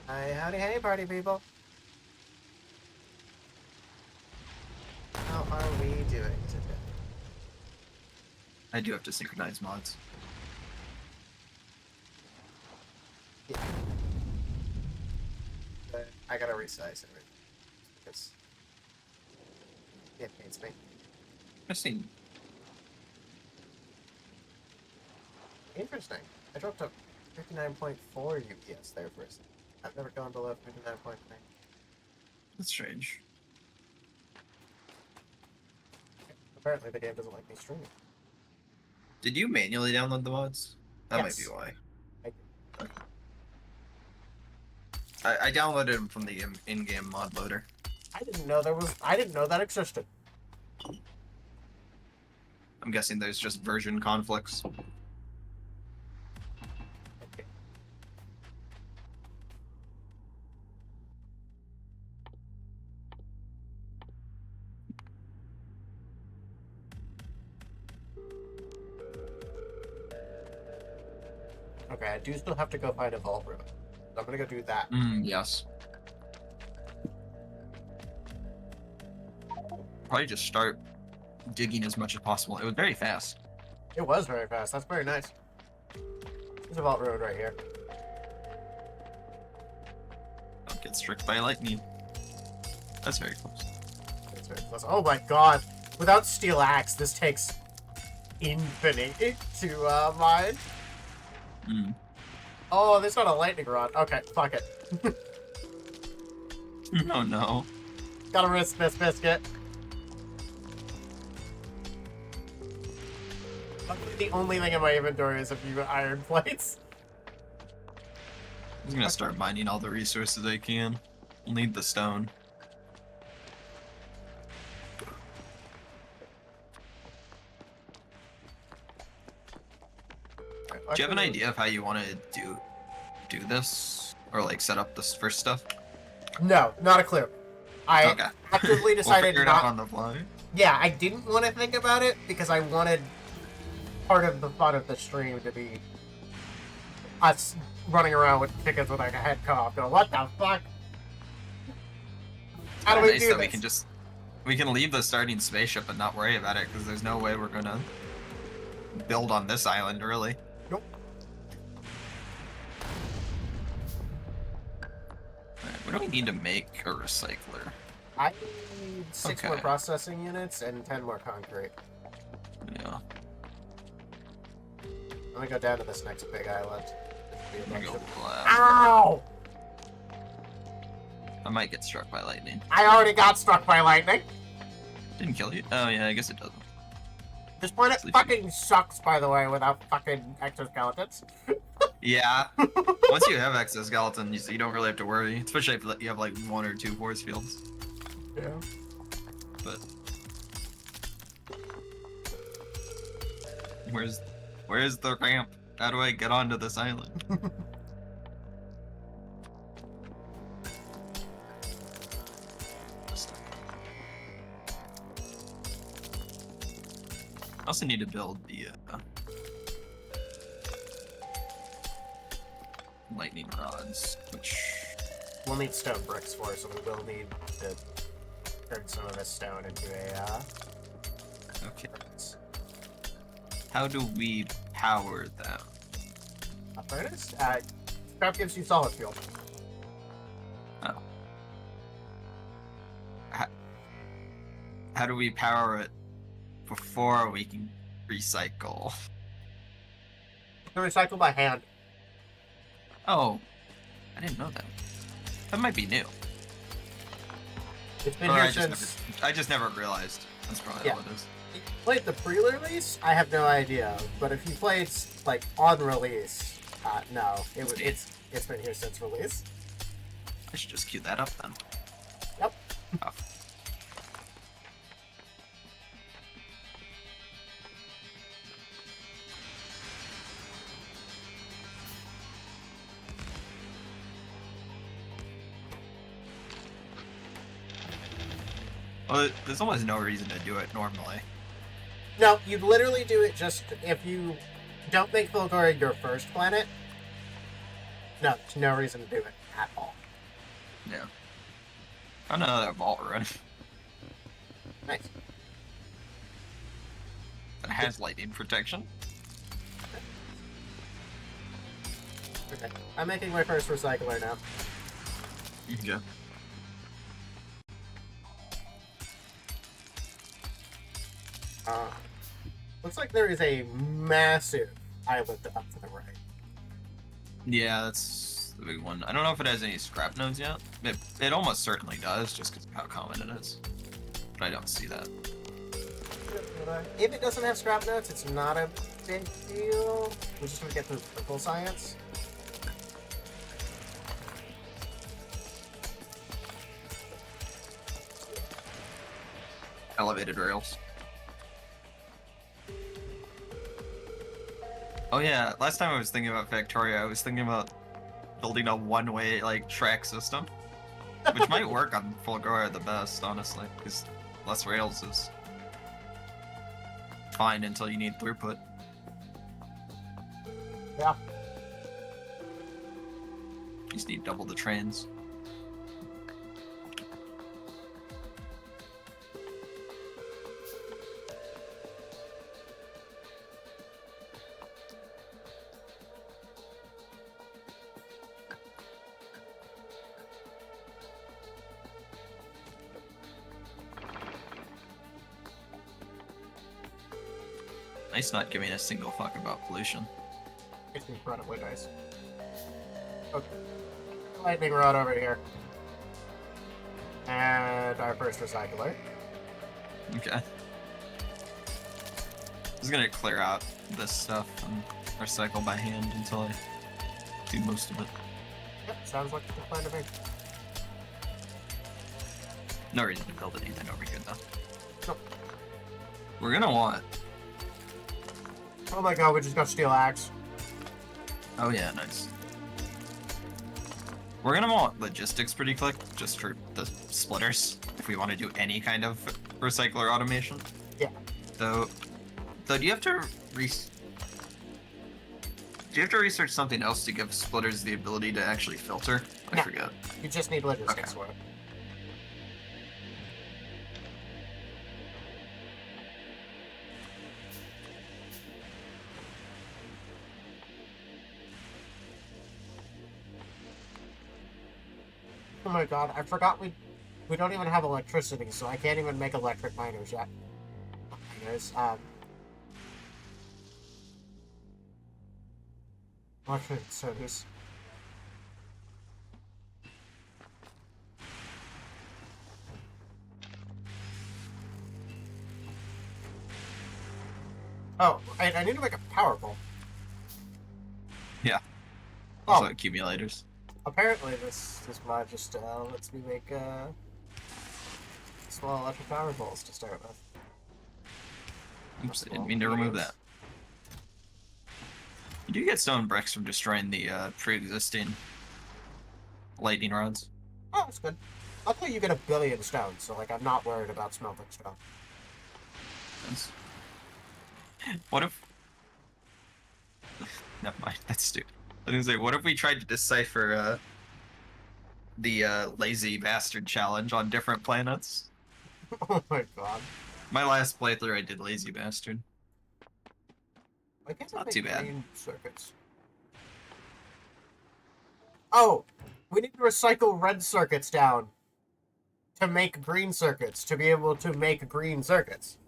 Hi, howdy, hey, party people. How are we doing today? I do have to synchronize mods. Yeah. But I gotta resize everything because it hates me. I've seen. Interesting. I dropped to 59.4 UPS there first. I've never gone below 59.9. That's strange. Apparently, the game doesn't like me streaming. Did you manually download the mods? That might be Yes. why. I, Okay. I downloaded them from the in-game mod loader. I didn't know there was. I didn't know that existed. I'm guessing there's just version conflicts. Okay. Okay, I do still have to go find a vault room. So I'm gonna go do that. Yes. Probably just start digging as much as possible. It was very fast. It was very fast. That's very nice. There's a vault road right here. Don't get struck by lightning. That's very close. It's very close. Oh my god! Without steel axe, this takes infinite to mine. Oh, there's not a lightning rod. Okay, fuck it. Oh no. Gotta risk this biscuit. The only thing in my inventory is a few iron plates. I'm gonna start mining all the resources I can. We'll need the stone. Do you have an idea of how you want to do this, or like set up this first stuff? No, not a clue. I Okay. actively decided We'll figure it not. out on the fly. Yeah, I didn't want to think about it because I wanted part of the fun of the stream to be us running around with chickens with like a head cut off. Going, what the fuck? How do we Nice do that this? we can leave the starting spaceship and not worry about it because there's no way we're gonna build on this island really. Nope. Right, what do we need to make a recycler? I need 6 more Okay. processing units and 10 more concrete. Yeah. Let me go down to this next big island. I'm gonna go black. Ow! I might get struck by lightning. I already got struck by lightning. Didn't kill you? Oh yeah, I guess it doesn't. This planet Sleepy. fucking sucks, by the way, without fucking exoskeletons. Yeah. Once you have exoskeleton, you don't really have to worry, especially if you have like 1 or 2 force fields. Yeah. But where's the ramp? How do I get onto this island? I also need to build the lightning rods, which We'll need stone bricks for, so we will need to turn some of this stone into a, okay. furnace. How do we power them? A furnace? Scrap gives you solid fuel. Oh. How do we power it before we can recycle? They're recycled by hand. Oh, I didn't know that. That might be new. It's been Or here I since... just never realized. That's probably Yeah. what it is. If you played the pre-release, I have no idea. But if you played, like, on release, no. It's been here since release. I should just queue that up then. Yep. Oh. Well, there's almost no reason to do it normally. No, you literally do it just if you don't make Fulgora your first planet. No, there's no reason to do it at all. Yeah. Found another vault run Nice. that has lightning protection. Okay. I'm making my first recycler now. Yeah. Looks like there is a massive island up to the right. Yeah, that's the big one. I don't know if it has any scrap nodes yet. It almost certainly does, just because of how common it is. But I don't see that. If it doesn't have scrap notes, it's not a big deal. We're just gonna get through purple science. Elevated rails. Oh yeah, last time I was thinking about Factorio, I was thinking about building a one-way like track system, which might work on Fulgora the best, honestly, because less rails is fine until you need throughput. Yeah. You just need double the trains. Nice not giving a single fuck about pollution. It's incredibly nice. Okay. Lightning rod over here. And our first recycler. Okay. I'm just gonna clear out this stuff and recycle by hand until I do most of it. Yep, sounds like a good plan to me. No reason to build anything over here though. Nope. We're gonna want. Oh my god, we just got steel axe. Oh yeah, nice. We're gonna want logistics pretty quick, just for the splitters, if we want to do any kind of recycler automation. Yeah. Though do you have to research something else to give splitters the ability to actually filter? I forget. You just need logistics for it. Oh my god, I forgot we don't even have electricity, so I can't even make electric miners yet. Miners, electric service. Oh, I need to make a power pole. Yeah. Also Oh. accumulators. Apparently this mod just lets me make small electric power poles to start with. Oops, I didn't mean to remove that. You do get stone bricks from destroying the pre-existing lightning rods. Oh, that's good. I thought you get 1 billion stones, so like I'm not worried about smelting stone. That's... What if... Never mind, that's stupid. I was gonna say, what if we tried to decipher the lazy bastard challenge on different planets? Oh my god. My last playthrough I did lazy bastard. Why can't I Not make too bad. green circuits? Oh! We need to recycle red circuits down to make green circuits, to be able to make green circuits.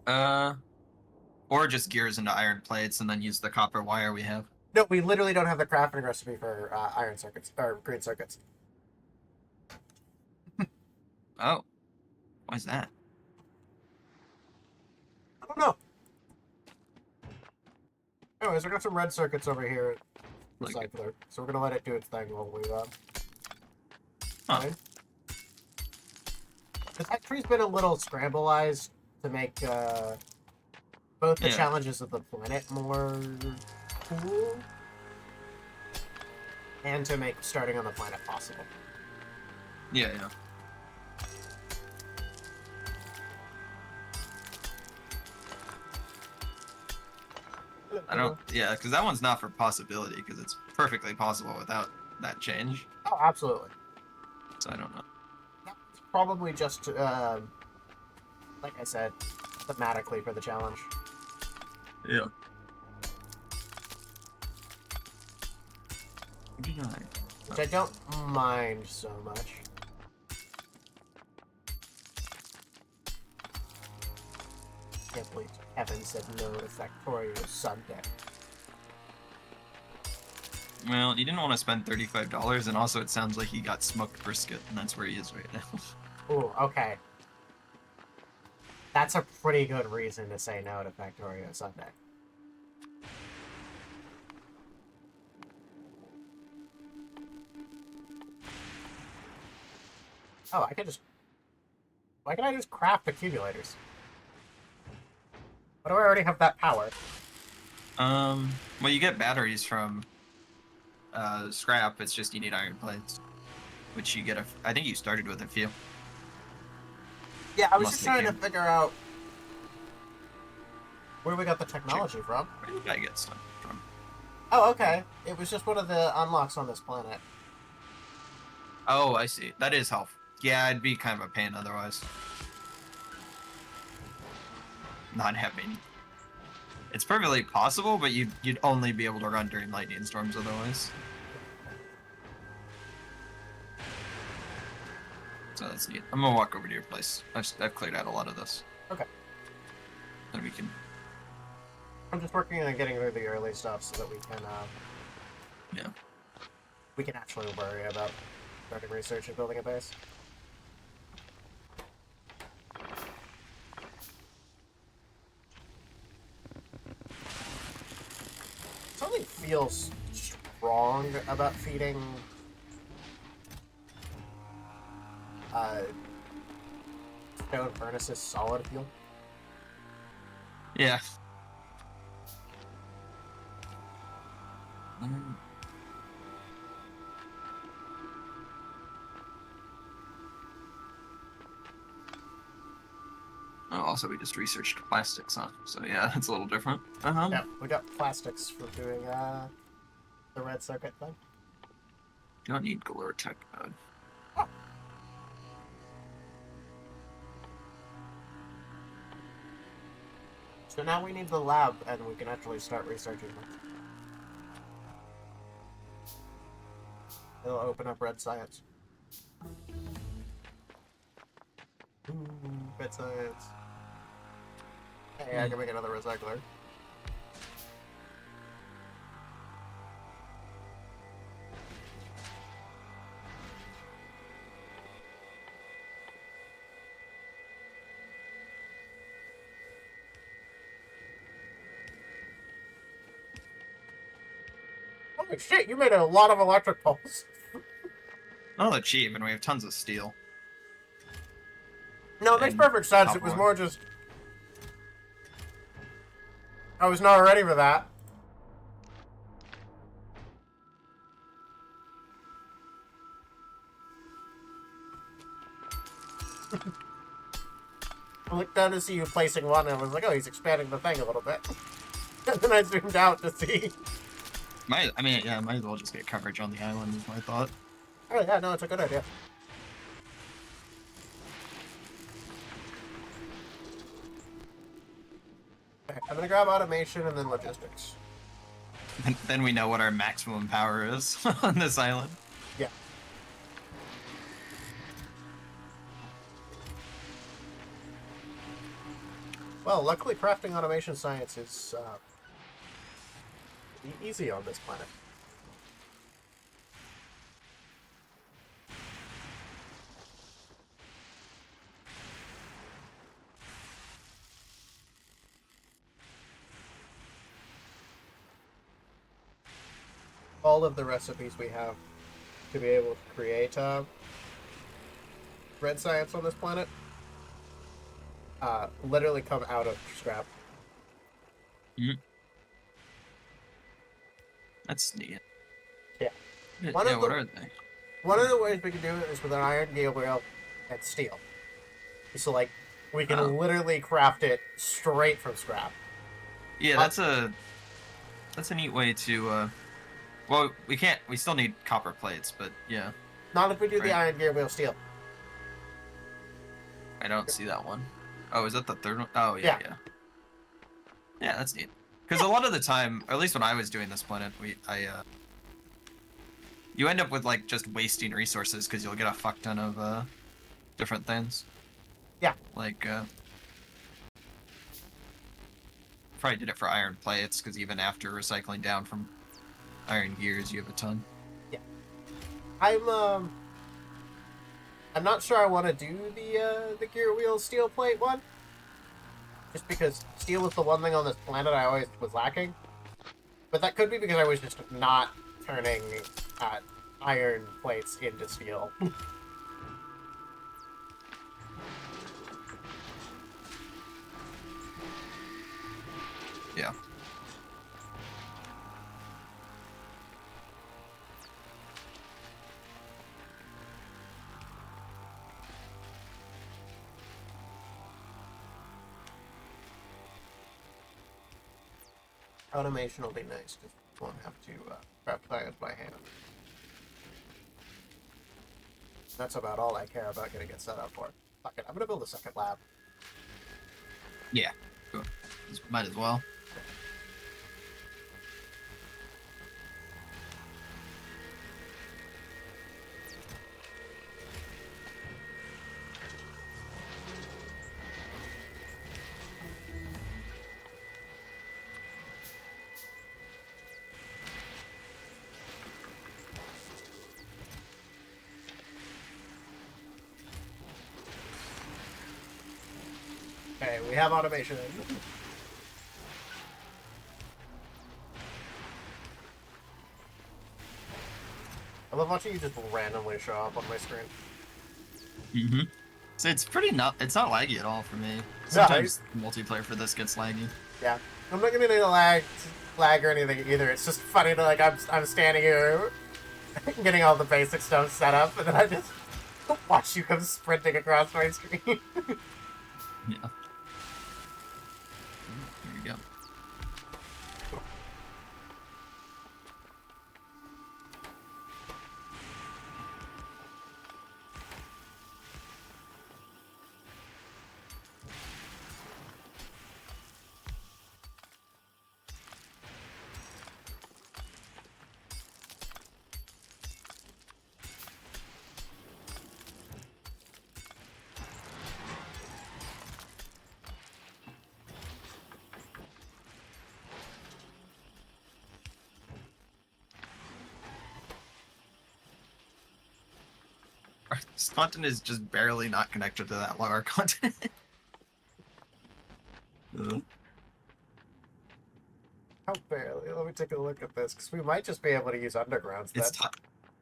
Or just gears into iron plates and then use the copper wire we have. No, we literally don't have the crafting recipe for iron circuits, or green circuits. Oh. Why is that? I don't know. Anyways, I got some red circuits over here at recycler, so we're gonna let it do its thing while we Huh. The tech tree's been a little scrambleized to make both the challenges of the planet more cool and to make starting on the planet possible. Yeah, yeah. I don't... Yeah, because that one's not for possibility, because it's perfectly possible without that change. Oh, absolutely. So I don't know. That's probably just, like I said, thematically for the challenge. Yeah. Did I? Which I don't mind so much. Can't believe Kevin said no to Factorio Sunday. Well, he didn't want to spend $35, and also it sounds like he got smoked brisket, and that's where he is right now. Ooh, okay. That's a pretty good reason to say no to Factorio Sunday. Oh, I could just... Why can't I just craft accumulators? Why do I already have that power? Well, you get batteries from scrap. It's just you need iron plates, which you get. I think you started with a few. Yeah, I was Must just be trying to game. figure out where we got the technology from. Where did I get stuff from? Oh, okay. It was just one of the unlocks on this planet. Oh, I see. That is helpful. Yeah, it'd be kind of a pain otherwise. Not having. It's perfectly possible, but you'd only be able to run during lightning storms otherwise. So that's neat. I'm gonna walk over to your place. I've cleared out a lot of this. Okay. Then we can. I'm just working on getting through the early stuff so that we can, Yeah. we can actually worry about starting research and building a base. Something feels strong about feeding stone furnaces solid fuel. Yeah. Oh, also, we just researched plastics, huh? So yeah, it's a little different. Yeah, we got plastics for doing the red circuit thing. Don't need galore tech mode. Oh. So now we need the lab, and we can actually start researching them. It'll open up red science. Red science. Hey, I can make another recycler. Holy shit, you made a lot of electric poles. Oh, they're cheap, and we have tons of steel. No, it makes And perfect sense. It was copper. more just... I was not ready for that. I looked down to see you placing one, and I was like, oh, he's expanding the thing a little bit. And then I zoomed out to see... Might as well just get coverage on the island, is my thought. Oh, yeah, no, it's a good idea. Okay, I'm gonna grab automation and then logistics. And then we know what our maximum power is on this island. Yeah. Well, luckily crafting automation science is easy on this planet. All of the recipes we have to be able to create red science on this planet literally come out of scrap. Mm-hmm. That's neat. Yeah. What are they? One of the ways we can do it is with an iron gale wheel and steel. So, like, we can literally craft it straight from scrap. Yeah, that's a neat way to Well, we can't. We still need copper plates, but yeah. Not if we do the Right. iron gear wheel steel. I don't see that one. Oh, is that the third one? Oh, yeah, Yeah. yeah. Yeah, that's neat. Because a lot of the time, or at least when I was doing this planet, you end up with like just wasting resources because you'll get a fuck ton of different things. Yeah. Like probably did it for iron plates because even after recycling down from iron gears, you have a ton. Yeah. I'm not sure I want to do the gear wheel steel plate one. Just because steel was the one thing on this planet I always was lacking. But that could be because I was just not turning iron plates into steel. Yeah. Automation will be nice because we won't have to prep tires by hand. That's about all I care about getting it set up for. Fuck it, I'm gonna build a second lab. Yeah. Cool. Might as well. Okay, we have automation. I love watching you just randomly show up on my screen. Mm-hmm. So it's pretty not. It's not laggy at all for me. Yeah, Sometimes multiplayer for this gets laggy. Yeah, I'm not gonna need a lag or anything either. It's just funny to like I'm standing here, getting all the basic stuff set up, and then I just watch you come sprinting across my screen. Yeah. Here we go. This content is just barely not connected to that lower content. How barely? Let me take a look at this because we might just be able to use undergrounds. Then.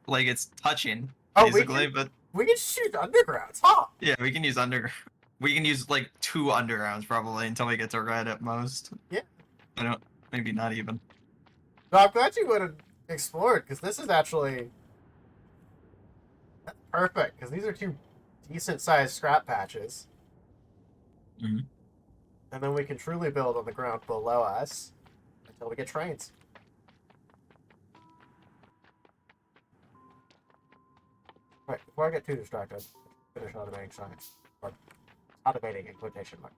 Like it's touching Oh, basically, but we can shoot undergrounds, huh? yeah, we can use underground. We can use like 2 undergrounds probably until we get to red at most. Yeah. I don't. Maybe not even. No, I'm glad you would have explored because this is actually that's perfect because these are two decent sized scrap patches. Mm-hmm. And then we can truly build on the ground below us until we get trains. Right, before I get too distracted, finish automating science. Or automating in quotation marks.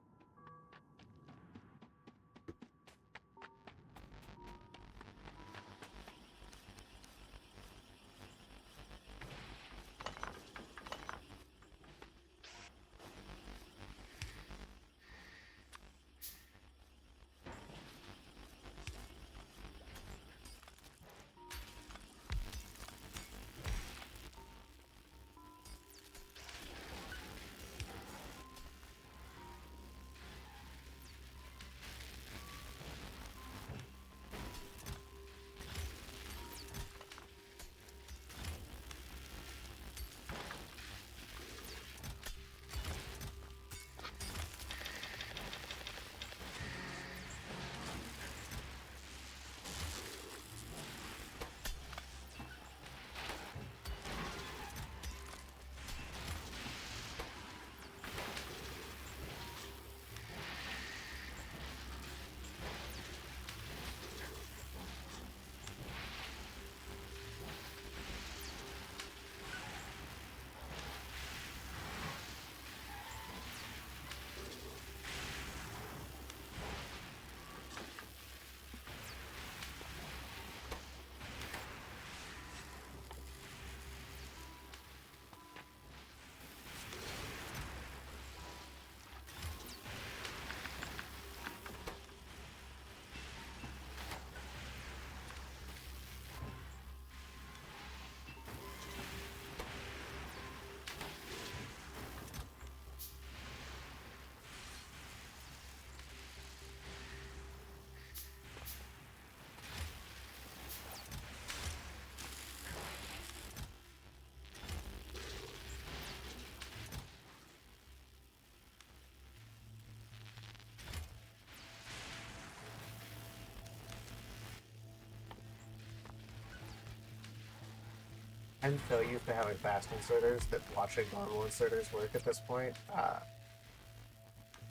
I'm so used to having fast inserters that watching normal inserters work at this point,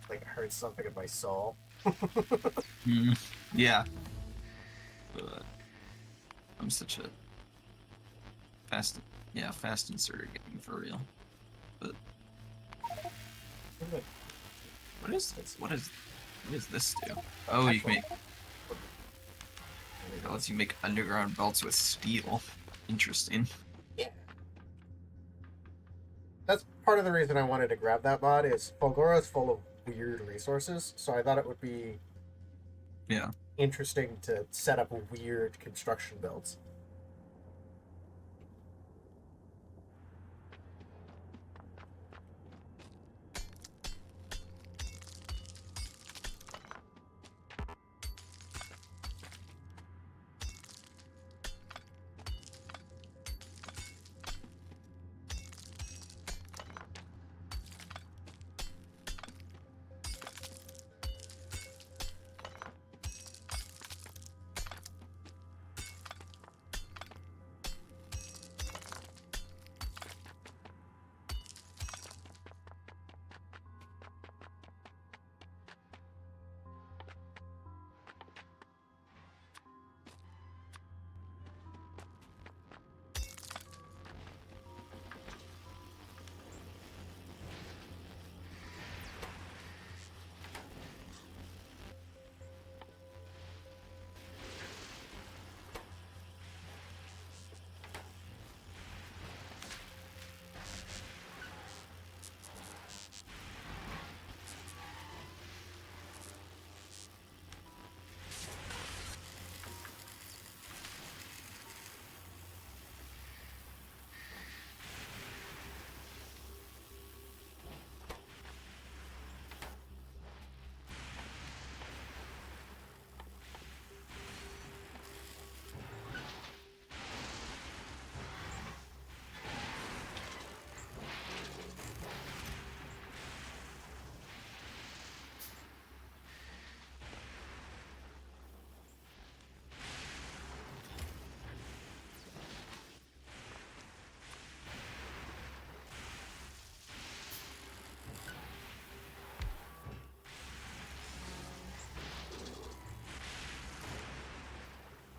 like it hurts something in my soul. Mm, yeah. But I'm such a fast, yeah, fast inserter game for real. But what does this do? Oh, you can make it lets you make underground belts with steel. Interesting. Yeah. That's part of the reason I wanted to grab that mod is Fulgora is full of weird resources, so I thought it would be Yeah. interesting to set up weird construction builds.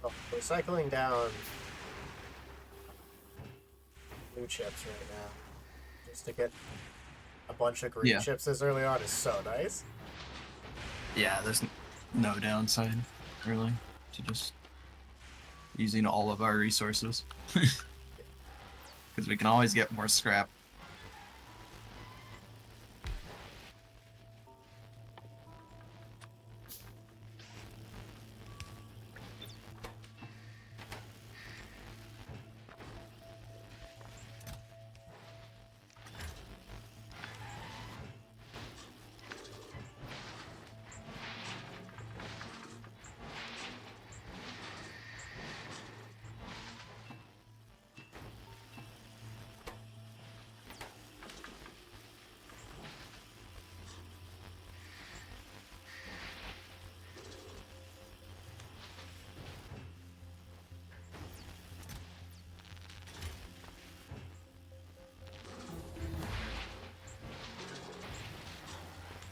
Oh, we're cycling down blue chips right now. Just to get a bunch of green Yeah. chips this early on is so nice. Yeah, there's no downside, really, to just using all of our resources. Because we can always get more scrap.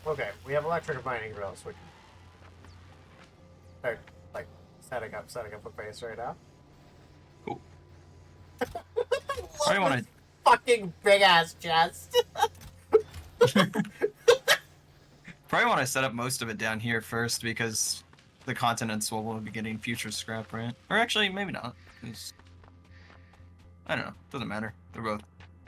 Okay, we have electric mining drills. We can start like setting up a base right now. Cool. I I want to. fucking big ass chest. Probably want to set up most of it down here first because the continents will be getting future scrap, right? Or actually, maybe not. Because I don't know. Doesn't matter. They're both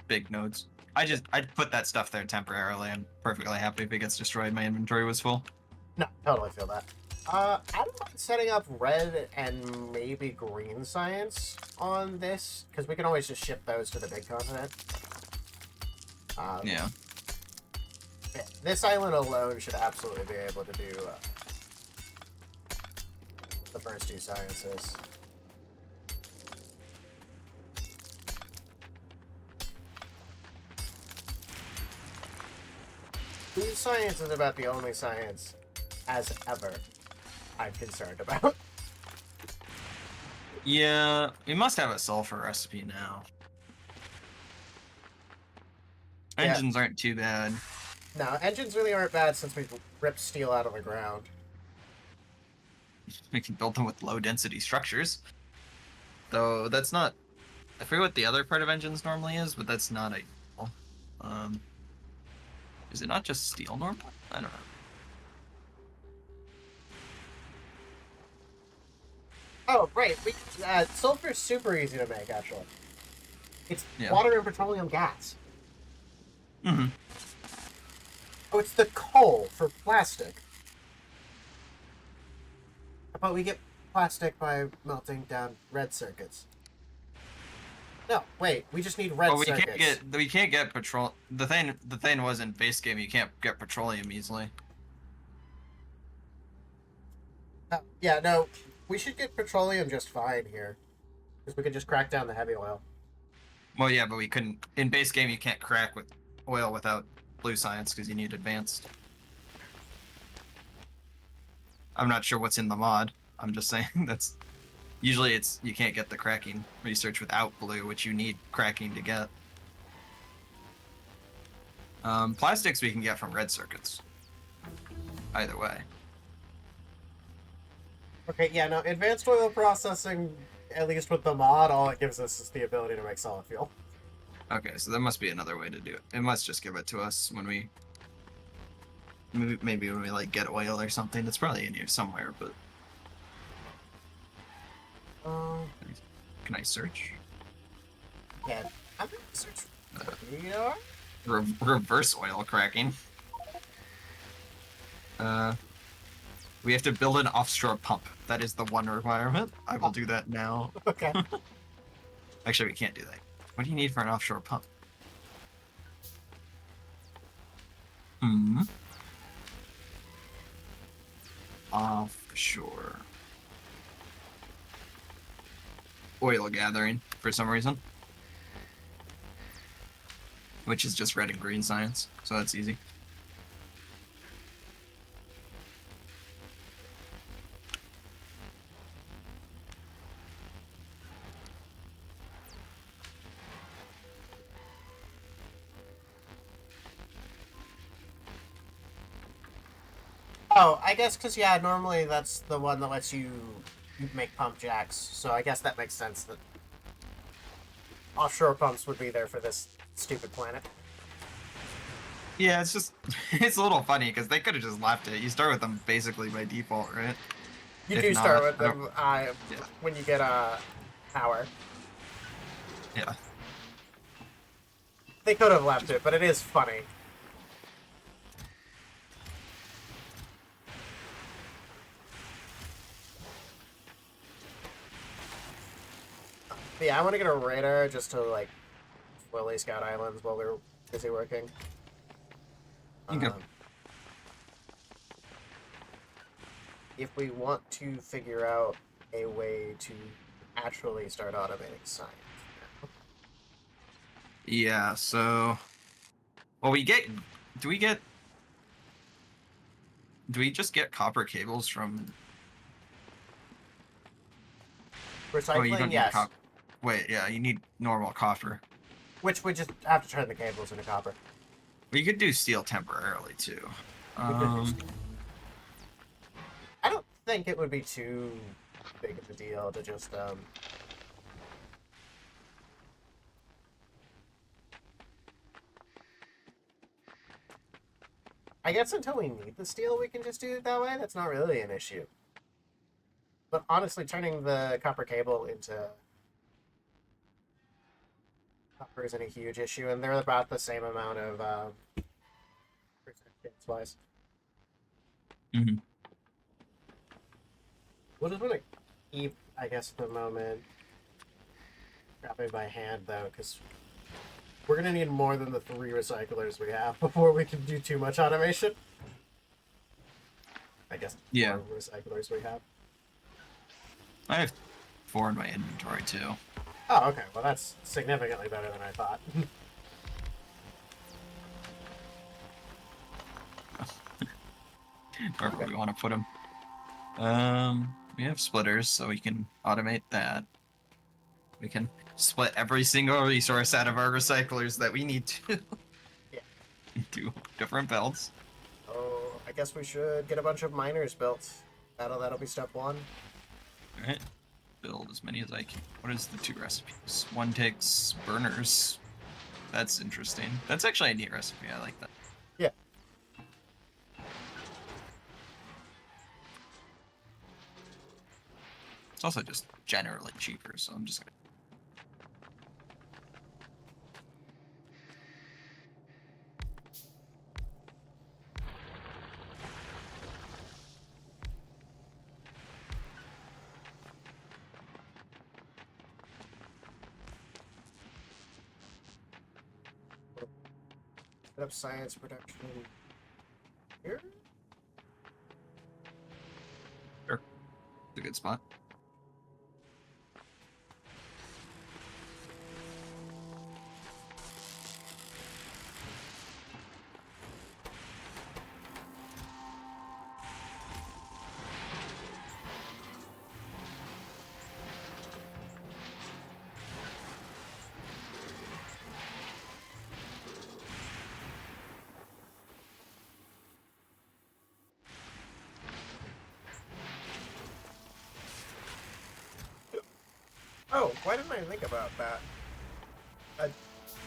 big nodes. I'd put that stuff there temporarily. I'm perfectly happy if it gets destroyed. My inventory was full. No, totally feel that. I don't mind setting up red and maybe green science on this because we can always just ship those to the big continent. Yeah. This island alone should absolutely be able to do the first two sciences. Food science is about the only science, as ever, I'm concerned about. Yeah, we must have a sulfur recipe now. Yeah. Engines aren't too bad. No, engines really aren't bad since we've ripped steel out of the ground. We can build them with low density structures. Though that's not. I forget what the other part of engines normally is, but that's not ideal. Um, is it not just steel normally? I don't know. Oh, right. Sulfur's super easy to make, actually. It's Yeah. water and petroleum gas. Mm-hmm. Oh, it's the coal for plastic. But we get plastic by melting down red circuits. No, wait. We just need red Well, circuits. we can't get petrol. The thing was in base game you can't get petroleum easily. Yeah, no. We should get petroleum just fine here. Because we can just crack down the heavy oil. Well, yeah, but we couldn't in base game. You can't crack with oil without blue science because you need advanced. I'm not sure what's in the mod. I'm just saying that's usually it's you can't get the cracking research without blue, which you need cracking to get. Plastics we can get from red circuits. Either way. Okay, yeah, no. Advanced oil processing, at least with the mod, all it gives us is the ability to make solid fuel. Okay, so there must be another way to do it. It must just give it to us when we maybe when we like get oil or something. It's probably in here somewhere, but Um, can I search? yeah. I'm gonna search for radar. Reverse oil cracking. We have to build an offshore pump. That is the one requirement. I will do that now. Okay. Actually, we can't do that. What do you need for an offshore pump? Offshore. Oil gathering, for some reason. Which is just red and green science, so that's easy. Oh, I guess because, yeah, normally that's the one that lets you make pump jacks. So I guess that makes sense that offshore pumps would be there for this stupid planet. Yeah, it's just it's a little funny because they could have just left it. You start with them basically by default, right? You If do not, start with I don't- them Yeah. when you get a power. Yeah. They could have left it, but it is funny. But yeah, I want to get a radar just to, like, fully scout islands while we're busy working. Okay. If we want to figure out a way to actually start automating science. Yeah, so well we get do we get do we just get copper cables from oh you Recycling, don't need yes. copper. Wait, yeah, you need normal copper. Which we just have to turn the cables into copper. We could do steel temporarily too. We could do steel. I don't think it would be too big of a deal to just I guess until we need the steel, we can just do it that way. That's not really an issue. But honestly, turning the copper cable into copper isn't a huge issue, and they're about the same amount of percent chance-wise. Mhm. We'll just want to keep, I guess, at the moment, scrapping by hand, though, because we're going to need more than the 3 recyclers we have before we can do too much automation. I guess Yeah. 4 recyclers we have. I have 4 in my inventory too. Oh, okay. Well, that's significantly better than I thought. Wherever we want to put them. We have splitters, so we can automate that. We can split every single resource out of our recyclers that we need to. Two different belts. Oh, I guess we should get a bunch of miners built. That'll be step one. Alright. Build as many as I can. What is the 2 recipes? One takes burners. That's interesting. That's actually a neat recipe. I like that. Yeah. It's also just generally cheaper, so I'm just gonna. Set up science production here. Sure. It's a good spot. Oh, why didn't I think about that? A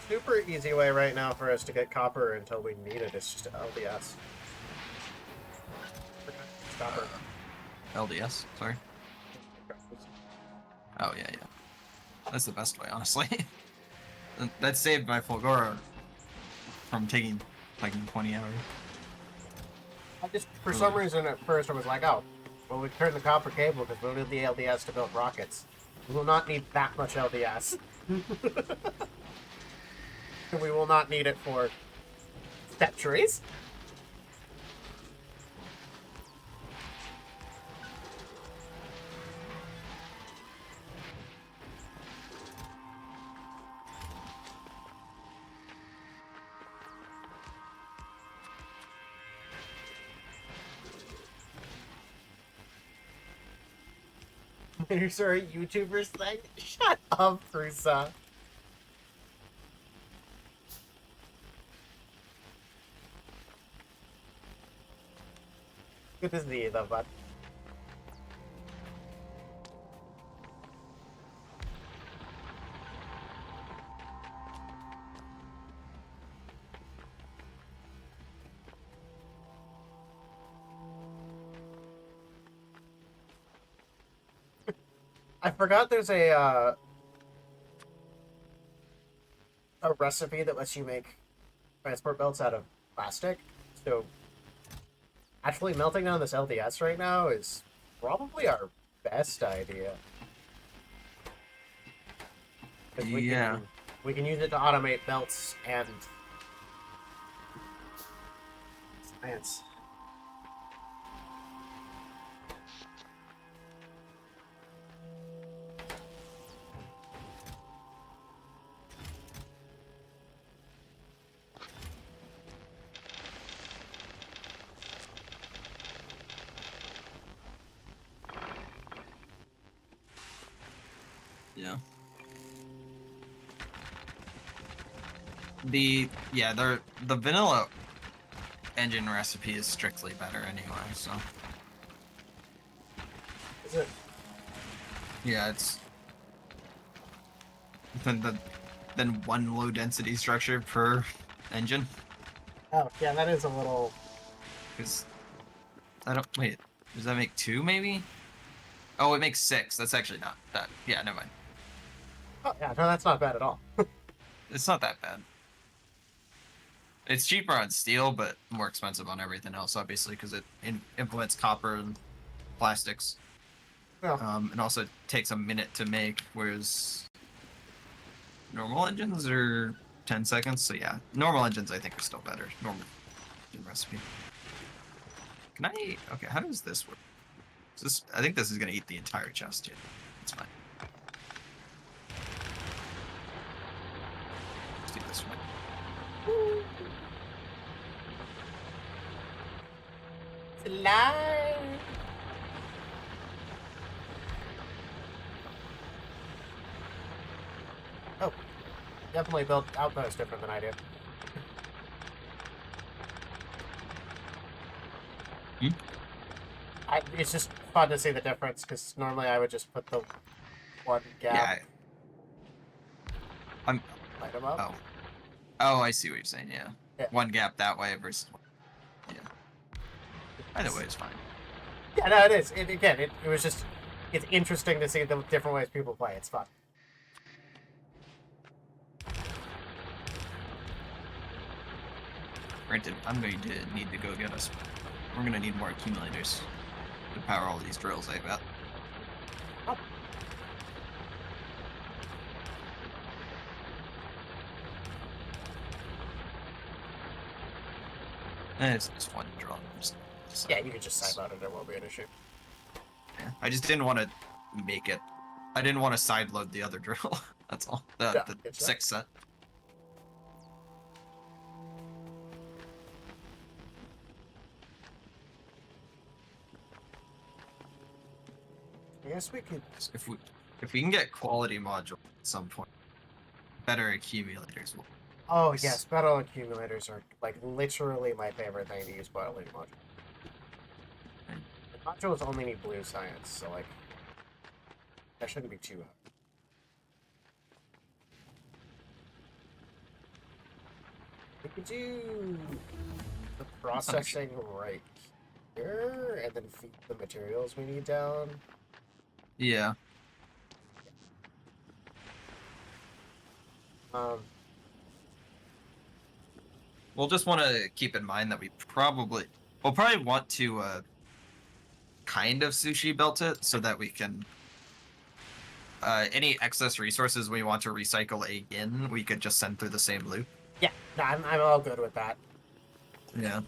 super easy way right now for us to get copper until we need it is just LDS. Copper. LDS, sorry. Oh, yeah. That's the best way, honestly. That saved my Fulgora from taking like 20 hours. I just, for some reason, at first I was like, oh, well, we turn the copper cable because we'll need the LDS to build rockets. We will not need that much LDS. And we will not need it for step trees. There's our YouTubers thing. Shut up, Prusa. Good to see you, though, bud. I forgot there's a recipe that lets you make transport belts out of plastic. So actually melting down this LDS right now is probably our best idea. 'Cause we can use it to automate belts and science. Yeah. The vanilla engine recipe is strictly better anyway, so Is it? yeah, it's than one low density structure per engine. Oh, yeah, that is a little. Because I don't wait. Does that make 2 maybe? Oh, it makes 6. That's actually not that. Yeah, never mind. Oh, yeah, no, that's not bad at all. It's not that bad. It's cheaper on steel, but more expensive on everything else, obviously, because it implements copper and plastics. Yeah. And also takes a minute to make, whereas normal engines are 10 seconds. So yeah, normal engines I think are still better. Normal engine recipe. Can I? Okay, how does this work? Is this? I think this is gonna eat the entire chest here. It's fine. Let's do this one. Slide. Oh, definitely built outpost different than I do. It's just fun to see the difference because normally I would just put the one gap Yeah, I'm. item up. Oh, oh, I see what you're saying. Yeah, Yeah. one gap that way versus. Yeah, either way is fine. Yeah, no, it is. It was just it's interesting to see the different ways people play. It's fun. Granted, I'm going to need to go get us. We're going to need more accumulators to power all these drills I've got. Oh. It's just one drill. Yeah, you can just side load it. It won't be an issue. Yeah, I just didn't want to make it. I didn't want to side load the other drill. That's all. The It's 6 set. I guess we could. If we can get quality module at some point, better accumulators will. Oh yes, battle accumulators are like literally my favorite thing to use battling module. The modules only need blue science, so like that shouldn't be too hard. We could do the processing right here, and then feed the materials we need down. Yeah. We'll just want to keep in mind that we'll probably want to kind of sushi belt it so that we can any excess resources we want to recycle again, we could just send through the same loop. Yeah, no, I'm all good with that. Yeah.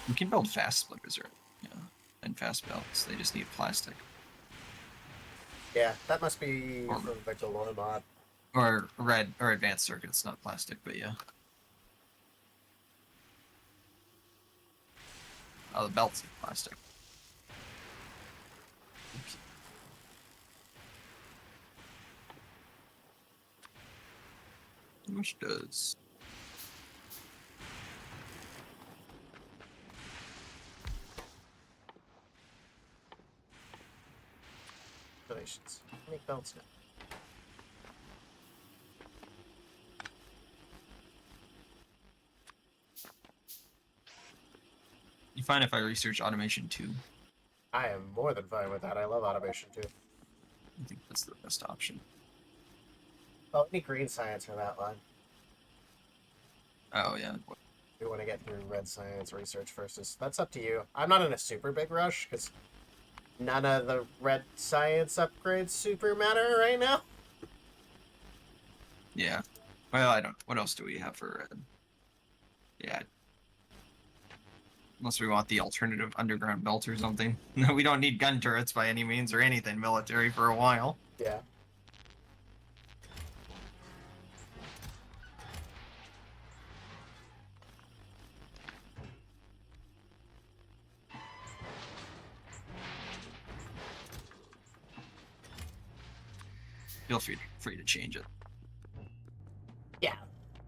We can build fast splitters, or and fast belts. They just need plastic. Yeah, that must be from the Galore mod. Or red or advanced circuits, not plastic, but yeah. Oh, the belt's plastic. Oops. Which does. Relations. Make belts now. You find if I research automation too? I am more than fine with that. I love automation too. I think that's the best option. Oh, any green science for that one. Oh yeah. We want to get through red science research first. That's up to you. I'm not in a super big rush because none of the red science upgrades super matter right now. Yeah. Well, I don't. What else do we have for red? Yeah. Unless we want the alternative underground belt or something. No, we don't need gun turrets by any means or anything military for a while. Yeah. Feel free to change it. Yeah.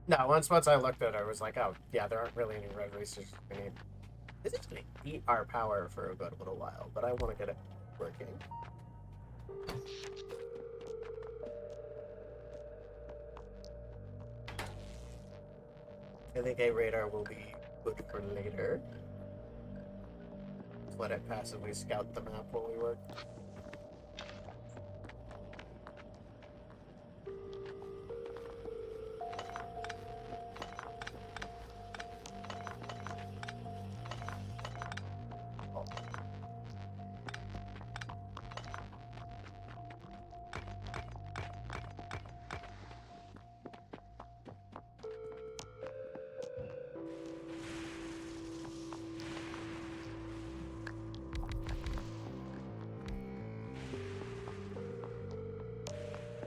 No, once I looked at it, I was like, oh, yeah, there aren't really any red research we need. This is going to eat our power for a good little while, but I want to get it working. I think a radar will be good for later. Let it passively scout the map while we work.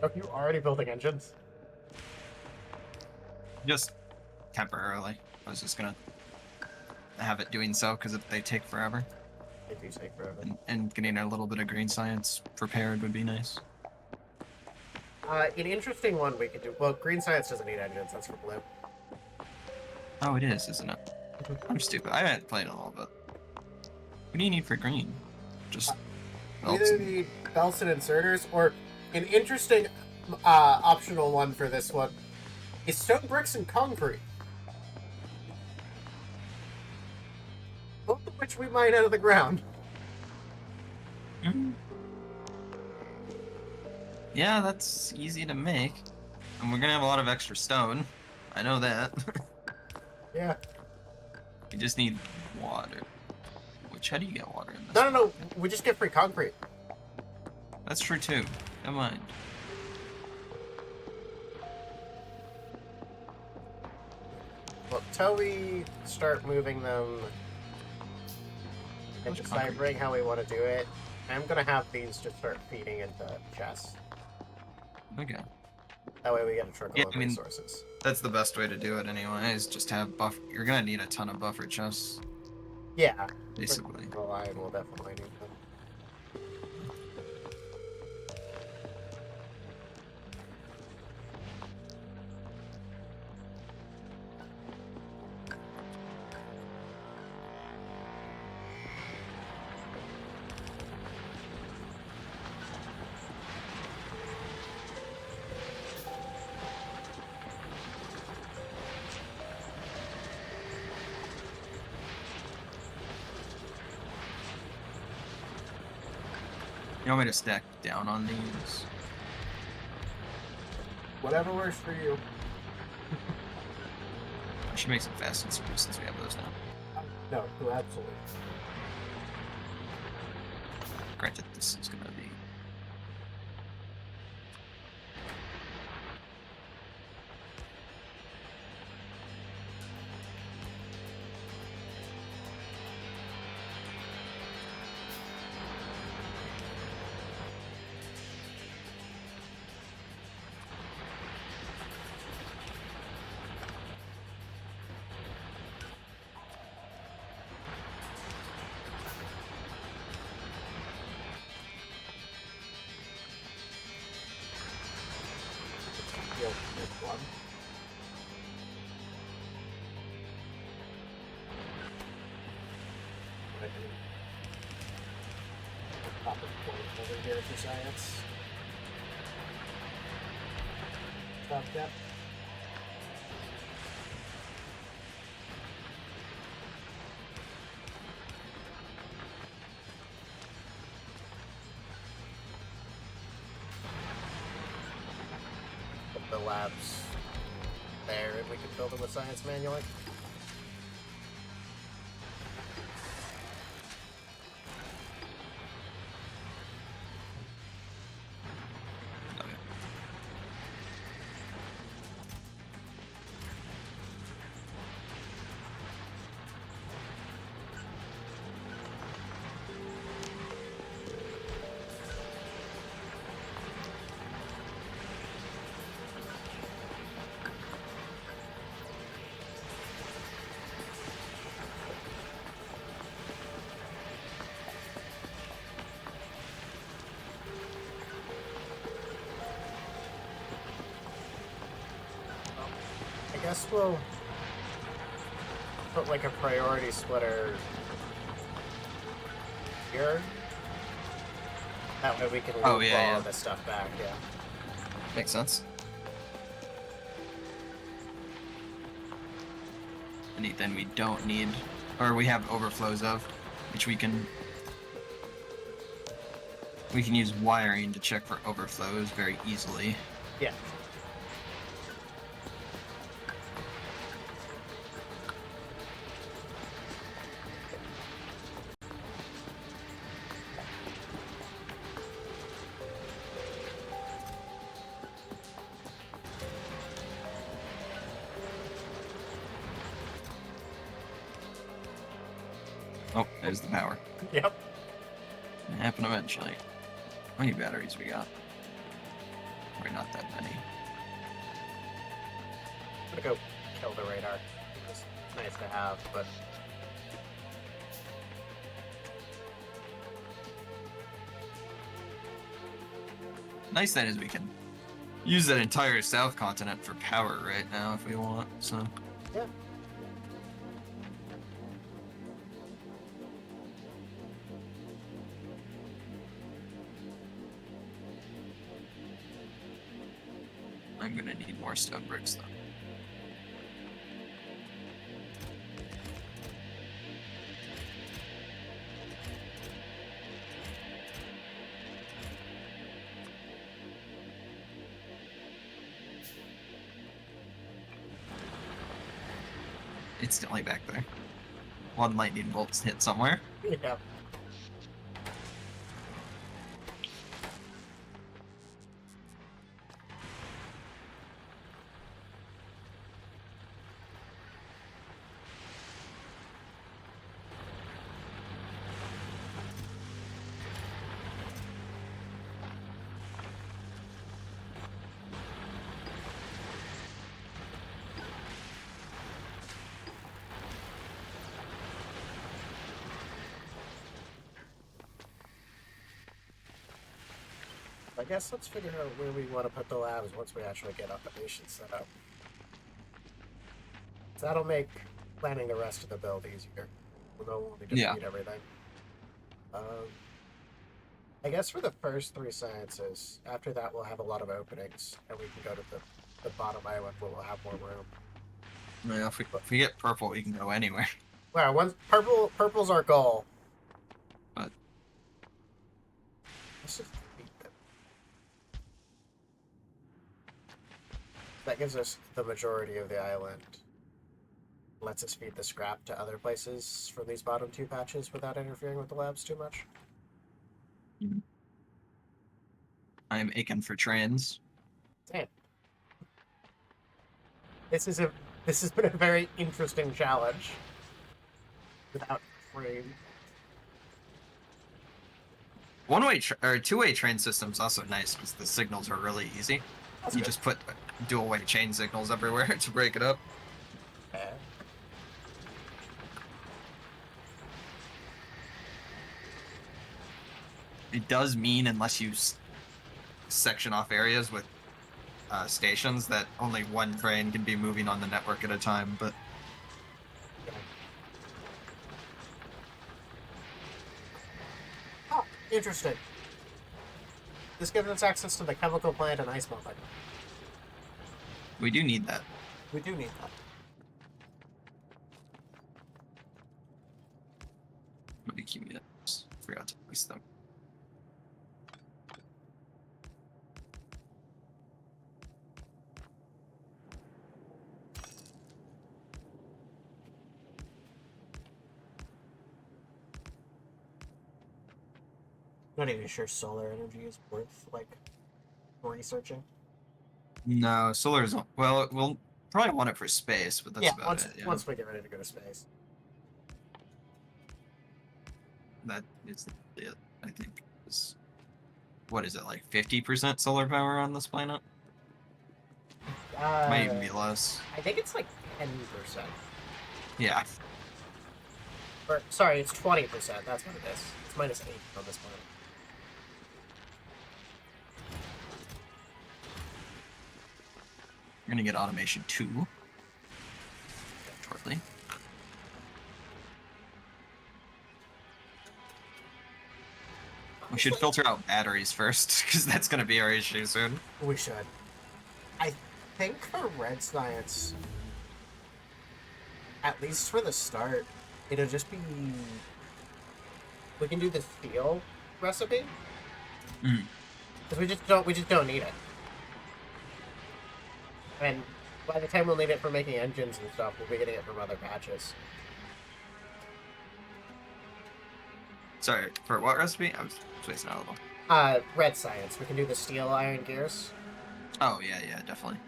Are you already building engines? Just temporarily. I was just gonna have it doing so because they take forever. They do take forever. And getting a little bit of green science prepared would be nice. An interesting one we could do. Well, green science doesn't need engines. That's for blue. Oh, it is, isn't it? I'm stupid. I haven't played it all, but what do you need for green? Just We belts either and... need belts and inserters, or an interesting optional one for this one is stone bricks and concrete. Both of which we mine out of the ground. Mm. Yeah, that's easy to make. And we're gonna have a lot of extra stone. I know that. Yeah. We just need water. Which, how do you get water in this? No. We just get free concrete. That's true too. Never mind. Well, till we start moving them and Much deciphering how we want to do it, I'm gonna have these just start feeding into chests. Okay. That way we get a trickle Yeah, of I mean, resources. that's the best way to do it anyway, is just have buff. You're gonna need a ton of buffer chests, Yeah. basically. Well, I will definitely need them. You want me to stack down on these? Whatever works for you. I should make some fast and smooth since we have those now. No, absolutely. Granted, this is gonna be... You'll miss one. I can pop a point over here for science. Stop that. Put the labs there, and we can fill them with science manually. Okay. I guess we'll put like a priority splitter here. That way we can Oh, loop yeah, all yeah. of this stuff back, yeah. Makes sense. And then we don't need, or we have overflows of, which we can use wiring to check for overflows very easily. Yeah. Oh, there's the power. Yep. It'll happen eventually. How many batteries we got? Probably not that many. I'm gonna go kill the radar. It's nice to have, but Nice then is we can use that entire South continent for power right now if we want. So Yeah. I'm gonna need more stone bricks though. It's still back there. One lightning bolt's hit somewhere. Yeah. I guess let's figure out where we want to put the labs once we actually get automation set up. So that'll make planning the rest of the build easier. We'll know when we defeat everything. I guess for the first 3 sciences, after that we'll have a lot of openings, and we can go to the bottom island where we'll have more room. Yeah, if we get purple, we can go anywhere. Well, once purple's our goal. But let's just beat them. That gives us the majority of the island. Lets us feed the scrap to other places from these bottom 2 patches without interfering with the labs too much. I'm aching for trains. Damn. This has been a very interesting challenge. Without frame. One-way or two-way train system's also nice because the signals are really easy. That's you good. just put dual-way chain signals everywhere to break it up. Okay. It does mean, unless you section off areas with stations, that only one train can be moving on the network at a time, but Oh, interesting. This gives us access to the chemical plant and ice melting. we do need that. We do need that. Maybe keep it. Forgot to place them. Not even sure solar energy is worth, like, researching. No, solar's well. We'll probably want it for space, but that's about it. Yeah. Once we get ready to go to space. That is it. I think. What is it, like 50% solar power on this planet? Might even be less. I think it's like 10%. Yeah. Or, sorry, it's 20%. That's what it is. It's minus 8 on this planet. We're gonna get automation 2 shortly. We should filter out batteries first, because that's gonna be our issue soon. We should. I think for red science, at least for the start, it'll just be... We can do the steel recipe. Because we just don't need it. And by the time we'll need it for making engines and stuff, we'll be getting it from other patches. Sorry, for what recipe? I was spacing out a little. Red science. We can do the steel iron gears. Oh, yeah, definitely.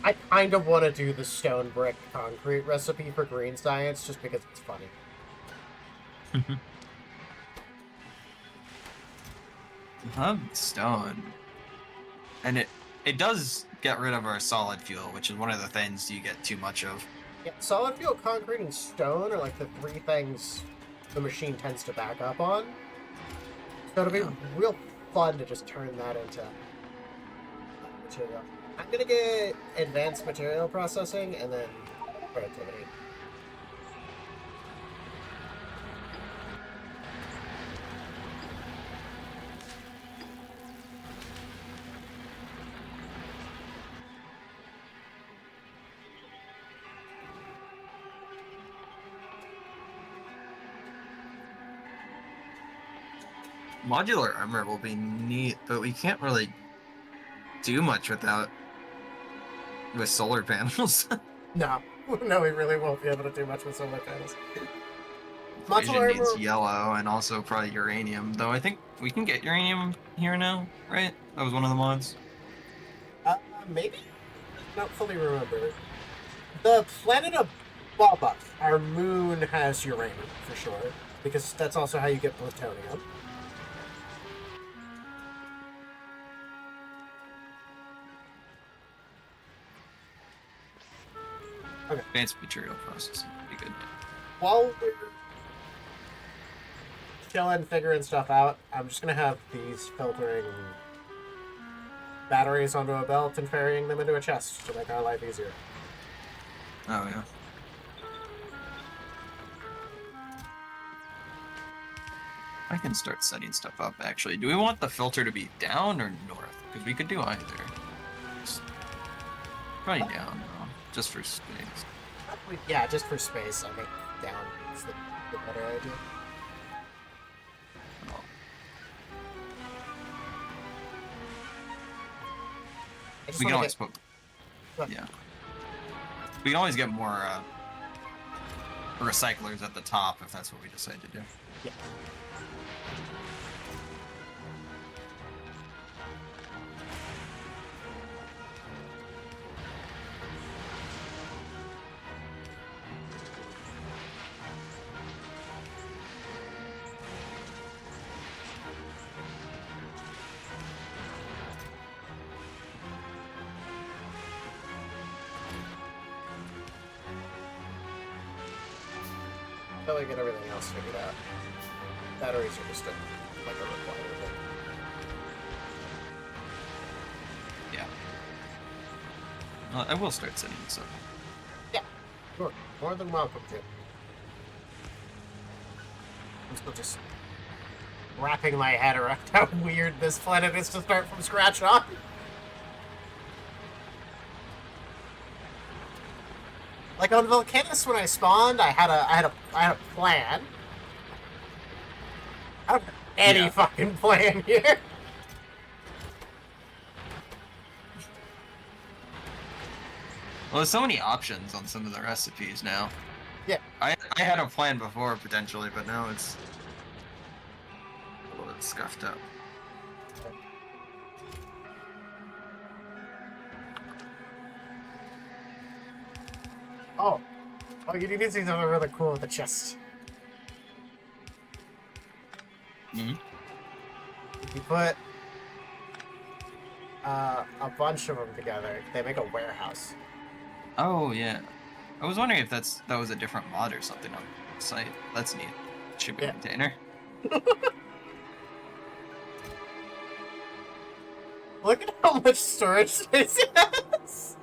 I kind of want to do the stone brick concrete recipe for green science just because it's funny. Stone. And it does get rid of our solid fuel, which is one of the things you get too much of. Yeah, solid fuel, concrete, and stone are like the 3 things the machine tends to back up on. So it'll be Yeah. real fun to just turn that into material. I'm gonna get advanced material processing and then productivity. Modular armor will be neat, but we can't really do much with solar panels. No, no, we really won't be able to do much with solar panels. Vision Modular needs armor, yellow and also probably uranium, though I think we can get uranium here now, right? That was one of the mods. maybe? Not fully remember. The planet above us, our moon has uranium for sure, because that's also how you get plutonium. Okay. Advanced material processing would be good. While we're chilling, figuring stuff out, I'm just gonna have these filtering batteries onto a belt and ferrying them into a chest to make our life easier. Oh, yeah. I can start setting stuff up, actually. Do we want the filter to be down or north? Because we could do either. Probably down, though, just for space. Yeah, just for space, I think down is the better idea. Oh. We can always put... Yeah. We can always get more recyclers at the top if that's what we decide to do. Yeah. Until I get everything else figured out. Batteries are just like a requirement. Yeah. I will start setting this up. Yeah, sure. More than welcome to. I'm still just wrapping my head around how weird this planet is to start from scratch on. Like on Volcanus, when I spawned, I had a plan. I don't have any fucking plan here. Well, there's so many options on some of the recipes now. Yeah. I had a plan before, potentially, but now it's a little bit scuffed up. Oh, you need to see something really cool with the chest. Mm-hmm. If you put a bunch of them together, they make a warehouse. Oh, yeah. I was wondering if that was a different mod or something on the site. That's neat. Shipping container. Look at how much storage space it has.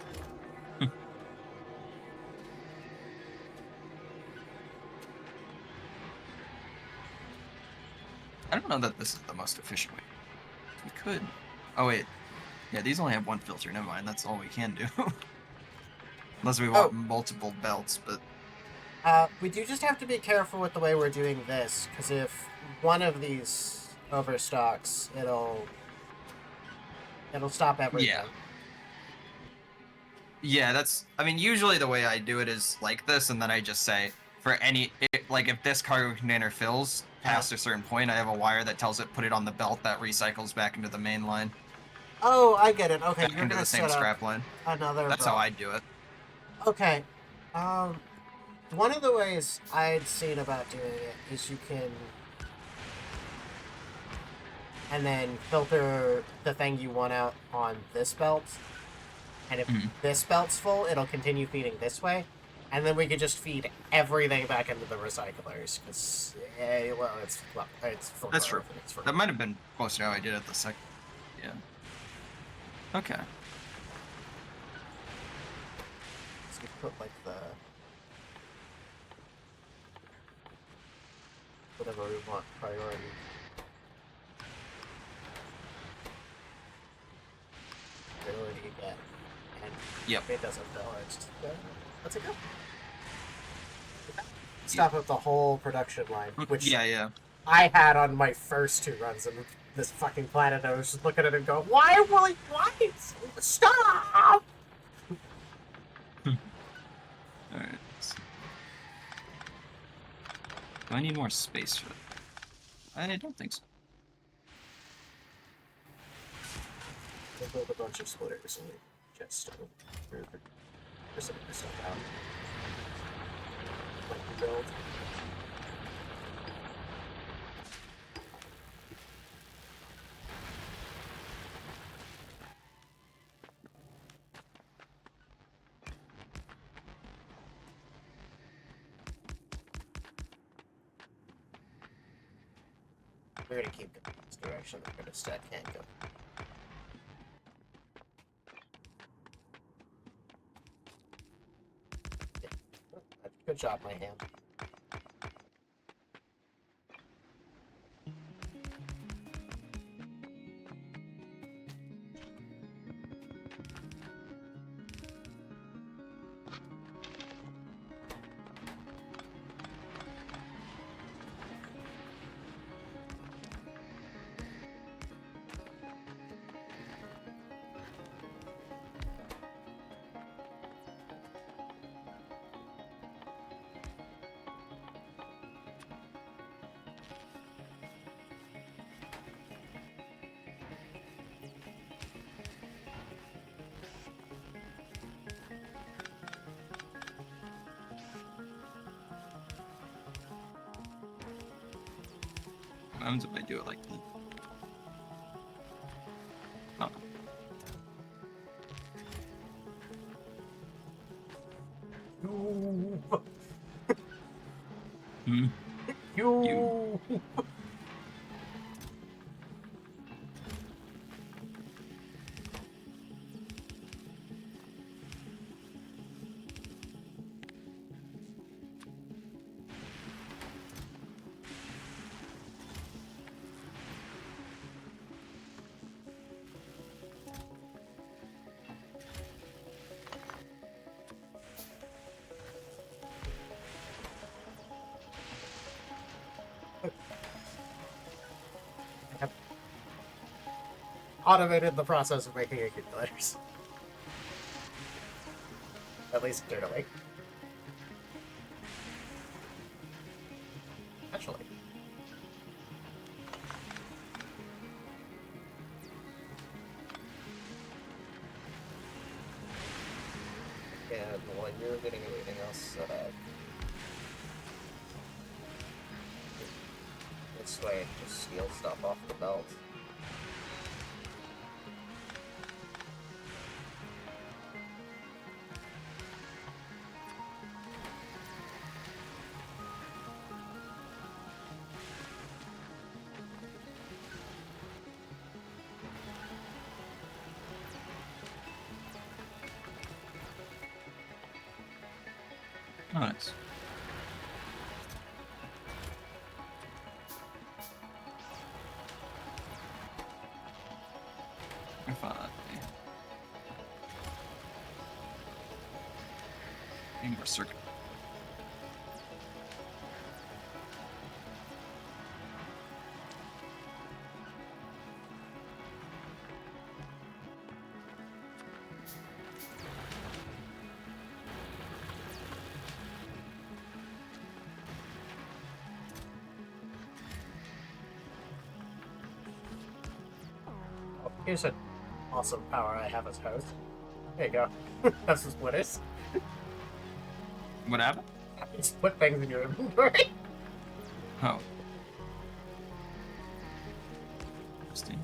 I don't know that this is the most efficient way. We could. Oh, wait. Yeah, these only have one filter. Never mind. That's all we can do. Unless we want multiple belts, but... We do just have to be careful with the way we're doing this, because if one of these overstocks, it'll stop everything. Yeah. Yeah, that's... I mean, usually the way I do it is like this, and then I just say, for any... like, if this cargo container fills past a certain point, I have a wire that tells it put it on the belt that recycles back into the main line. Oh, I get it. Okay, Back into the same scrap line. Another That's how I do it. Okay. One of the ways I'd seen about doing it is you can... and then filter the thing you want out on this belt. And if this belt's full, it'll continue feeding this way. And then we could just feed everything back into the recyclers, because, it's for That's true. growth, and it's for That might have been close to how I did it the second. Yeah. Okay. So you put, like, whatever we want priority. Priority again. And Yep. it doesn't know, it's just, let's go. Stop up the whole production line, which Yeah. I had on my first 2 runs of this fucking planet. I was just looking at it and go, why? Stop! Alright. Do I need more space for that? I don't think so. We'll build a bunch of splitters and just for setting this stuff out. Like you build. We're gonna keep going in this direction. We're gonna stack can't go. Yeah. Good job, my hand. What happens if I do it like that? Oh. Hmm. You. Automated the process of making accumulators. At least dirtily. Actually. And while you're getting everything else set up, this way, just steal stuff off the belt. Nice. If I need more circuit. Oh, here's an awesome power I have as host. There you go. That's the splitters. What happened? You just put things in your inventory. Oh. Interesting.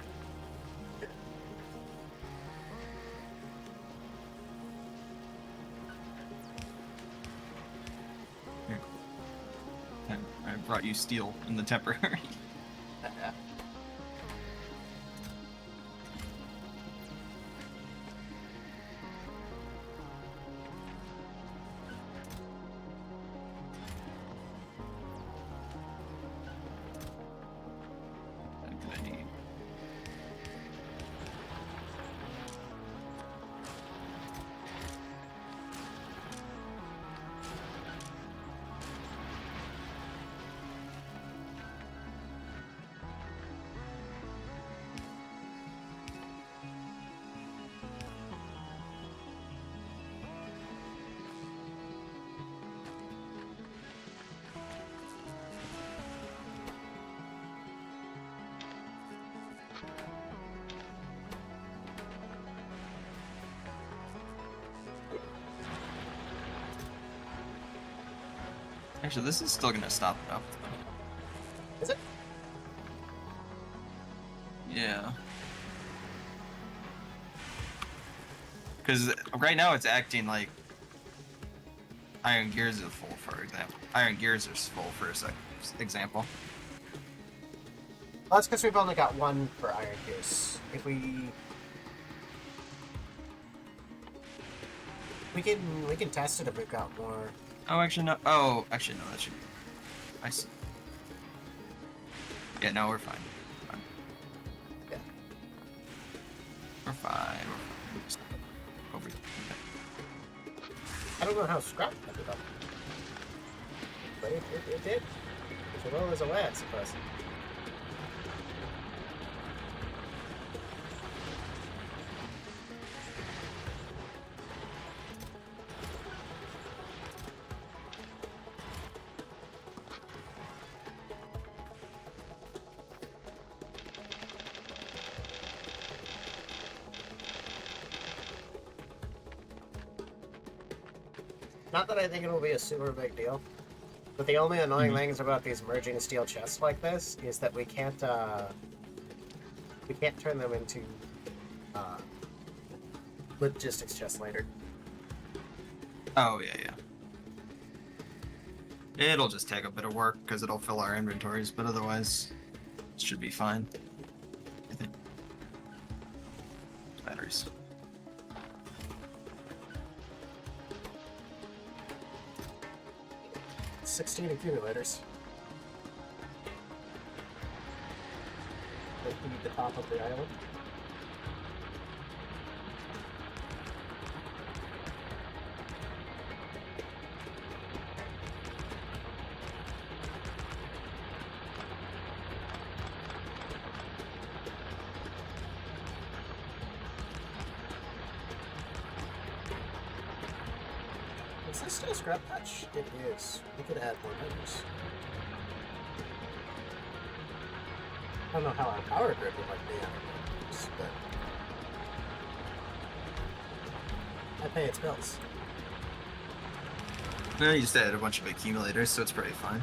brought you steel in the temporary. What did I need? Actually, this is still gonna stop it up. Is it? Yeah. Because right now it's acting like Iron Gears is full, for example. Iron Gears is full for example. Well, that's because we've only got one for Iron Gears. If we can test it if we've got more. Oh, actually no. Oh, actually no. That should be. I see. Yeah, no, we're fine. Fine. Yeah. We're fine. We're fine. Over. Okay. I don't know how scrap ended up, but it did. As well as a way, I suppose. Not that I think it'll be a super big deal, but the only annoying things about these merging steel chests like this is that we can't turn them into logistics chests later. Oh yeah. It'll just take a bit of work because it'll fill our inventories, but otherwise, it should be fine. I think. Batteries. $16 accumulators. They feed the top of the island. Is this still scrap patch? It is. We could add more members. I don't know how our power grid would like be on members, but I pay its bills. No, you just added a bunch of accumulators, so it's pretty fine.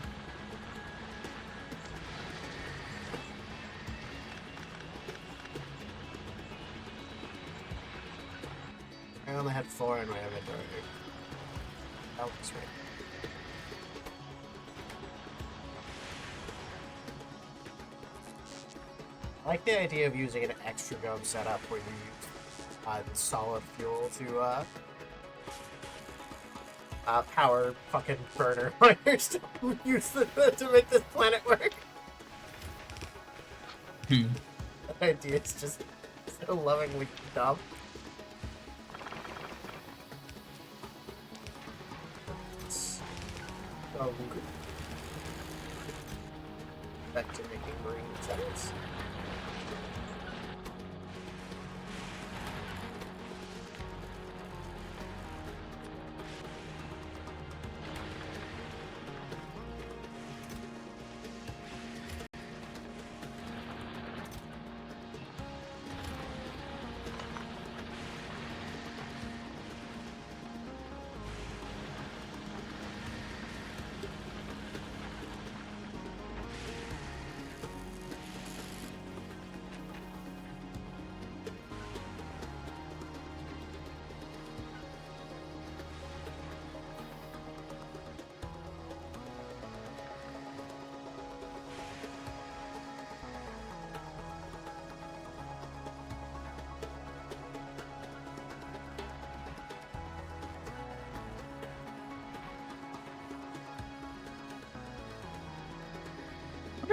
I only had 4 in my inventory. Oh, that's right. I like the idea of using an extra dome setup where you use solid fuel to power fucking burner miners to use to make this planet work. That idea is just so lovingly dumb. Oh, back to making marine settings.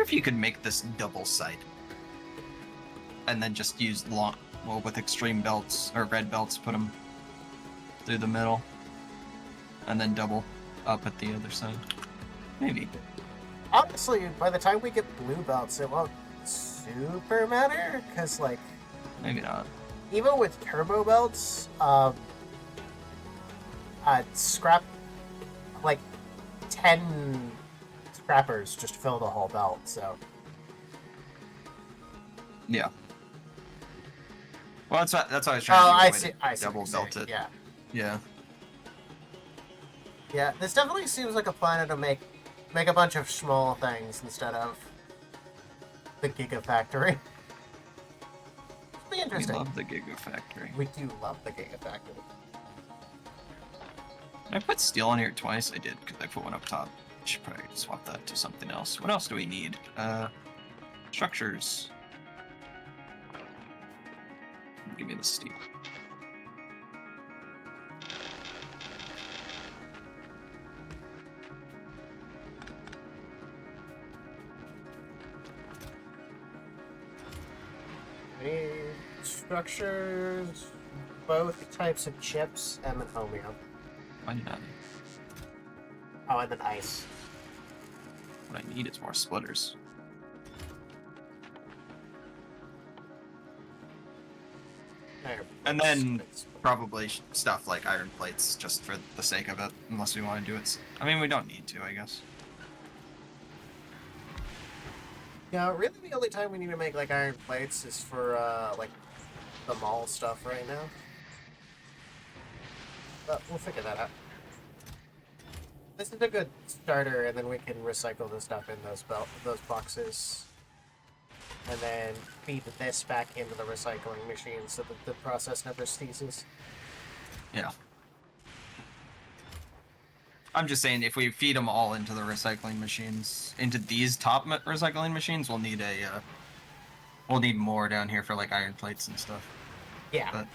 if you could make this double side, and then just use with extreme belts or red belts, put them through the middle, and then double up at the other side. Maybe. Honestly, by the time we get blue belts, it won't super matter, because, like... Maybe not. Even with turbo belts, scrap... Like, 10 scrappers just fill the whole belt, so... Yeah. Well, that's what I was trying to do. I see. Double belt it. Yeah. Yeah. Yeah, this definitely seems like a plan to make a bunch of small things instead of the Gigafactory. It'll be interesting. We love the Gigafactory. We do love the Gigafactory. I put steel on here twice. I did, because I put one up top. I should probably swap that to something else. What else do we need? Structures. Give me the steel. Structures, both types of chips, and then homeo. Why not? Oh, and then ice. What I need is more splitters. There. And then probably stuff like iron plates, just for the sake of it, unless we want to do it. I mean, we don't need to, I guess. Yeah, really the only time we need to make, like, iron plates is for, like, the mall stuff right now. But we'll figure that out. This is a good starter, and then we can recycle the stuff in those boxes. And then feed this back into the recycling machine so that the process never ceases. Yeah. I'm just saying, if we feed them all into the recycling machines, into these top recycling machines, we'll need we'll need more down here for like iron plates and stuff. Yeah. But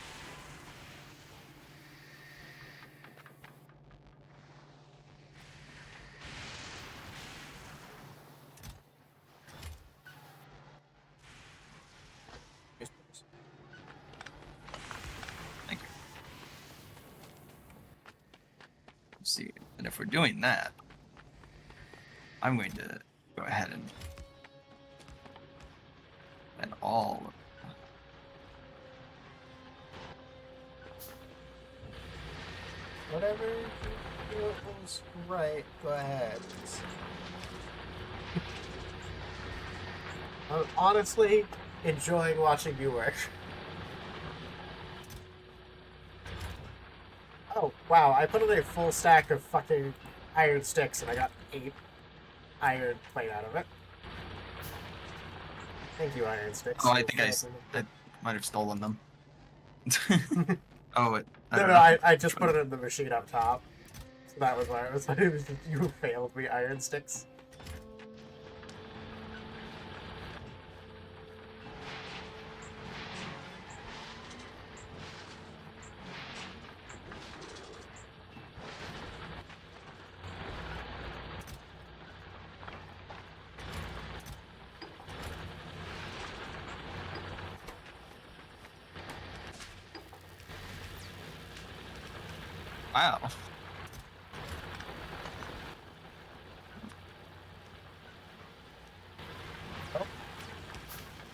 thank you. Let's see, and if we're doing that, I'm going to go ahead and all. Whatever you feel is right, go ahead. I'm honestly enjoying watching you work. Oh, wow, I put in a full stack of fucking iron sticks and I got 8 iron plate out of it. Thank you, iron sticks. Oh, I think I might have stolen them. Oh, I just put it in the machine up top. So that was why it was just, you failed me, iron sticks. Wow.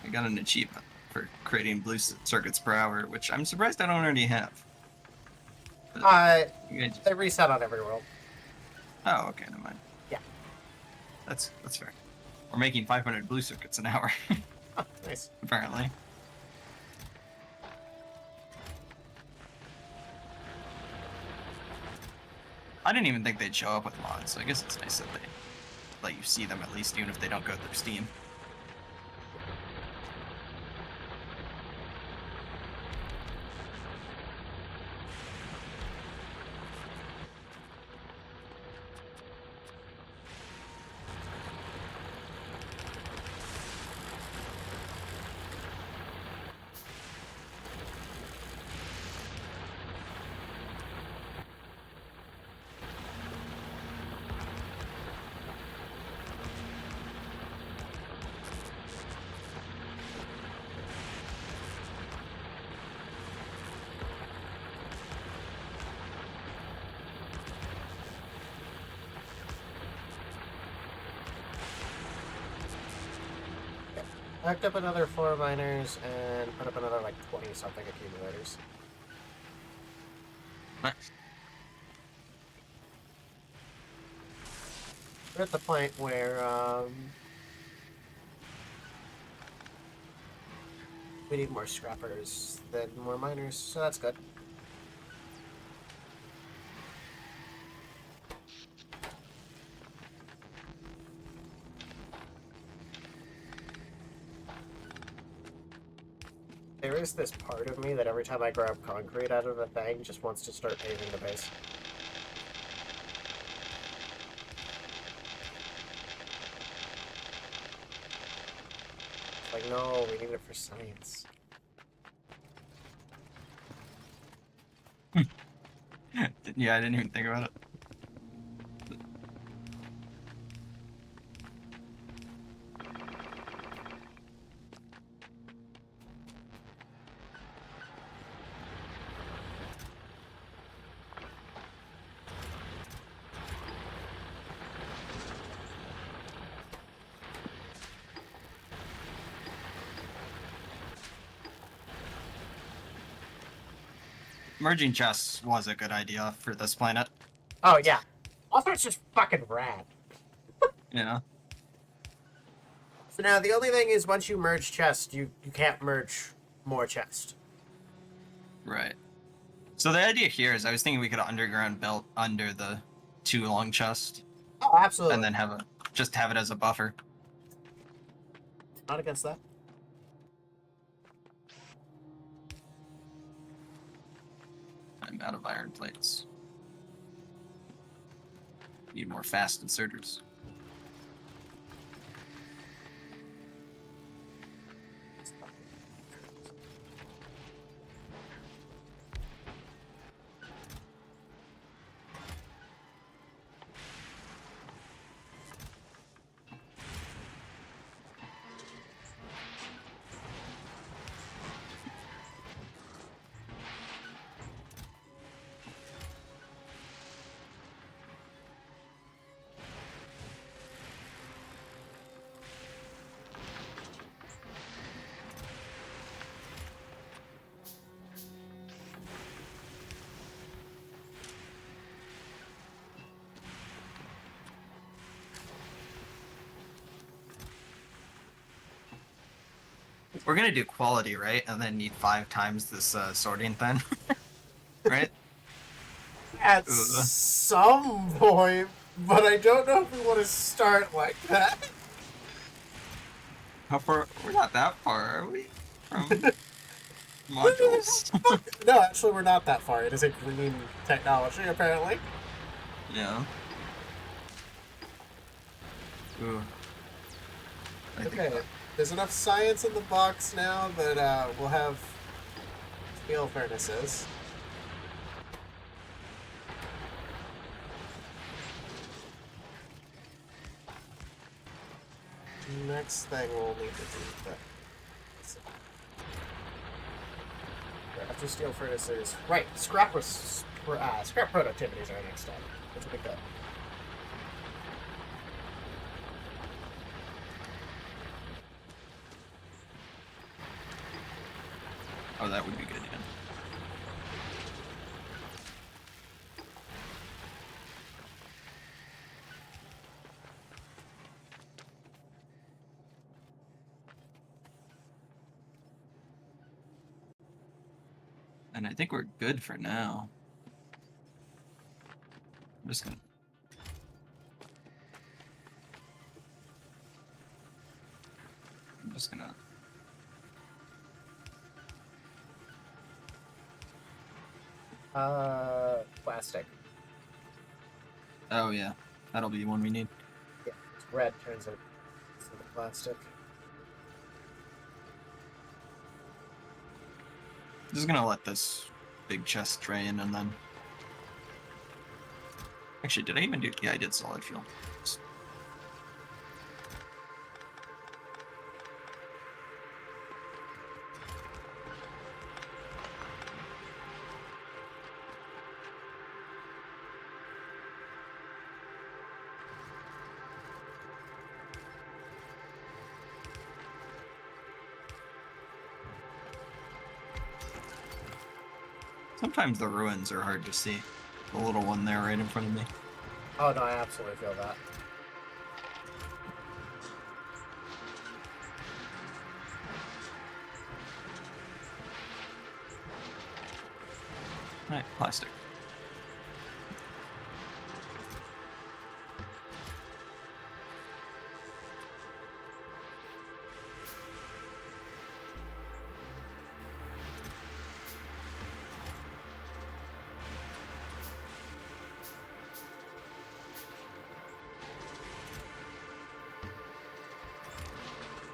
I got an achievement for creating blue circuits per hour, which I'm surprised I don't already have. They reset on every world. Oh, okay, never mind. Yeah. That's fair. We're making 500 blue circuits an hour. Oh, nice. Apparently. I didn't even think they'd show up with mods, so I guess it's nice that they let you see them at least, even if they don't go through Steam. I hooked up another 4 miners and put up another like 20 something accumulators. Nice. We're at the point where we need more scrappers than more miners, so that's good. There is this part of me that every time I grab concrete out of the thing just wants to start paving the base. It's like, no, we need it for science. Yeah, I didn't even think about it. Merging chests was a good idea for this planet. Oh, yeah. Also, it's just fucking rad. Yeah. So now, the only thing is once you merge chests, you can't merge more chests. Right. So the idea here is I was thinking we could underground belt under the 2 long chest. Oh, absolutely. And then just have it as a buffer. Not against that. I'm out of iron plates. Need more fast inserters. We're gonna do quality, right? And then need 5 times this sorting thing. Right? At Ugh. some point, but I don't know if we want to start like that. How far? We're not that far, are we? From modules. No, actually, we're not that far. It is a green technology, apparently. Yeah. Ooh. Okay, there's enough science in the box now that we'll have steel furnaces. Next thing we'll need to do that. After steel furnaces, right? Scrap productivity is our next step, which will be good. Oh, that would be good, yeah. And I think we're good for now. I'm just gonna... Plastic. Oh, yeah. That'll be the one we need. Yeah, red turns it into the plastic. Just gonna let this big chest drain and then... Actually, did I even do... Yeah, I did solid fuel. Sometimes the ruins are hard to see. The little one there right in front of me. Oh no, I absolutely feel that. Alright, plastic.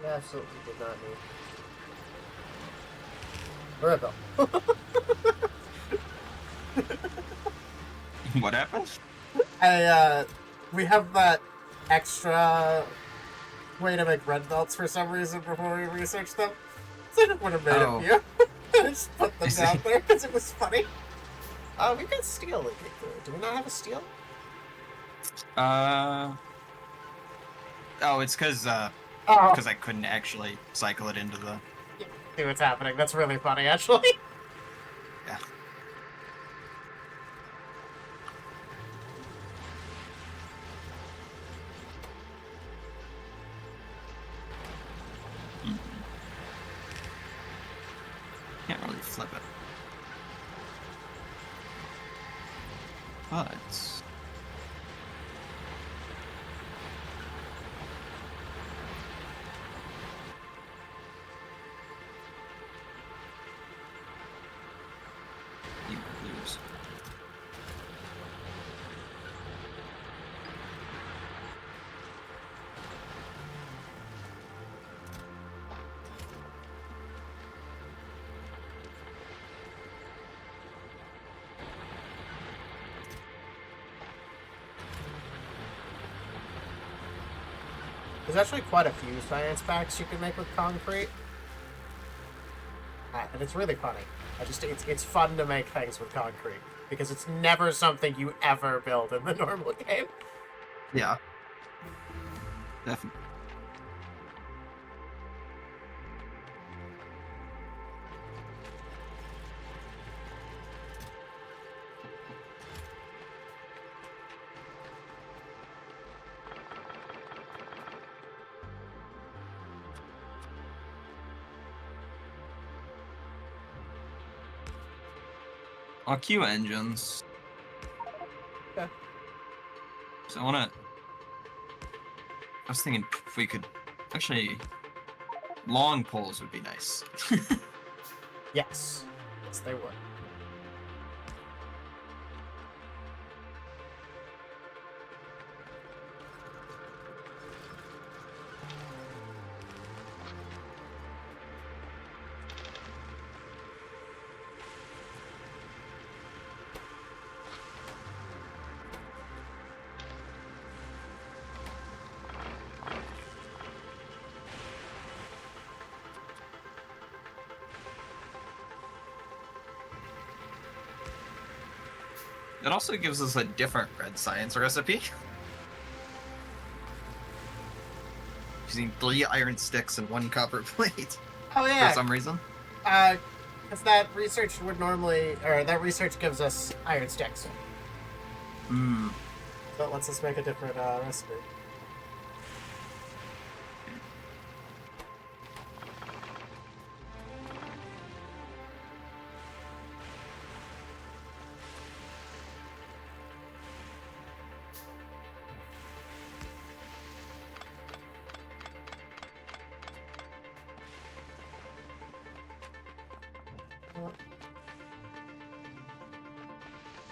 I absolutely did not need. Rebel. What happened? We have that extra way to make red belts for some reason before we researched them. So I just would have made a few. I just put them down there because it was funny. We got steel leaking through. Do we not have a steel? Oh, it's because Oh. I couldn't actually cycle it into the... See what's happening. That's really funny, actually. Yeah. Can't really flip it. But... you lose. There's actually quite a few science packs you can make with concrete. And it's really funny. It's fun to make things with concrete. Because it's never something you ever build in the normal game. Yeah. Definitely. I'll queue engines. Okay. So I was thinking if we could... Actually, long poles would be nice. Yes. Yes, they would. It also gives us a different red science recipe. Using 3 iron sticks and 1 copper plate. Oh yeah. For some reason. Because that research would normally, or that research gives us iron sticks. Hmm. So it lets us make a different recipe.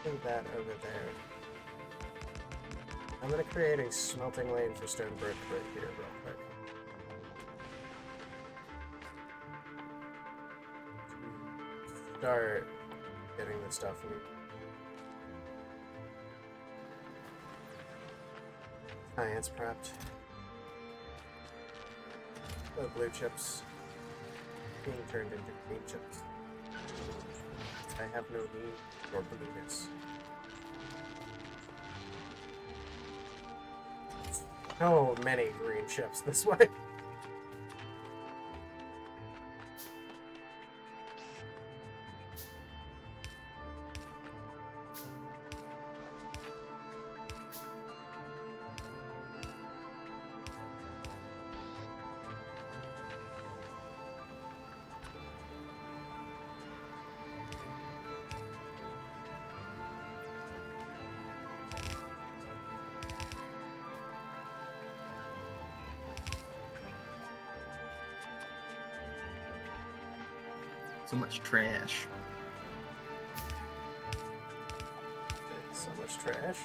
Do that over there. I'm gonna create a smelting lane for stone brick right here real quick. Start getting this stuff in science prepped. The blue chips being turned into green chips. I have no need for blueness. So many green chips this way. So much trash. So much trash.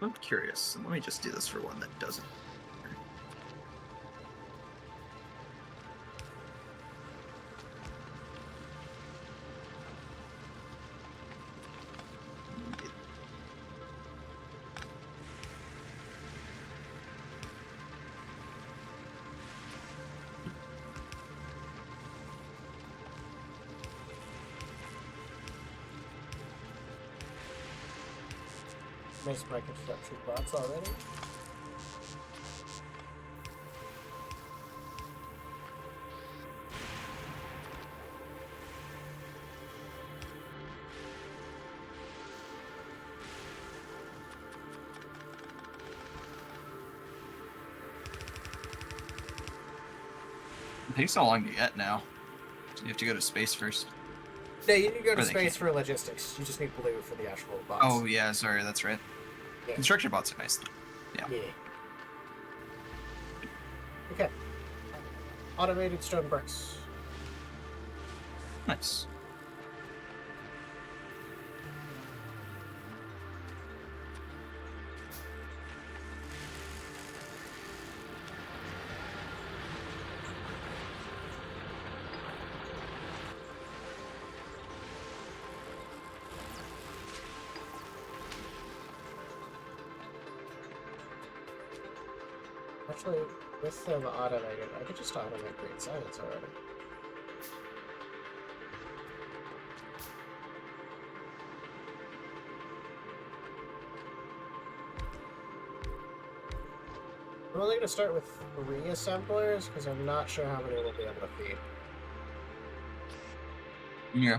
I'm curious. Let me just do this for one that doesn't. Missed my construction bots already. It takes so long to get now. So you have to go to space first. No, you need to go to Or they space can't. for logistics. You just need blue for the actual bots. Oh yeah, sorry, that's right. Yeah. Construction bots are nice though. Yeah. Yeah. Okay. Automated stone bricks. Nice. Actually, with them automated, I could just automate green science already. I'm only going to start with 3 assemblers, because I'm not sure how many we'll be able to feed. Yeah.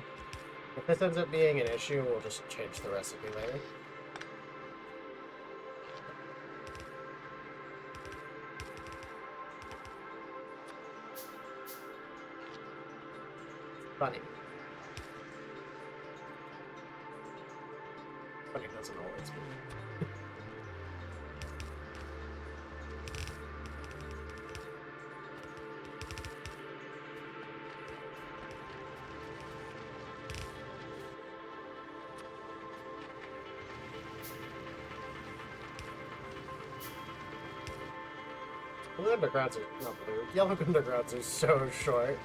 If this ends up being an issue, we'll just change the recipe later. Funny. Funny doesn't always be. Blue undergrounds are not blue. Yellow undergrounds are so short.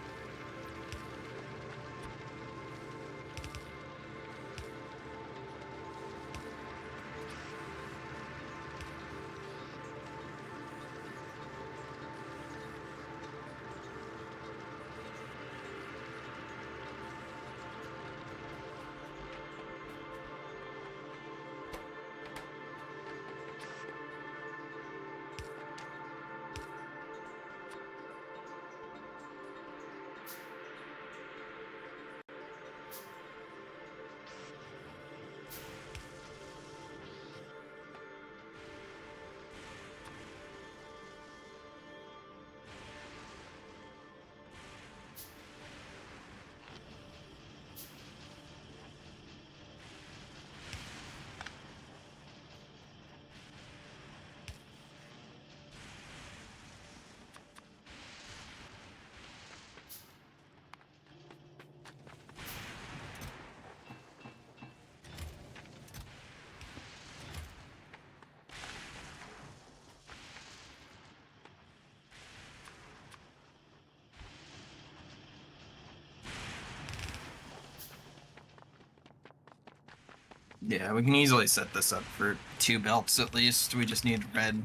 Yeah, we can easily set this up for 2 belts at least. We just need red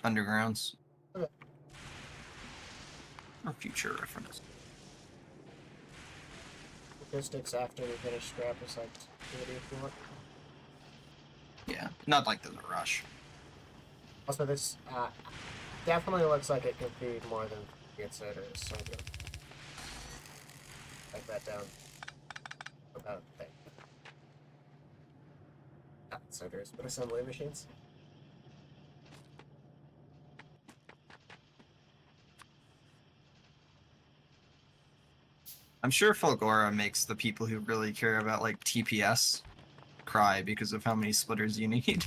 undergrounds. Okay. For future reference. Logistics after we finish scrap activity if you want. Yeah, not like there's a rush. Also, this definitely looks like it could feed more than insiders, so I'm gonna write that down about thing. Not insiders, but assembly machines. I'm sure Fulgora makes the people who really care about like TPS cry because of how many splitters you need.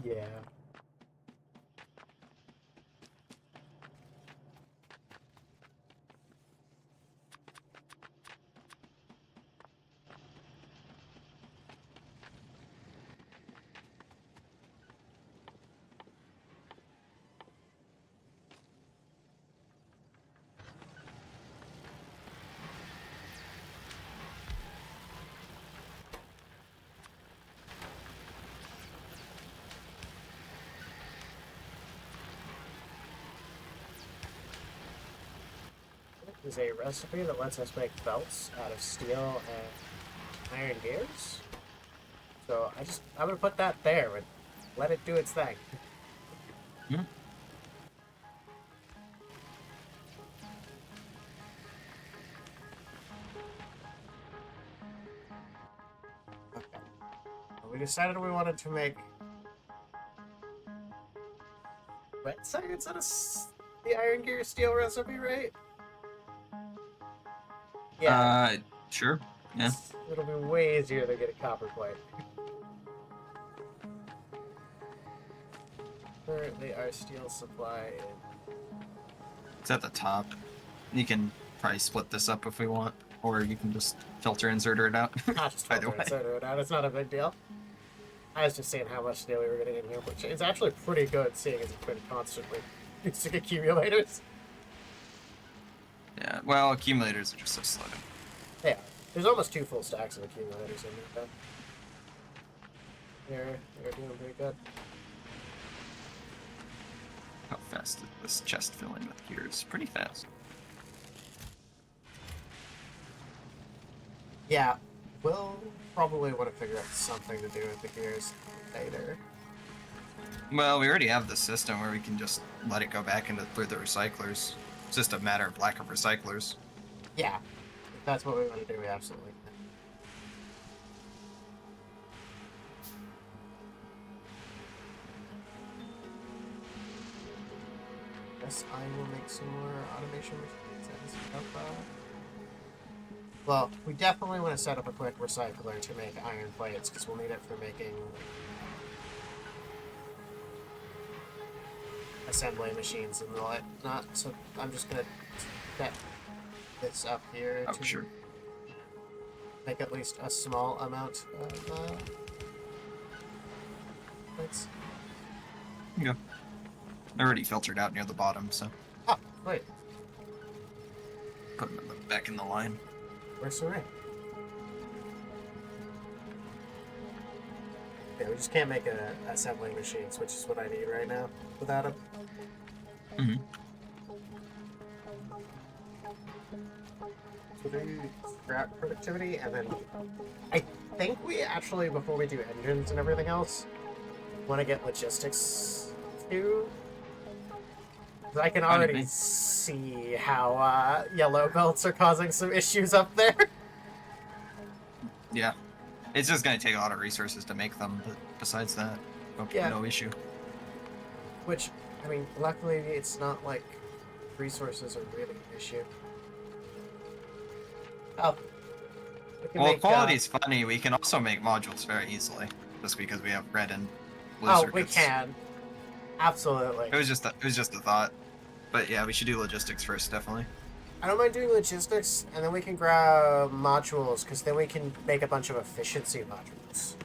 Yeah. Is a recipe that lets us make belts out of steel and iron gears. So I'm gonna put that there and let it do its thing. Hmm. Okay. Well, we decided we wanted to make wet science out of the iron gear steel recipe, right? Yeah. Sure. Yeah. It'll be way easier than getting copper plate. Currently, our steel supply It's at the top. You can probably split this up if we want, or you can just filter inserter it out. not just Either filter way. it out. It's not a big deal. I was just seeing how much steel we were getting in here, which is actually pretty good, seeing as it's been constantly using accumulators. Yeah. Well, accumulators are just so slow. Yeah, there's almost 2 full stacks of accumulators in there. They're doing pretty good. How fast is this chest filling with gears? Pretty fast. Yeah, we'll probably want to figure out something to do with the gears later. Well, we already have the system where we can just let it go back into through the recyclers. It's just a matter of lack of recyclers. Yeah, if that's what we want to do, we absolutely can. Yes, I will make some more automation machines and set up, well, we definitely want to set up a quick recycler to make iron plates, because we'll need it for making assembly machines and whatnot. So I'm just going to set this up here to Sure. make at least a small amount of plates. Yeah. They're already filtered out near the bottom, so Oh, wait. put them back in the line. Where's Saray? Yeah, we just can't make an assembling machines, which is what I need right now, without them. Mm-hmm. So do scrap productivity, and then I think we actually, before we do engines and everything else, want to get logistics too. Because I can already see how yellow belts are causing some issues up there. Yeah. It's just going to take a lot of resources to make them, but besides that, no issue. Which, I mean, luckily it's not like resources are really an issue. Oh. Well, quality's funny. We can also make modules very easily, just because we have red and blue oh, circuits. we can. Absolutely. It was just a thought. But yeah, we should do logistics first, definitely. I don't mind doing logistics, and then we can grab modules, because then we can make a bunch of efficiency modules.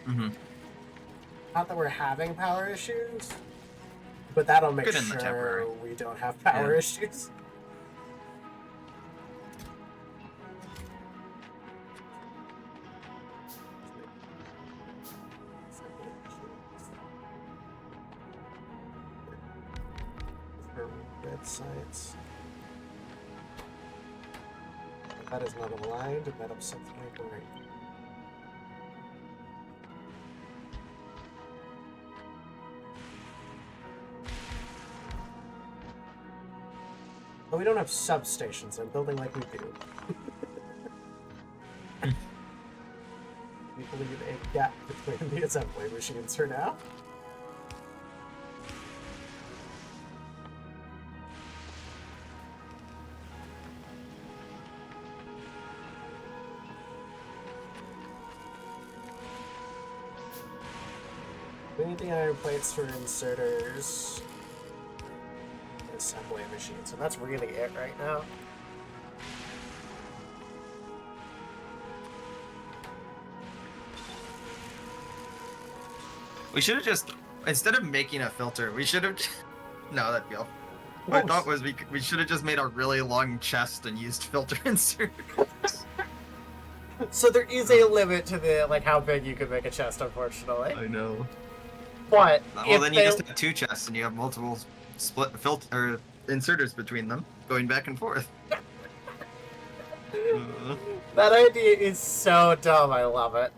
Mm-hmm. Not that we're having power issues, but that'll make sure we don't have power issues. For red science. That is not aligned, and that upsets my brain. But we don't have substations. I'm building like we do. We believe a gap between the assembly machines for now. We need the iron plates for inserters. Assembly machines, and that's really it right now. We should have just, instead of making a filter, we should have. No, that'd be awful. My thought was we should have just made a really long chest and used filter inserters. So there is a limit to the like how big you can make a chest, unfortunately. I know. But well, then you just have two chests and you have multiple split filter or inserters between them, going back and forth. That idea is so dumb. I love it.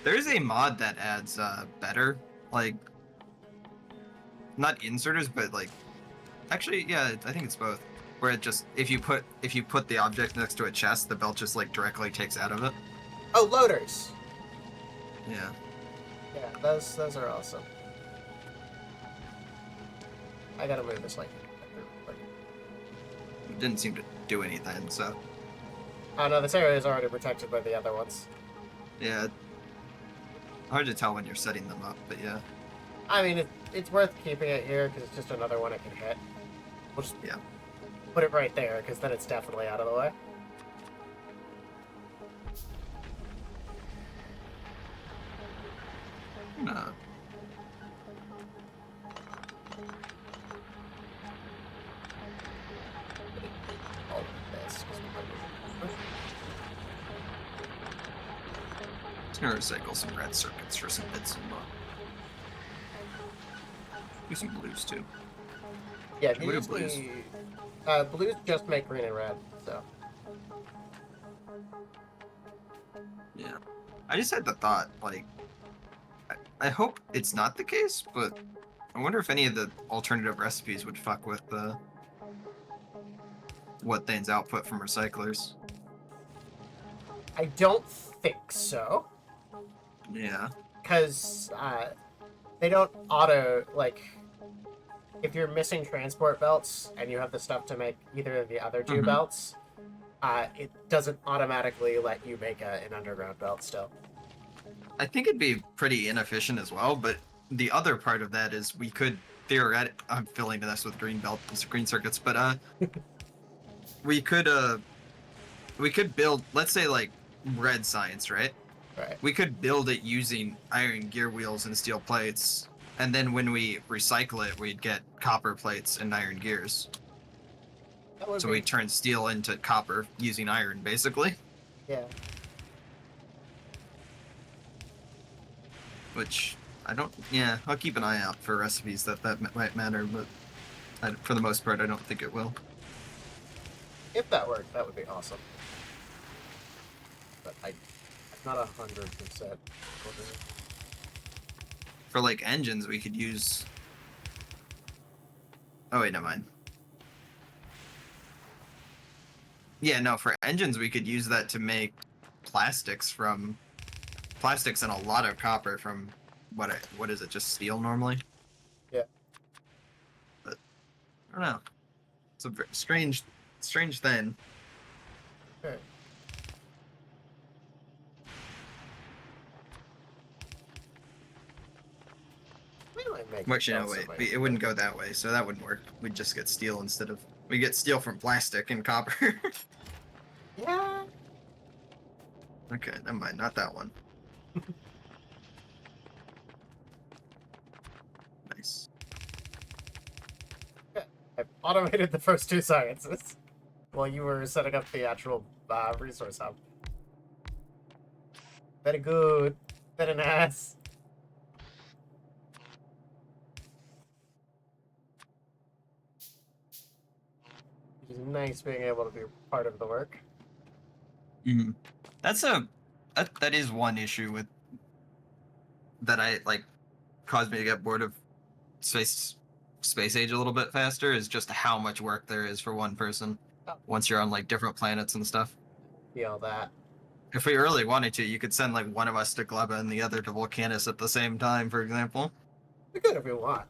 There's a mod that adds better, like, not inserters, but like, actually, yeah, I think it's both. Where it just if you put the object next to a chest, the belt just like directly takes out of it. Oh, loaders. Yeah. Yeah, those are awesome. I gotta move this like. It didn't seem to do anything, so. Oh no, this area is already protected by the other ones. Yeah. Hard to tell when you're setting them up, but yeah. I mean, it's worth keeping it here because it's just another one it can hit. We'll just put it right there because then it's definitely out of the way. No. Just gonna recycle some red circuits for some bits and do some blues too. Yeah, What are blues? Blues just make green and red, so. Yeah. I just had the thought, like, I hope it's not the case, but I wonder if any of the alternative recipes would fuck with what things output from recyclers. I don't think so. Yeah. Because they don't auto, like, if you're missing transport belts and you have the stuff to make either of the other two belts, it doesn't automatically let you make an underground belt still. I think it'd be pretty inefficient as well, but the other part of that is we could theoretically, I'm filling this with green green circuits, but we could build, let's say, like red science, right? Right. We could build it using iron gear wheels and steel plates, and then when we recycle it, we'd get copper plates and iron gears. So we turn steel into copper using iron, basically. Yeah. Which I don't. Yeah, I'll keep an eye out for recipes that might matter, but for the most part, I don't think it will. If that worked, that would be awesome. But I'm not 100%. For like engines, we could use. Oh wait, never mind. Yeah, no, for engines we could use that to make plastics and a lot of copper from what is it? Just steel normally? Yeah. But I don't know. It's a very strange thing. Sure. Which, you know, it wouldn't go that way, so that wouldn't work. We'd just get steel instead of... We get steel from plastic and copper. Yeah. Okay, never mind. Not that one. Nice. Okay. I've automated the first two sciences while you were setting up the actual resource hub. Very good. Very nice. It is nice being able to be part of the work. Mm-hmm. That is one issue with that I like caused me to get bored of space age a little bit faster is just how much work there is for one person once you're on like different planets and stuff. Feel that. If we really wanted to, you could send like one of us to Gleba and the other to Volcanus at the same time, for example. We could if we want.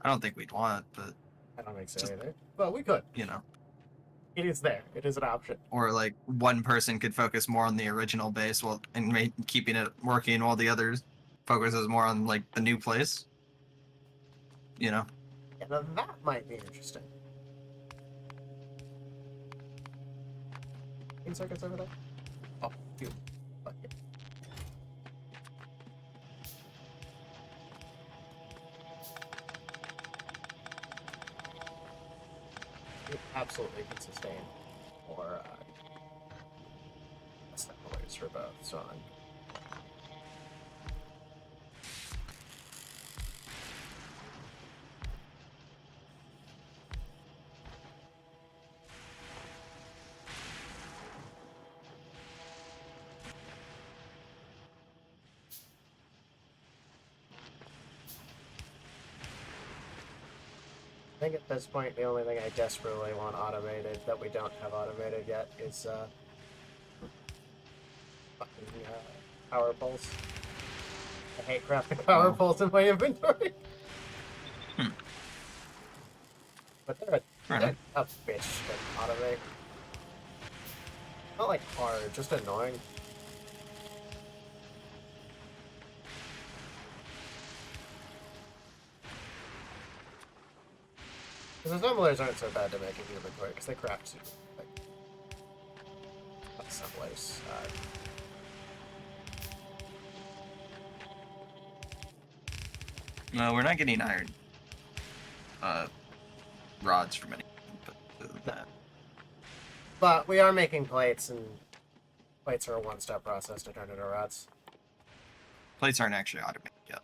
I don't think we'd want, but I don't think so either. Well, we could. You know. It is there. It is an option. Or like one person could focus more on the original base while keeping it working, while the others focuses more on like the new place. You know. Yeah, now that might be interesting. 15 seconds over there. Oh, dude. Fuck it. It absolutely can sustain or assemblers for both, so I'm I think at this point the only thing I desperately want automated that we don't have automated yet is fucking power poles. I hate crafting power poles in my inventory. Hmm. But they're a bitch to automate. Not like hard, just annoying. Because assemblers aren't so bad to make in the inventory because they craft super like assemblers. No, we're not getting iron rods from anything, but other than that. But we are making plates, and plates are a one-step process to turn into rods. Plates aren't actually automated yet.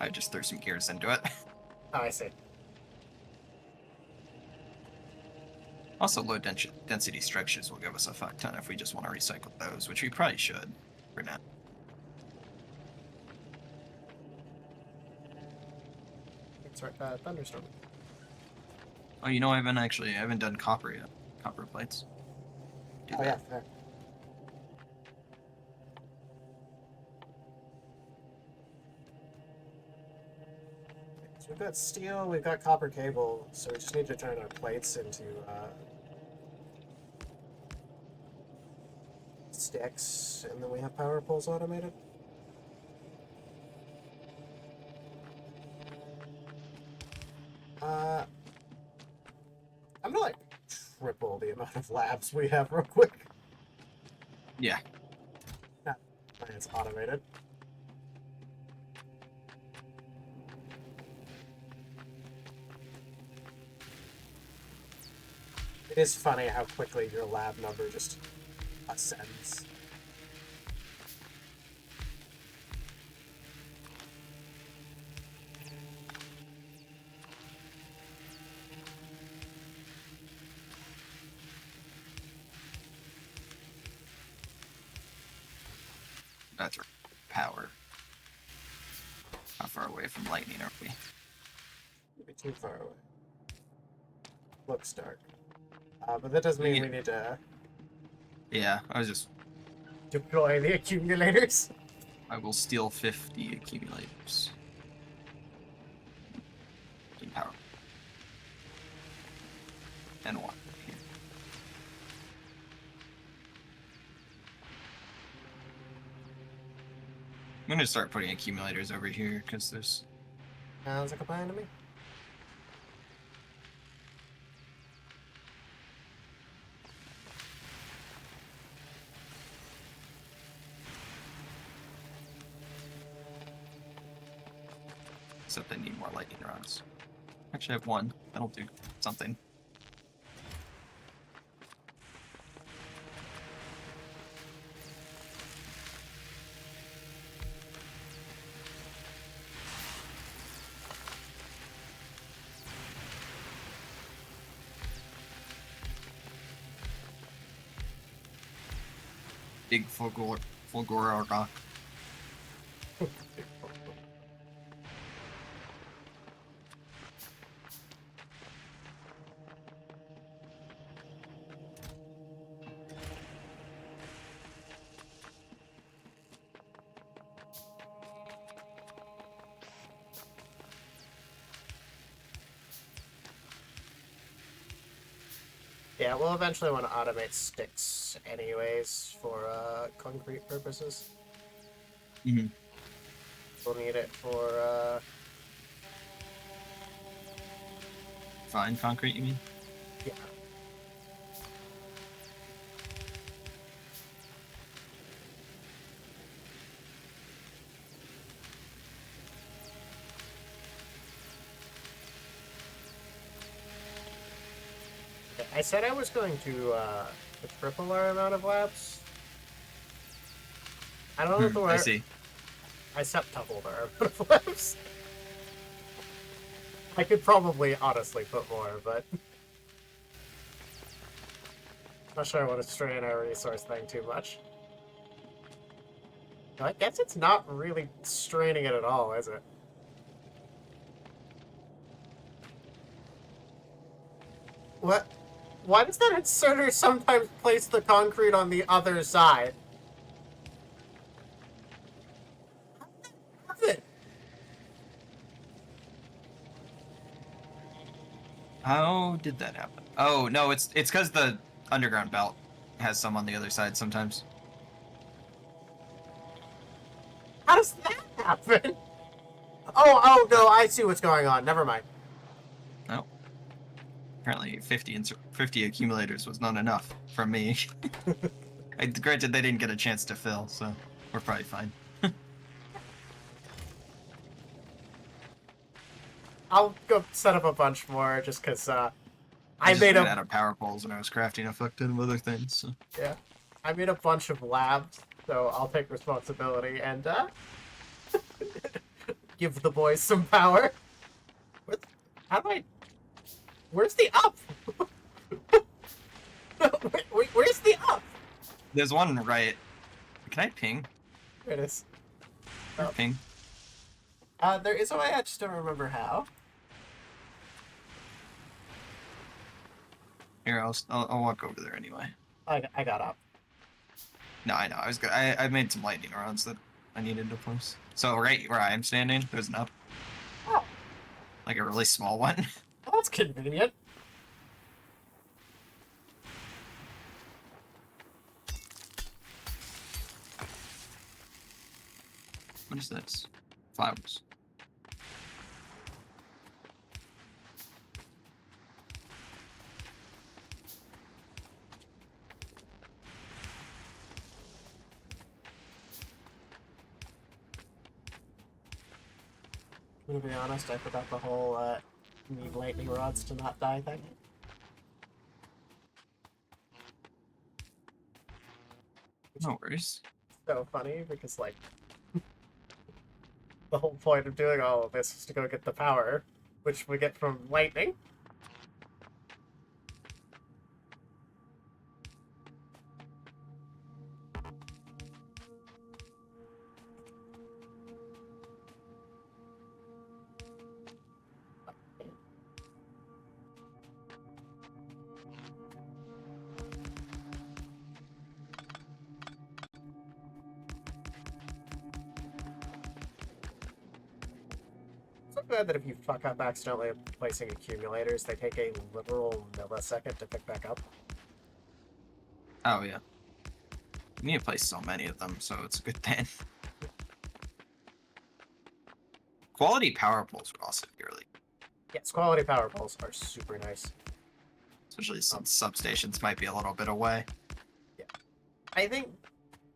I just threw some gears into it. Oh, I see. Also, low density structures will give us a fuck ton if we just want to recycle those, which we probably should for now. It's thunderstorm. Oh, you know, I haven't done copper yet. Copper plates. Do that. Yeah, fair. So we've got steel, we've got copper cable, so we just need to turn our plates into sticks, and then we have power poles automated. I'm gonna like triple the amount of labs we have real quick. Yeah. It's automated. It is funny how quickly your lab number just ascends. That's our power. How far away from lightning are we? Maybe too far away. Looks dark. But that doesn't mean we need to Yeah, I was just... deploy the accumulators. I will steal 50 accumulators. In power. And one. Here. I'm gonna start putting accumulators over here, because there's... Sounds like a plan to me. Except I need more lightning rods. Actually, I have one. That'll do something. Big Fulgora rock. Yeah, we'll eventually want to automate sticks anyways for concrete purposes. Hmm. We'll need it for Fine concrete, you mean? yeah. I said I was going to triple our amount of labs. I don't know the I word. see. I septupled our amount of labs. I could probably honestly put more, but not sure I want to strain our resource thing too much. I guess it's not really straining it at all, is it? What? Why does that inserter sometimes place the concrete on the other side? How did that happen? How did that happen? Oh no, it's because the underground belt has some on the other side sometimes. How does that happen? Oh no, I see what's going on. Never mind. No, apparently 50 accumulators was not enough from me. Granted, they didn't get a chance to fill, so we're probably fine. I'll go set up a bunch more just because I I just made ran a out of power poles and I was crafting a fuck ton of other things. So. yeah, I made a bunch of labs, so I'll take responsibility and give the boys some power. What? How do I? Where's the up? Where's the up? There's one right. Can I ping? There it is. Or Oh. ping? There is a way. I just don't remember how. Here, I'll walk over there anyway. I got up. No, I know. I was good. I made some lightning rods that I needed to place. So right where I am standing, there's an up, Oh, like a really small one. well, that's convenient. What is this? Flowers. I'm gonna be honest. I forgot the whole need lightning rods to not die thing. No worries. So funny because like the whole point of doing all of this is to go get the power, which we get from lightning. So glad that if you fuck up accidentally placing accumulators, they take a literal millisecond to pick back up. Oh yeah. You need to place so many of them, so it's a good thing. Quality power poles would also be really, Yes, quality power poles are super nice. especially since substations might be a little bit away. Yeah, I think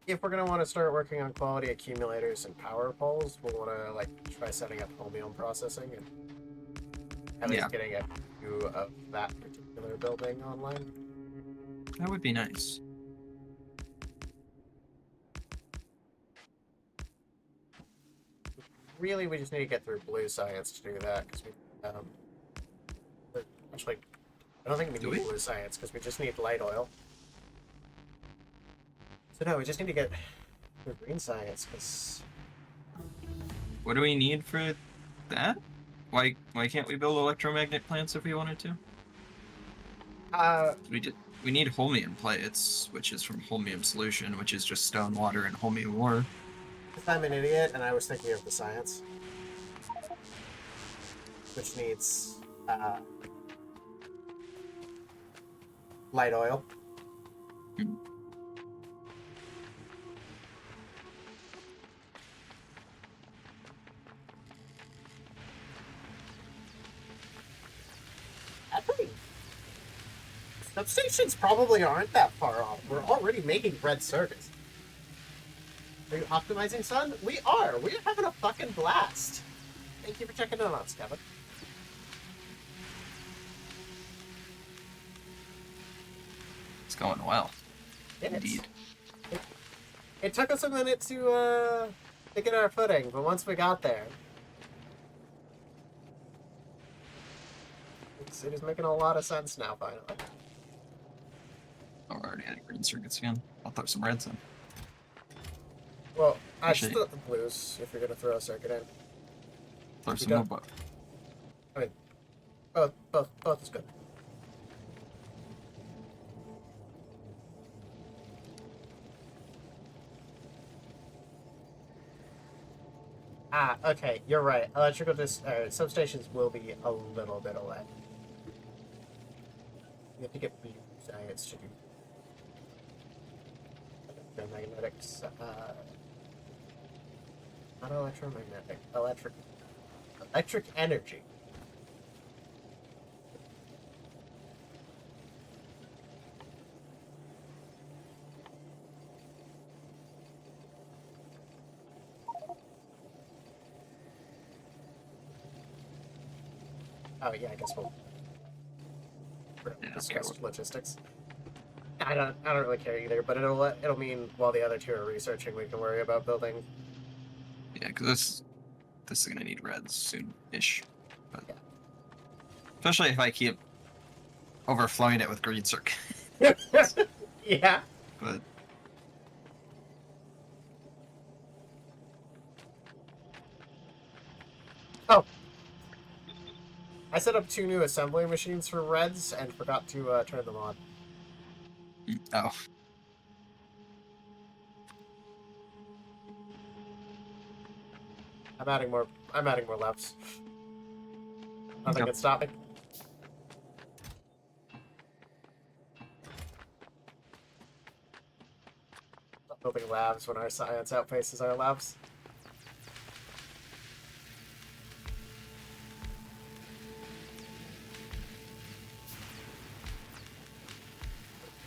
if we're gonna want to start working on quality accumulators and power poles, we'll want to like try setting up homeown processing and at least getting a view of that particular building online. That would be nice. Really, we just need to get through blue science to do that because we actually I don't think we Do need we? blue science because we just need light oil. So no, we just need to get through green science because What do we need for that? Why can't we build electromagnet plants if we wanted to? We need holmium plates, which is from holmium solution, which is just stone, water, and holmium ore. I'm an idiot and I was thinking of the science, which needs Light oil. Actually, substations probably aren't that far off. We're already making red circuits. Are you optimizing, son? We are. We're having a fucking blast. Thank you for checking in on us, Kevin. It's going well. Indeed. It took us a minute to get our footing, but once we got there, it is making a lot of sense now, finally. Oh, we're already adding green circuits again. I'll throw some reds in. Well, I Actually- just throw the blues if you're gonna throw a circuit in. Throw You some don't- more, but I mean, both is good. Ah, okay, you're right. Electrical substations will be a little bit away. You have to get the science to do electromagnetics. Not electromagnetic. Electric energy. Oh yeah, I guess we'll discuss logistics. I don't really care either, but it'll mean while the other two are researching, we can worry about building. yeah, because this is gonna need reds soon-ish. But Yeah. especially if I keep overflowing it with green circuit. Yeah. But Oh. I set up 2 new assembly machines for reds and forgot to turn them on. oh, I'm adding more lefts. Nothing Yep. can stop me. Stop building labs when our science outpaces our labs.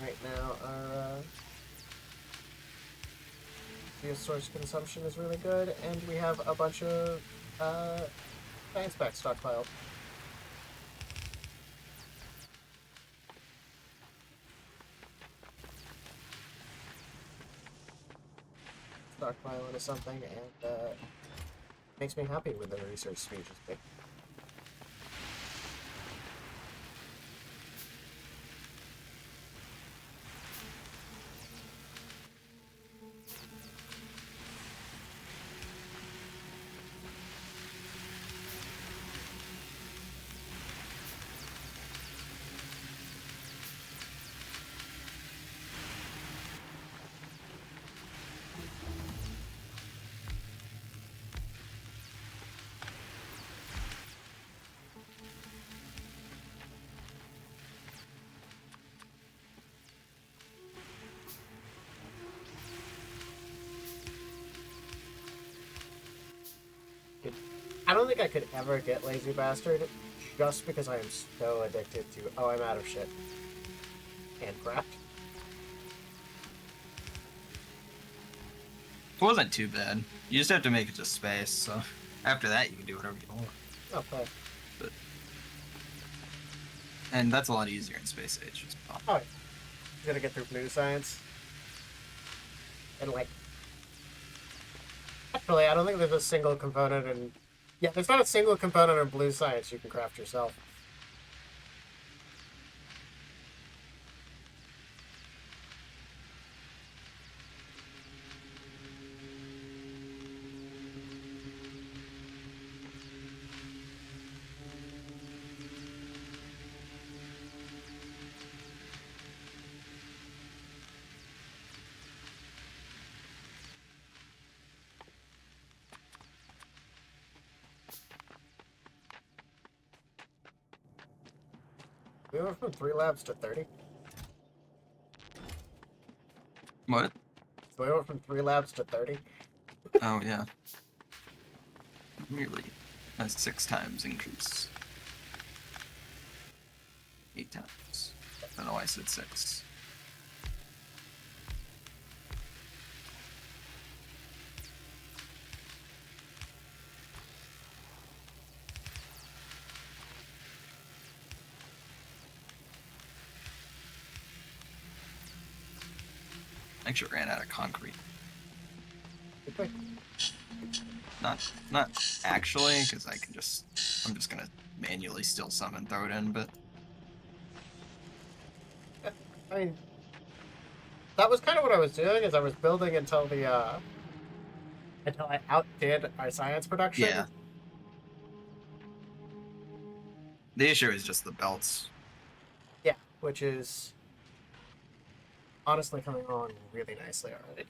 Right now, our source consumption is really good, and we have a bunch of science back stockpiled. Stockpile into something, and makes me happy when the research speech is big. I don't think I could ever get Lazy Bastard just because I am so addicted to. Oh, I'm out of shit. Handcraft. it wasn't too bad. You just have to make it to space. So after that, you can do whatever you want. Okay. And that's a lot easier in space age as well. Oh, you gotta get through blue science. And like, actually, I don't think there's a single component in. Yeah, there's not a single component in blue science you can craft yourself. We went from 3 labs to 30. What? So we went from 3 laps to 30. Oh yeah. Nearly a 6 times increase. 8 times. I don't know why I said 6. I actually ran out of concrete. Okay. Not actually, because I'm just gonna manually steal some and throw it in, but I mean, that was kind of what I was doing, is I was building until I outdid our science yeah. production. The issue is just the belts. Yeah, which is honestly coming along really nicely already.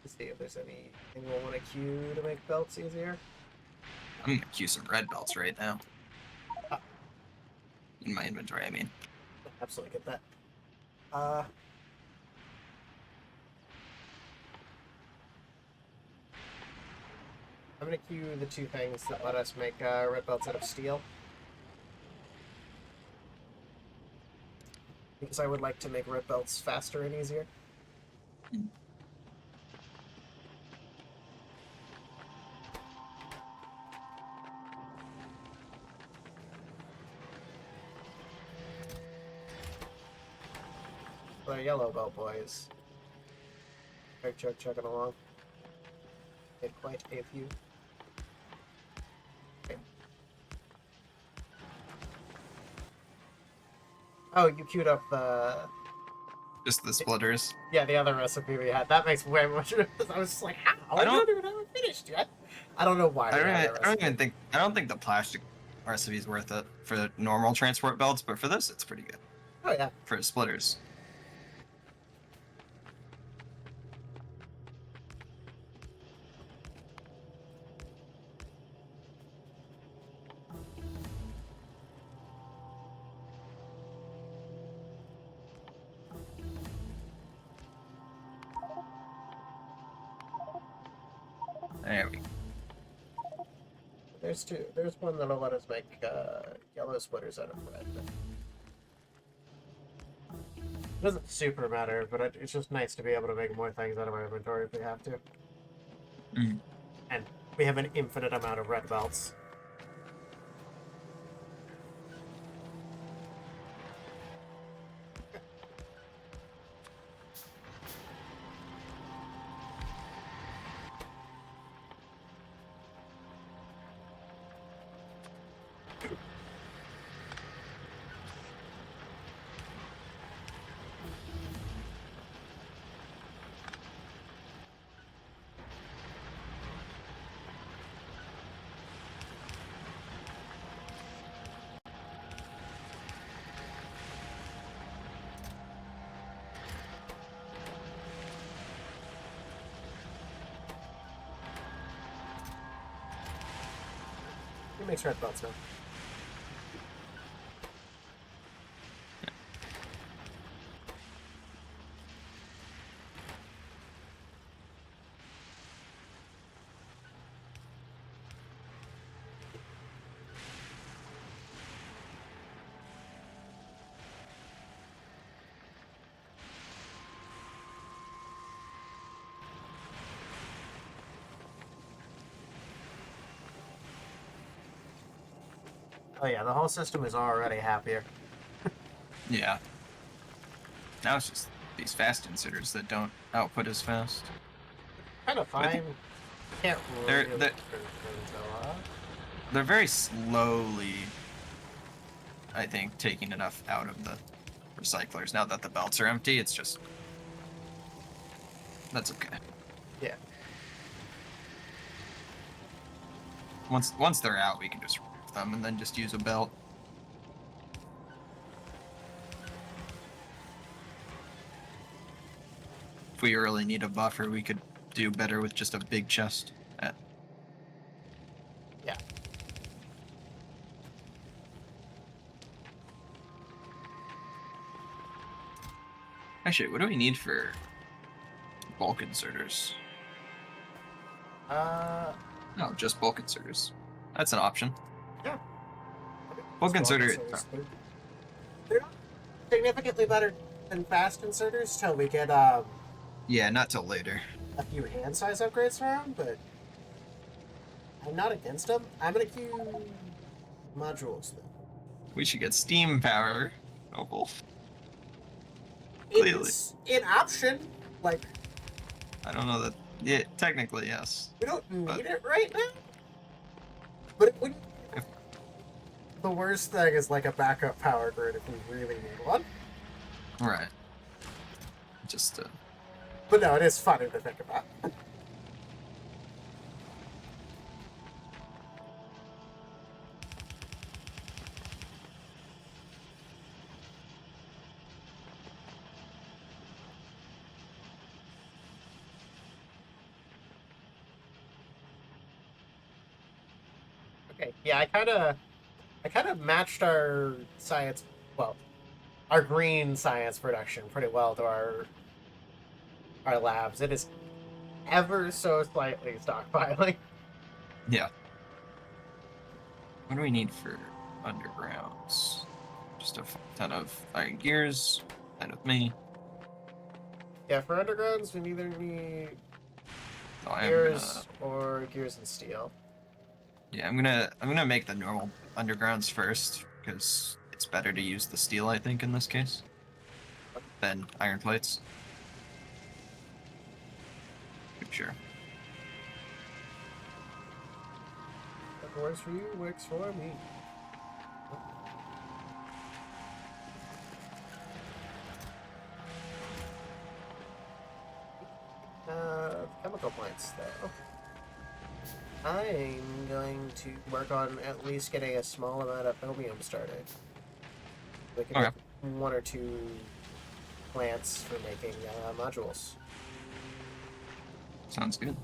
Let's see if there's anything we'll want to queue to make belts easier. I'm gonna queue some red belts right now. Uh, In my inventory, I mean. Absolutely get that. Uh, I'm gonna queue the 2 things that let us make red belts out of steel. Because I would like to make red belts faster and easier. The yellow belt boys. Chugging along. Get quite a few. Okay. Oh, you queued up the Just the splitters. the other recipe we had. That makes way more sense. I was just like, how? I We don't don't even have it finished yet. I don't know why we had that I don't recipe. even think I don't think the plastic recipe is worth it for normal transport belts, but for this it's pretty good. Oh yeah. For splitters. There we go. There's 2. There's one that'll let us make yellow splitters out of red. It doesn't super matter, but it's just nice to be able to make more things out of our inventory if we have to. Mm. And we have an infinite amount of red belts. Who makes red belts now? Oh yeah, the whole system is already happier. Yeah. Now it's just these fast inserters that don't output as fast. Kind of But fine. Can't they're really they're, turn things off. they're very slowly, I think, taking enough out of the recyclers. Now that the belts are empty, it's just that's okay. Yeah. Once they're out, we can just remove them and then just use a belt. If we really need a buffer, we could do better with just a big chest. Actually, what do we need for bulk inserters? No, just bulk inserters. That's an option. Yeah. Bulk Small inserter. inserters, they're not significantly better than fast inserters till we get Yeah, not till later. a few hand size upgrades around, but I'm not against them. I'm gonna queue modules though. We should get steam power. Noble. Clearly. It's an option. Like, I don't know that. Yeah, technically, yes. we don't But- need it right now. But it wouldn't. If- The worst thing is like a backup power grid if we really need one. Right. Just, But no, it is funny to think about. Okay, yeah, I kind of matched our science, well, our green science production pretty well to our labs. It is ever so slightly stockpiling. yeah. What do we need for undergrounds? Just a ton of iron gears. And with me. Yeah, for undergrounds, we either need So I am gears or gears and steel. yeah, I'm gonna make the normal undergrounds first because it's better to use the steel, I think, in this case, than iron plates. Sure. What works for you works for me. Chemical plants, though. I'm going to work on at least getting a small amount of chromium started. We can Okay. make one or two plants for making modules. Sounds good.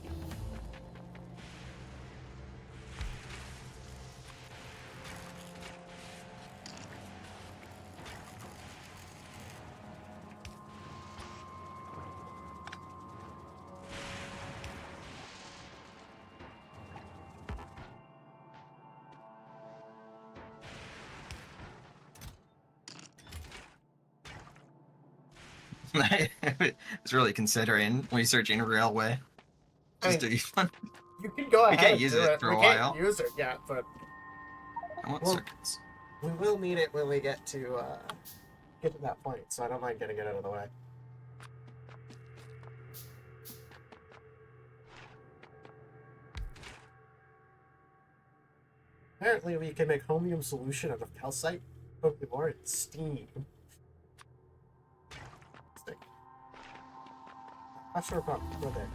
I was really considering researching railway. Just to be fun. You can go ahead. We can't and use do it for a we can't while. use it yet, but I want Well- circuits. we will need it when we get to that point. So I don't mind getting it out of the way. Apparently, we can make chromium solution out of calcite, more and steam. Not sure about go there.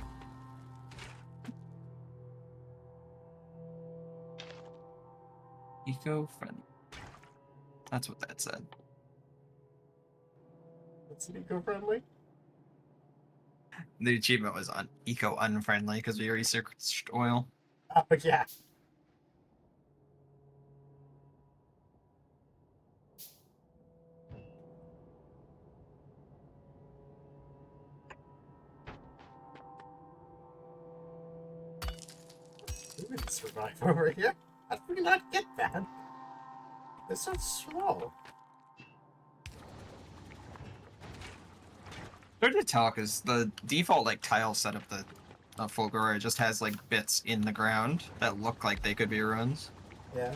Eco-friendly. That's what that said. It's eco-friendly. The achievement was on eco-unfriendly because we researched oil. Oh yeah. We didn't survive over here. How did we not get that? This is slow. Hard to tell because the default like tile setup that Fulgura just has like bits in the ground that look like they could be ruins. Yeah.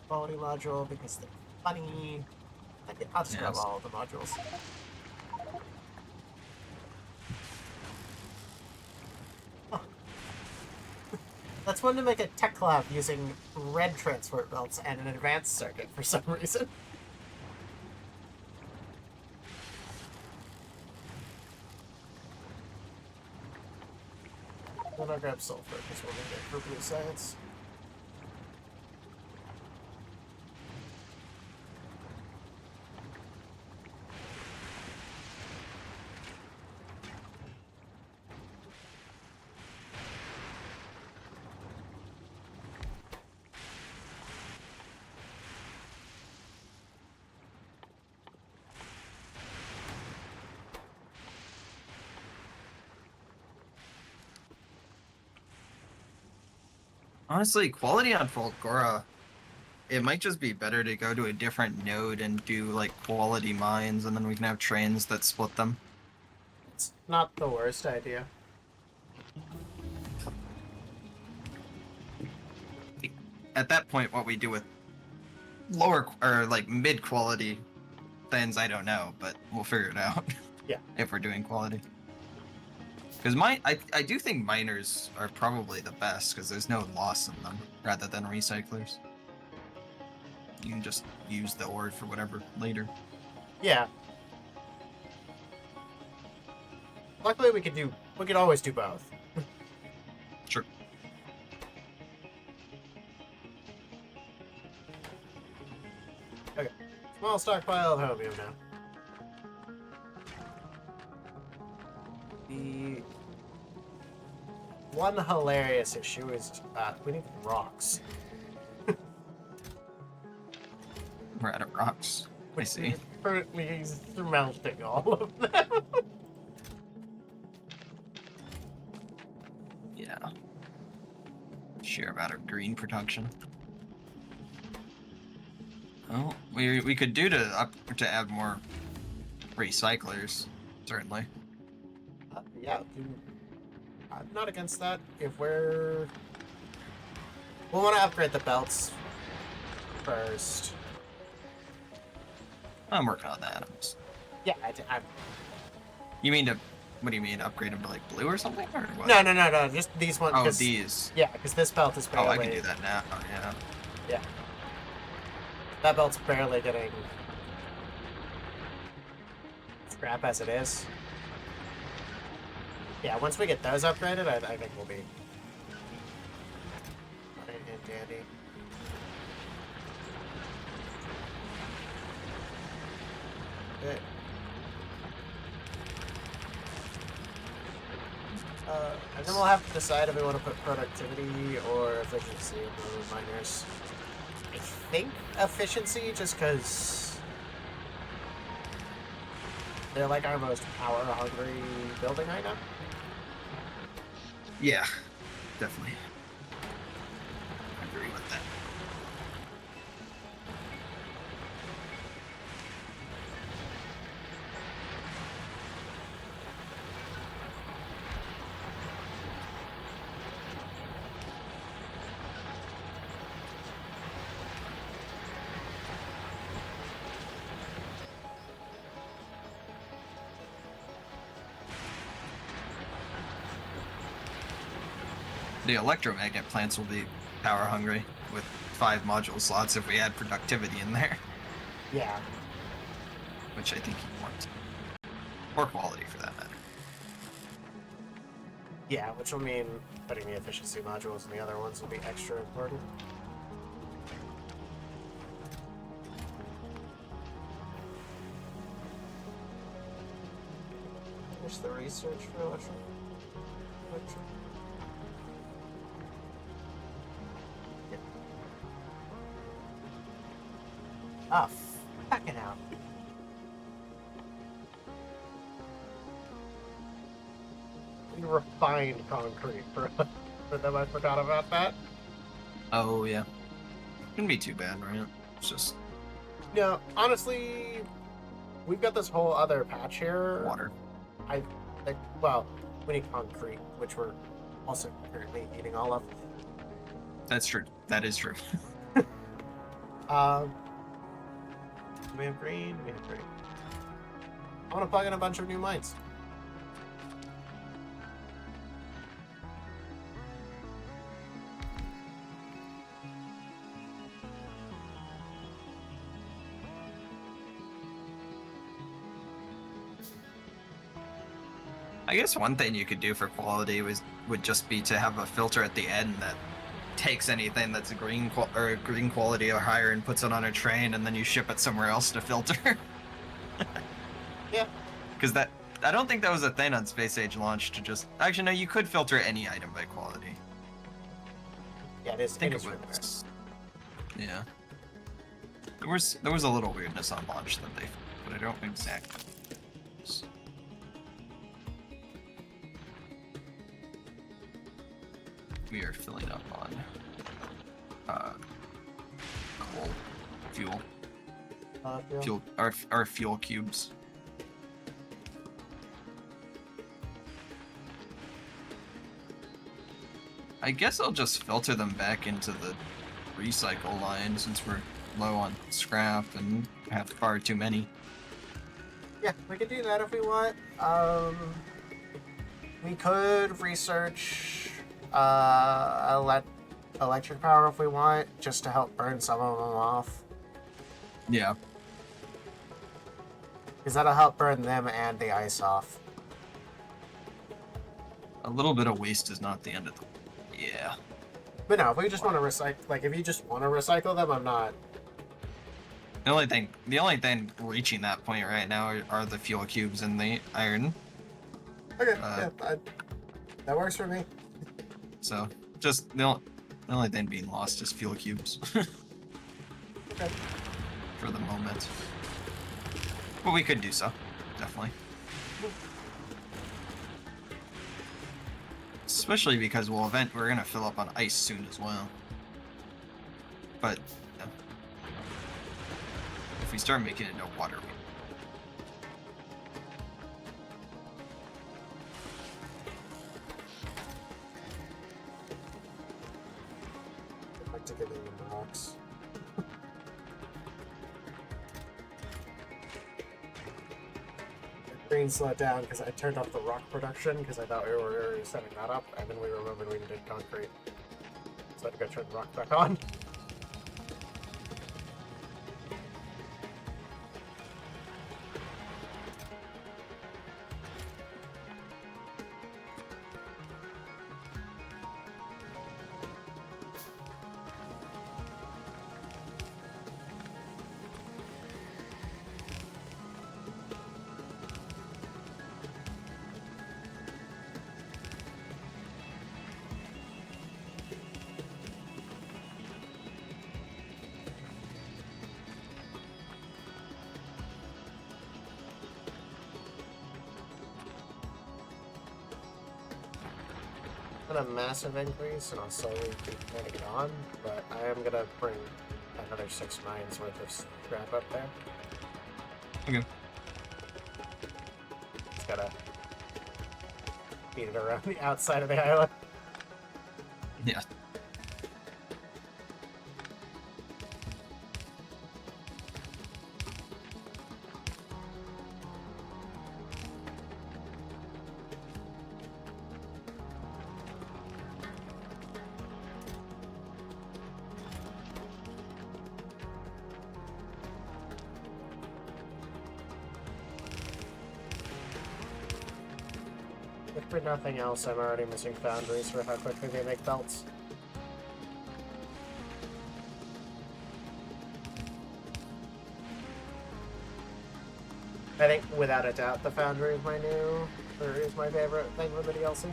Quality module because they're funny. I'll just grab Yes. all of the modules. Oh. That's one to make a tech lab using red transport belts and an advanced circuit for some reason. Then I'll grab sulfur because we'll need it for blue science. Honestly, quality on Fulgora, it might just be better to go to a different node and do like quality mines, and then we can have trains that split them. It's not the worst idea. At that point, what we do with lower or like mid quality things, I don't know, but we'll figure it out. Yeah. If we're doing quality. Because I do think miners are probably the best because there's no loss in them rather than recyclers. You can just use the ore for whatever later. Yeah. Luckily, we could always do both. Sure. Okay. Small stockpile of homium now. The one hilarious issue is we need rocks. We're out of rocks. I see. Currently melting all of them. Yeah. Sheer amount of green production. Oh, we could do to add more recyclers, certainly. Yeah, I'm not against that. If we'll want to upgrade the belts first. I'm working on that. Yeah, You mean to? What do you mean? Upgrade them to like blue or something, or what? no. Just these ones. Oh, these. Yeah, because this belt is barely. Oh, I can do that now. Oh, yeah. Yeah. That belt's barely getting scrap as it is. Yeah, once we get those upgraded, I think we'll be fine and dandy. Good. And then we'll have to decide if we want to put productivity or efficiency in the miners. I think efficiency, just because they're like our most power-hungry building item. Yeah, definitely. I agree with that. The electromagnet plants will be power hungry with 5 module slots if we add productivity in there. Yeah. Which I think you want. Or quality for that matter. Yeah, which will mean putting the efficiency modules in the other ones will be extra important. Finish the research for electron. Yeah. Ah, fucking hell. We refined concrete for them. I forgot about that. Oh, yeah. Couldn't be too bad, right? It's just No, honestly, we've got this whole other patch here. water. I think, well, we need concrete, which we're also currently eating all of. That's true. That is true. We have green, we have green. I want to plug in a bunch of new mines. I guess one thing you could do for quality would just be to have a filter at the end that takes anything that's a green quality or higher and puts it on a train, and then you ship it somewhere else to filter. Yeah. Because I don't think that was a thing on Space Age launch to just actually no, you could filter any item by quality. Yeah, it is. I think It it is really was. Yeah. There was a little weirdness on launch that they, but I don't exactly. We are filling up on fuel. Fuel. Our fuel cubes. I guess I'll just filter them back into the recycle line since we're low on scrap and have far too many. Yeah, we could do that if we want. We could research electric power if we want, just to help burn some of them off. Yeah. Because that'll help burn them and the ice off. A little bit of waste is not the end of the... Yeah. But no, if we just want to recycle, like if you just want to recycle them, I'm not. The only thing reaching that point right now are the fuel cubes and the iron. Okay, that works for me. So, just the only thing being lost is fuel cubes. Okay. For the moment. But we could do so, definitely. Especially because we're gonna fill up on ice soon as well. But yeah. If we start making it into water, I'd like to get in the rocks. Green slowed down because I turned off the rock production because I thought we were setting that up, and then we remembered we needed concrete. So I had to go turn the rock back on. Not a massive increase, and I'll slowly keep turning it on, but I am gonna bring another 6 mines worth of scrap up there. Okay. Just gotta beat it around the outside of the island. Yeah. If for nothing else, I'm already missing foundries for how quickly they make belts. I think, without a doubt, the foundry is my favorite thing with the DLC.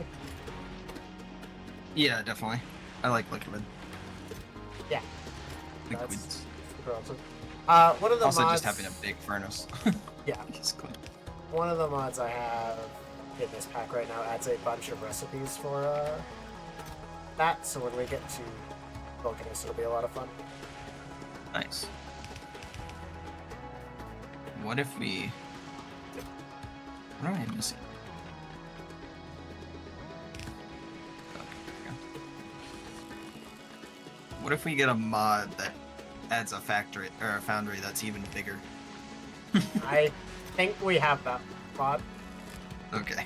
Yeah, definitely. I like liquid. Yeah. Liquids. Super awesome. One of the Also, mods, just having a big furnace. yeah, Basically. one of the mods I have in this pack right now adds a bunch of recipes for that, so when we get to Vulcanus, it'll be a lot of fun. Nice. What if we... What am I missing? Okay, there we go. What if we get a mod that adds a factory or a foundry that's even bigger? I think we have that mod. Okay.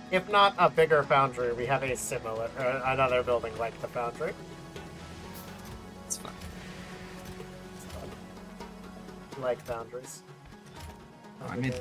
If not a bigger foundry, we have a similar, another building like the foundry. It's fine. It's fun. Like foundries. Oh, I made...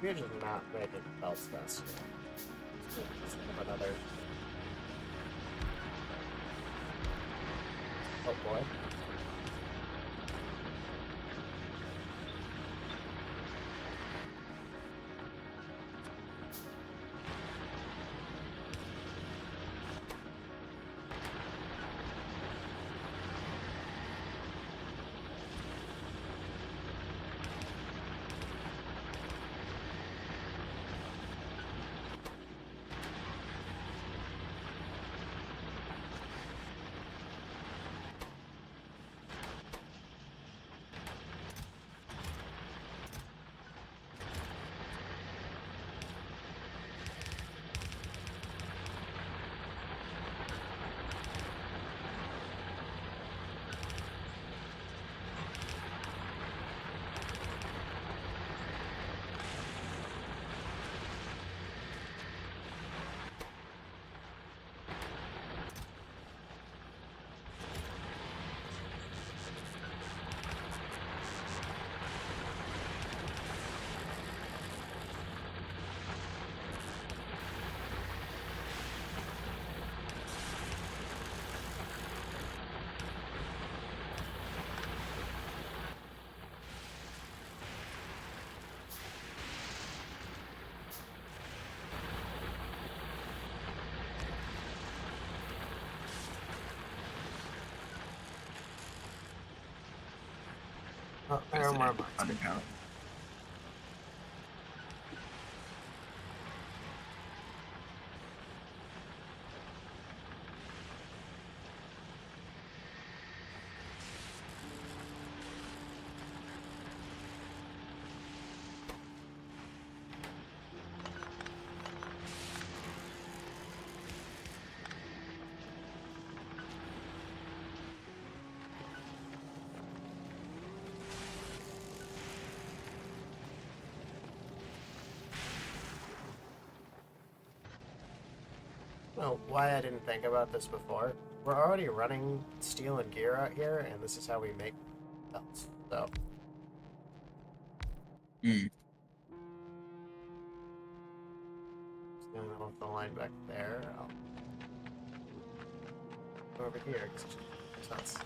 We're just not making belts fast enough. Let's think of another. Oh boy. Oh, there are more mines. Underground. Well, why I didn't think about this before. We're already running steel and gear out here, and this is how we make belts. So, Mm. just gonna go off the line back there. I'll go over here, because it just makes sense.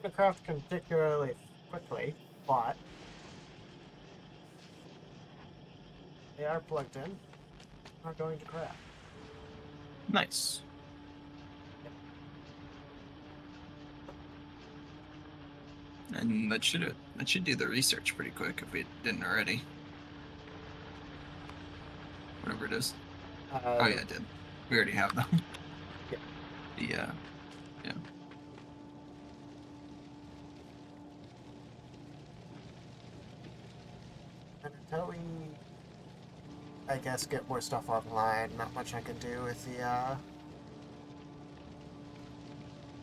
to craft particularly quickly, but they are plugged in. Are going to craft. Nice. And that should do the research pretty quick if we didn't already. Whatever it is. Oh yeah, it did. We already have them. Yeah. Yeah. And until we, I guess, get more stuff online, not much I can do with the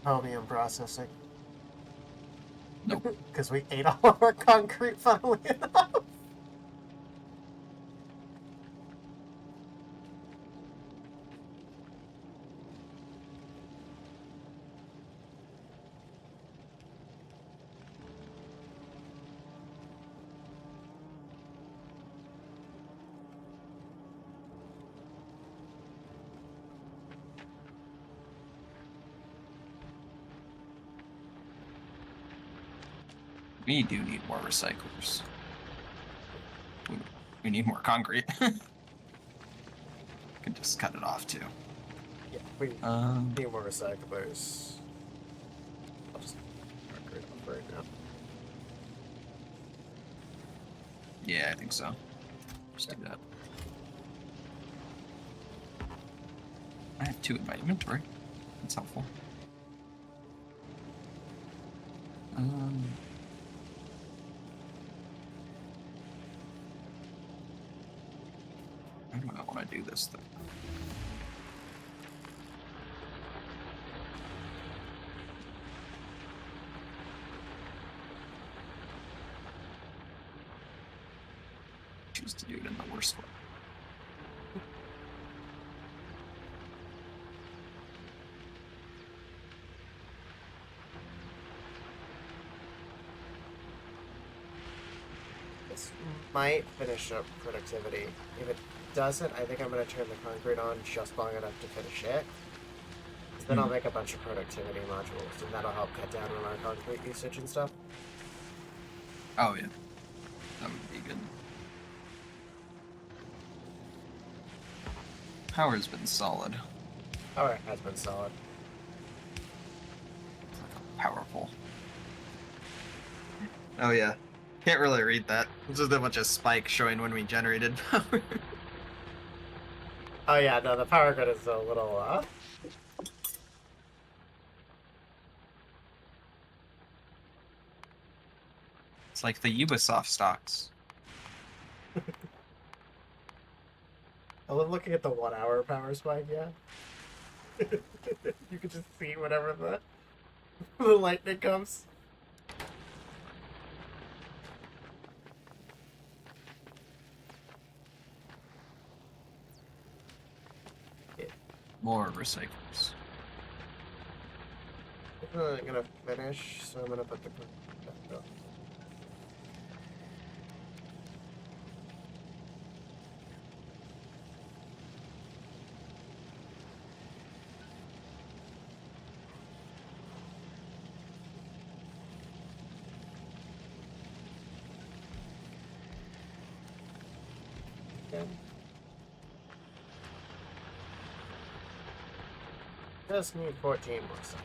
chromium processing. Nope. Because we ate all of our concrete, funnily enough. We do need more recyclers. We need more concrete. Can just cut it off too. Yeah, we need more recyclers. I'll just concrete off right now. Yeah, I think so. Just do that. I have 2 in my inventory. That's helpful. How do I want to do this thing? Choose to do it in the worst way. This might finish up productivity. If it doesn't, I think I'm going to turn the concrete on just long enough to finish it. Then I'll make a bunch of productivity modules, and that'll help cut down on our concrete usage and stuff. Oh yeah, that would be good. Power's been solid. Power has been solid. Powerful. Oh yeah, can't really read that. It's just a bunch of spikes showing when we generated power. Oh yeah, no, the power grid is a little, It's like the Ubisoft stocks. I love looking at the 1 hour power spike, yeah. You can just see whenever the lightning comes. Yeah. More recyclers. I'm not gonna finish, so I'm gonna put the back up. Just need 14 more seconds.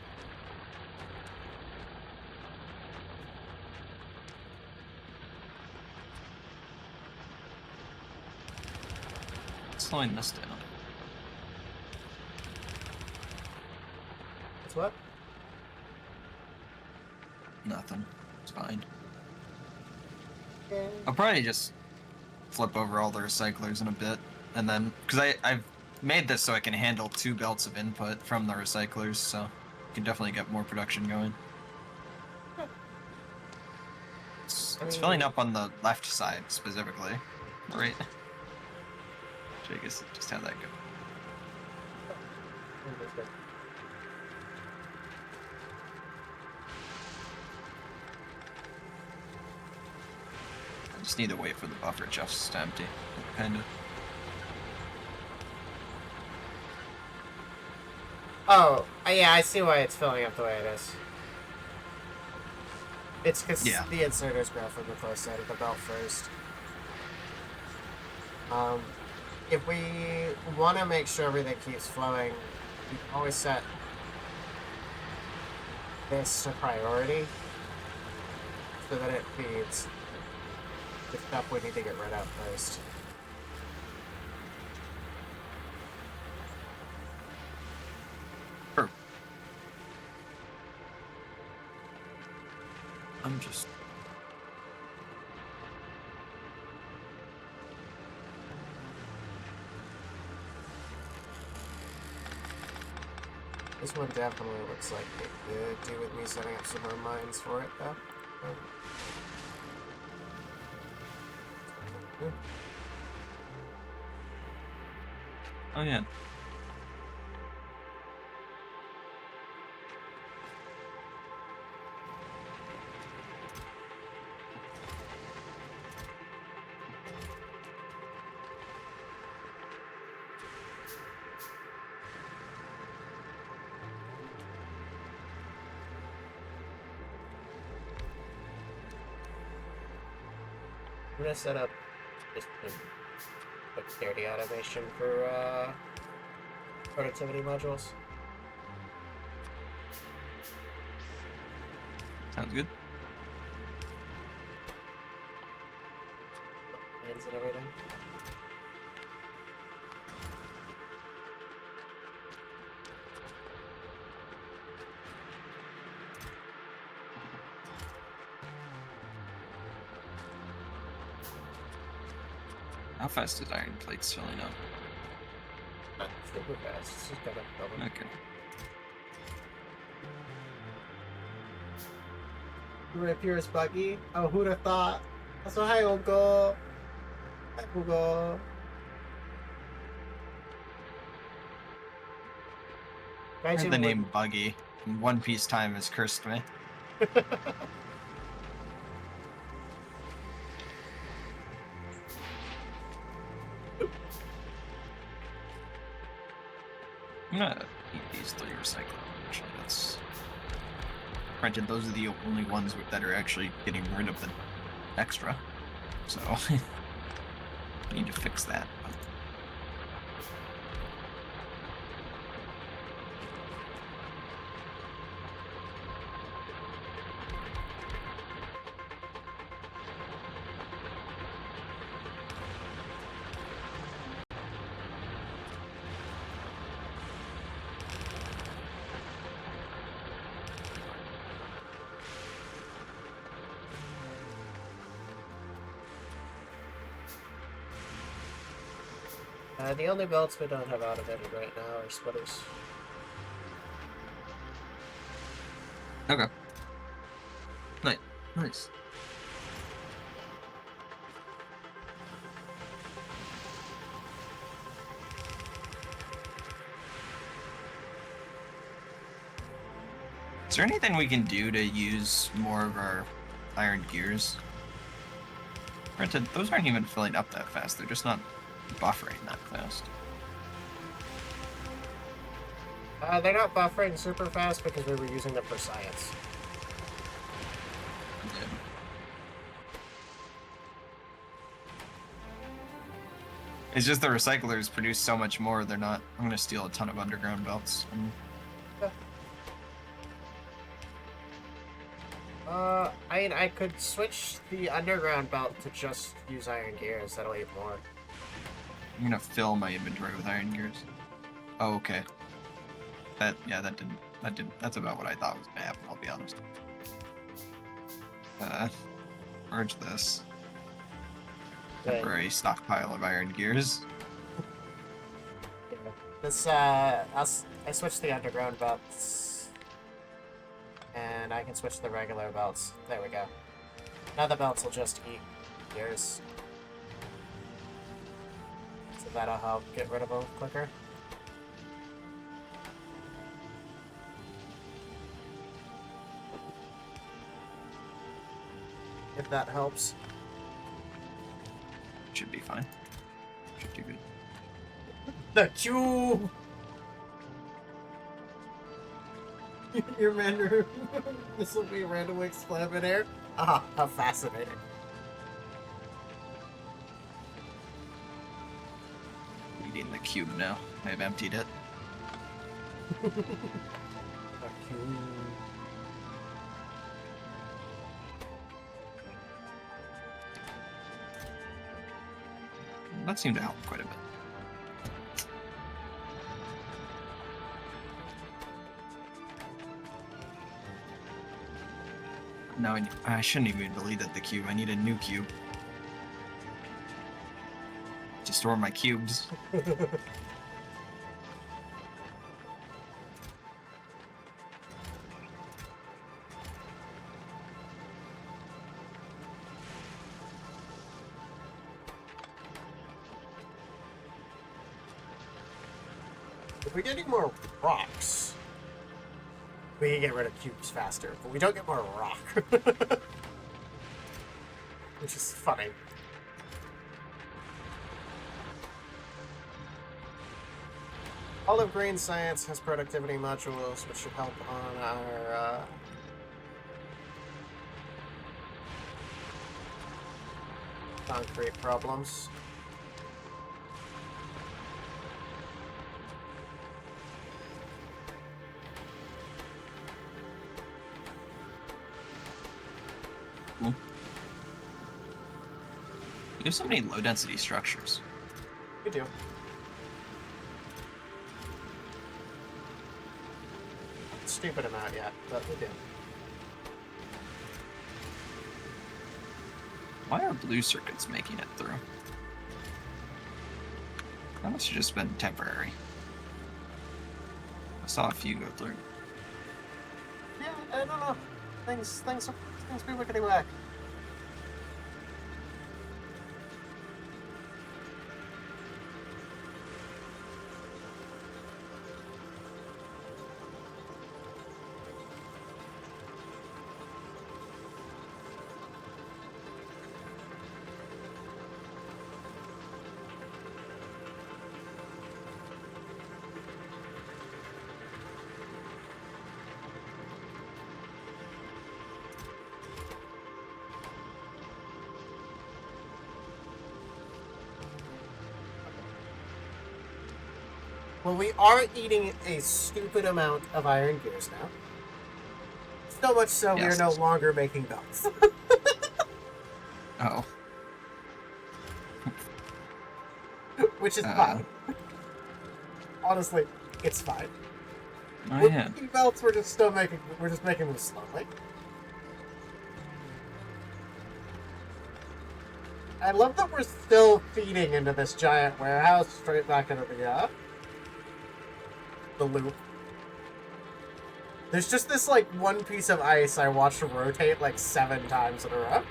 Slowing this down. It's what? Nothing. It's fine. Okay. I'll probably just flip over all the recyclers in a bit, and then because I've made this so I can handle 2 belts of input from the recyclers, so you can definitely get more production going. It's filling up on the left side specifically, right? So I guess just have that go. I just need to wait for the buffer just to empty, kind of. Oh, yeah, I see why it's filling up the way it is. It's because Yeah. the inserters go from the close side of the belt first. Um, if we want to make sure everything keeps flowing, we can always set this to priority so that it feeds the stuff we need to get rid of first. Sure. I'm just. This one definitely looks like it could do with me setting up some more mines for it, though. Oh yeah. I'm gonna set up just a quick scarcity automation for productivity modules. Sounds good. Hands and everything. How fast is iron plates filling up? Not super fast. It's just kind of building. Okay. Rapier's buggy. Oh, who'd have thought? So hi, Uncle. Hi, Hugo. I heard the Gaijin name Buggy in One Piece time has cursed me. I'm gonna eat these 3 recyclable. Actually, that's. Granted, those are the only ones that are actually getting rid of the extra. So, I need to fix that. But... The only belts we don't have automated right now are splitters. Okay. Nice. Nice. Is there anything we can do to use more of our iron gears? Granted, those aren't even filling up that fast. They're just not buffering that fast. They're not buffering super fast because we were using them for science. Yeah. It's just the recyclers produce so much more. They're not. I'm gonna steal a ton of underground belts. I mean, I could switch the underground belt to just use iron gears. That'll eat more. I'm gonna fill my inventory with iron gears. Oh, okay. That didn't. That's about what I thought was gonna happen. I'll be honest. Merge this. Good. Temporary stockpile of iron gears. Yeah. This I switched the underground belts, and I can switch the regular belts. There we go. Now the belts will just eat gears, so that'll help get rid of them quicker. If that helps. Should be fine. Should do good. The cube! Your Mandarin. This will be randomly explode in air. Ah, how fascinating. Eating the cube now. I've emptied it. That seemed to help quite a bit. No, I shouldn't even deleted the cube. I need a new cube to store my cubes. If we get any more rocks, we can get rid of cubes faster, but we don't get more rock. Which is funny. Olive Green Science has productivity modules, which should help on our concrete problems. We have so many low density structures. We do. Stupid amount yet, but we do. Why are blue circuits making it through? That must have just been temporary. I saw a few go through. Yeah, I don't know. Things be wickety whack. Well, we are eating a stupid amount of iron gears now. So much so we are no longer making belts. Oh. Which is fine. Honestly, it's fine. Oh, We're yeah. making belts, we're just making them slowly. I love that we're still feeding into this giant warehouse straight back into the loop. There's just this, like, one piece of ice I watched rotate, like, 7 times in a row.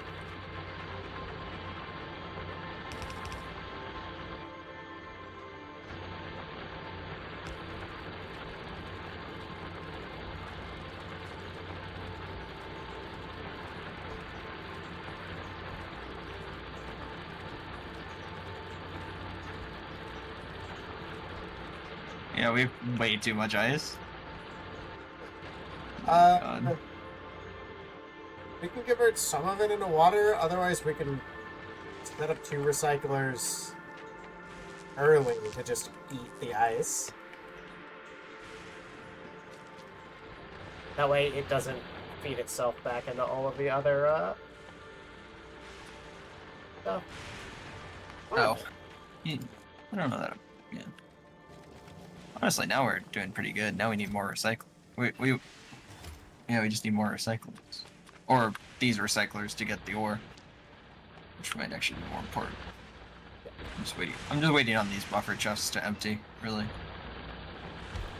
Yeah, we have way too much ice. God. We can convert some of it into water, otherwise we can set up 2 recyclers early to just eat the ice. That way it doesn't feed itself back into all of the other, stuff. Oh. I don't know that. Yeah. Honestly, now we're doing pretty good. Now we need more recycle. We just need more recyclables. Or these recyclers to get the ore. Which might actually be more important. I'm just waiting on these buffer chests to empty, really.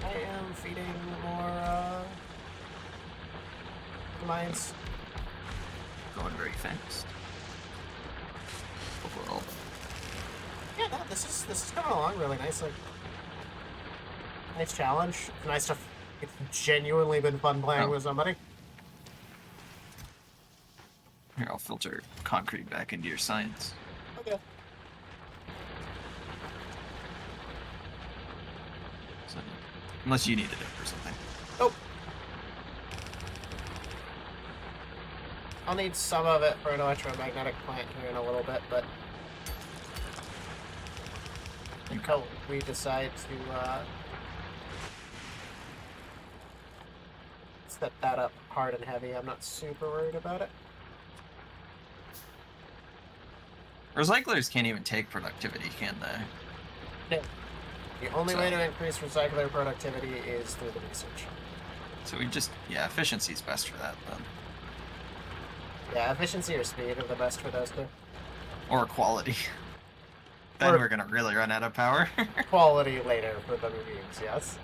I am feeding more, mines. Going very fast. Overall. Yeah, no, this is coming along really nicely. Nice challenge. Nice stuff. It's genuinely been fun playing with somebody. Here, I'll filter concrete back into your science. Okay. So, unless you needed it or something. Oh. I'll need some of it for an electromagnetic plant here in a little bit, but until we decide to set that up hard and heavy, I'm not super worried about it. Recyclers can't even take productivity, can they? No. The only way to increase recycler productivity is through the research. So we just, yeah, efficiency is best for that then. Yeah, efficiency or speed are the best for those two. Or quality. Then we're gonna really run out of power. Quality later for the reviews, yes.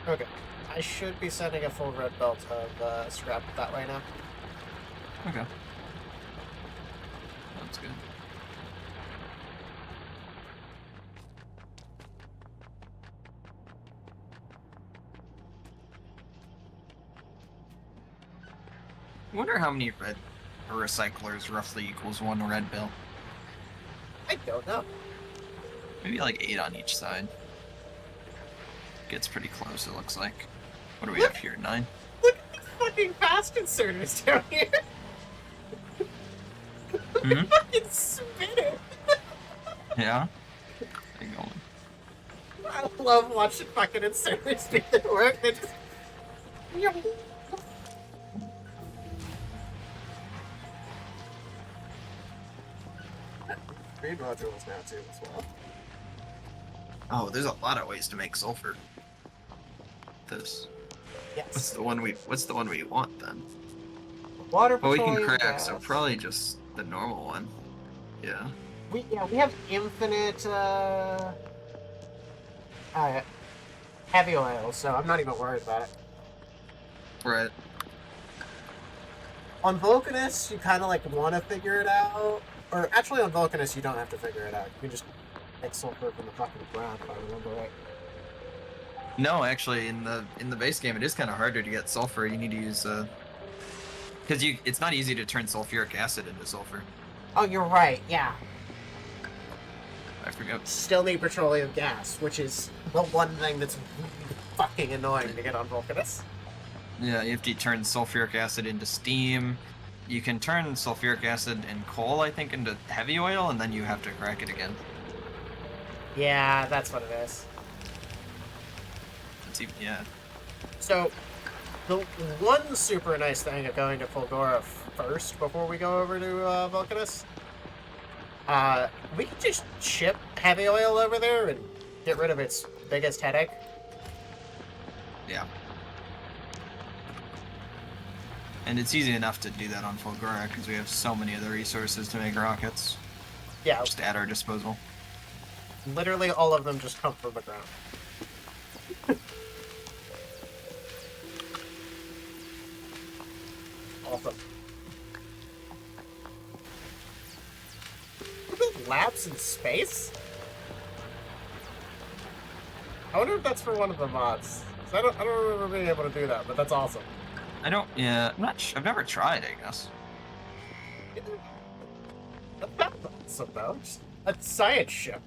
Okay. I should be sending a full red belt of scrap that way now. Okay. That's good. I wonder how many red recyclers roughly equals one red bill. I don't know. Maybe like 8 on each side. Gets pretty close, it looks like. What do we have here? 9? Look at these fucking fast inserters down here. Mm-hmm. Fucking spit it. Yeah? They going. I love watching fucking inserters do their work. They just. Green modules now too as well. Oh, there's a lot of ways to make sulfur. This. Yes. What's the one we want then? Water. Well, we can crack, gas. so probably just the normal one. Yeah. We have infinite heavy oil, so I'm not even worried about it. Right. On Vulcanus, you kind of like want to figure it out, or actually on Vulcanus you don't have to figure it out. You can just make sulfur from the fucking ground, if I remember right. No, actually, in the base game, it is kind of harder to get sulfur. You need to use because it's not easy to turn sulfuric acid into sulfur. Oh, you're right. Yeah. I forgot. Still need petroleum gas, which is the one thing that's really fucking annoying to get on Vulcanus. Yeah, you have to turn sulfuric acid into steam. You can turn sulfuric acid and coal, I think, into heavy oil, and then you have to crack it again. Yeah, that's what it is. It's even, yeah. So, the one super nice thing of going to Fulgora first before we go over to Vulcanus, we can just ship heavy oil over there and get rid of its biggest headache. Yeah. And it's easy enough to do that on Fulgora because we have so many other resources to make rockets. Yeah. Just at our disposal. Literally all of them just come from the ground. Awesome. We build labs in space? I wonder if that's for one of the mods. 'Cause I don't remember being able to do that, but that's awesome. Yeah, I'm not I've never tried, I guess. That's awesome, though. Just a science ship.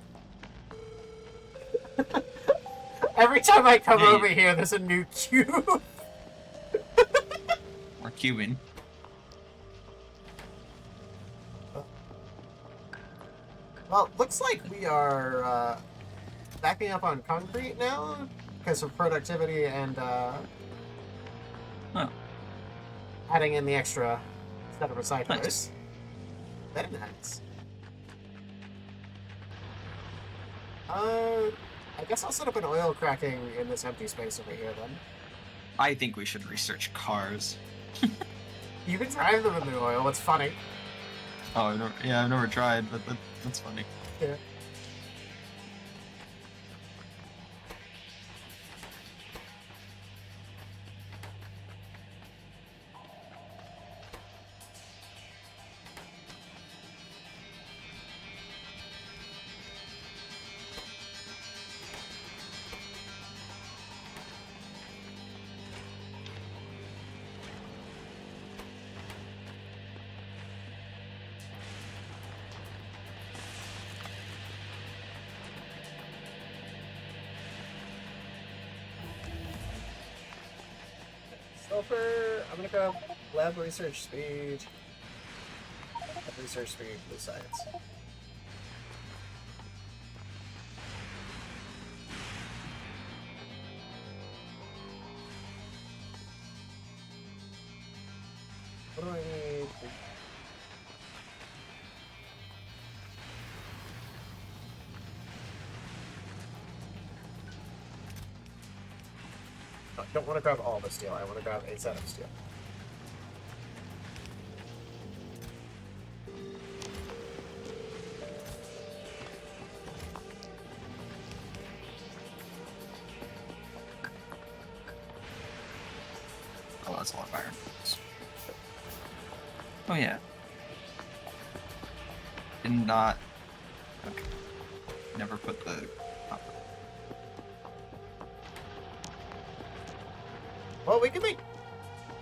Every time I come over here, there's a new cube. We're cubing. Well, looks like we are backing up on concrete now because of productivity and adding in the extra set of recyclers. Nice. Very nice. I guess I'll set up an oil cracking in this empty space over here then. I think we should research cars. You can drive them in the oil, it's funny. Oh, I've never tried, but that's funny. Yeah. I'm gonna go lab research speed. Lab research speed, blue science. What do I need? I don't want to grab all the steel. I want to grab a set of steel. Oh, that's a lot of iron. Oh yeah. Did not. Okay. Never put the. Well, we can make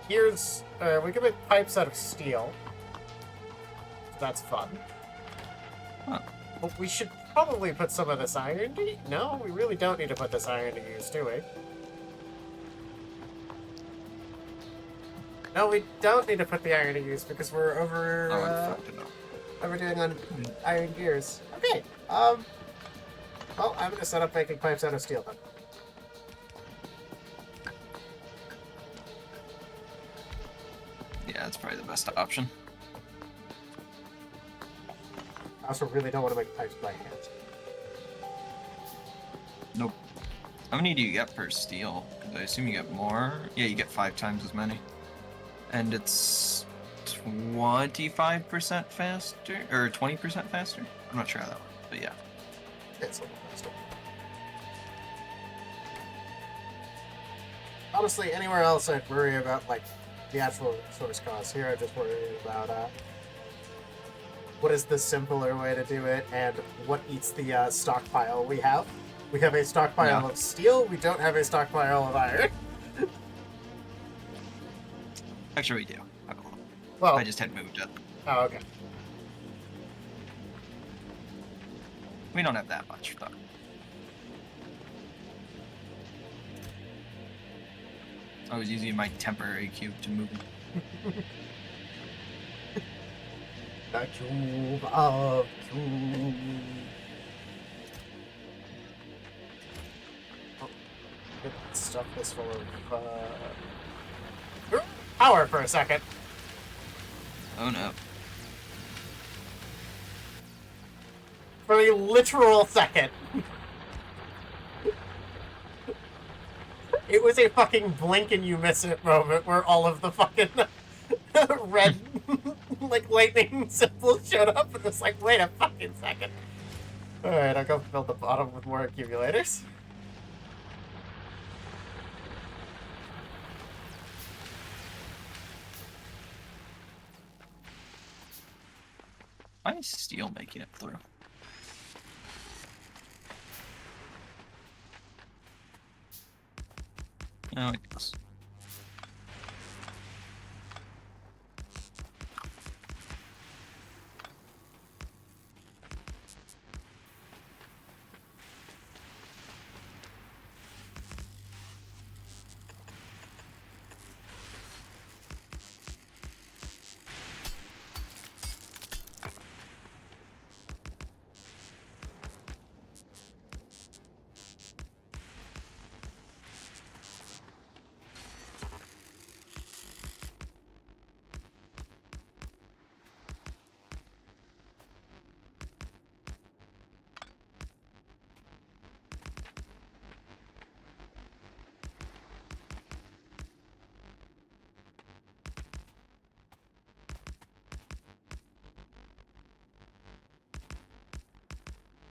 gears. We can make pipes out of steel. That's fun. Huh. But we should probably put some of this iron to... No, we really don't need to put this iron to use, do we? No, we don't need to put the iron to use because we're over... Oh, I fucked it up. overdoing on iron gears. Okay, well, I'm gonna set up making pipes out of steel then. Yeah, that's probably the best option. I also really don't want to make pipes by hand. Nope. How many do you get per steel? 'Cause I assume you get more. Yeah, you get 5 times as many. And it's 25% faster? Or 20% faster? I'm not sure how that works, but yeah. It's a little faster. Honestly, anywhere else I'd worry about, like, the actual source cost. Here I just worry about, what is the simpler way to do it, and what eats the stockpile we have. We have a stockpile of steel, we don't have a stockpile of iron. Actually, we do. Well, I just had moved it. oh, okay. We don't have that much, though. I was using my temporary cube to move it. The cube of cube. Oh, get stuff this full of power for a second. Oh no. For a literal second. It was a fucking blink and you miss it moment where all of the fucking red, like, lightning symbols showed up and it's like, wait a fucking second. Alright, I'll go fill the bottom with more accumulators. Why is steel making it through? No, it goes.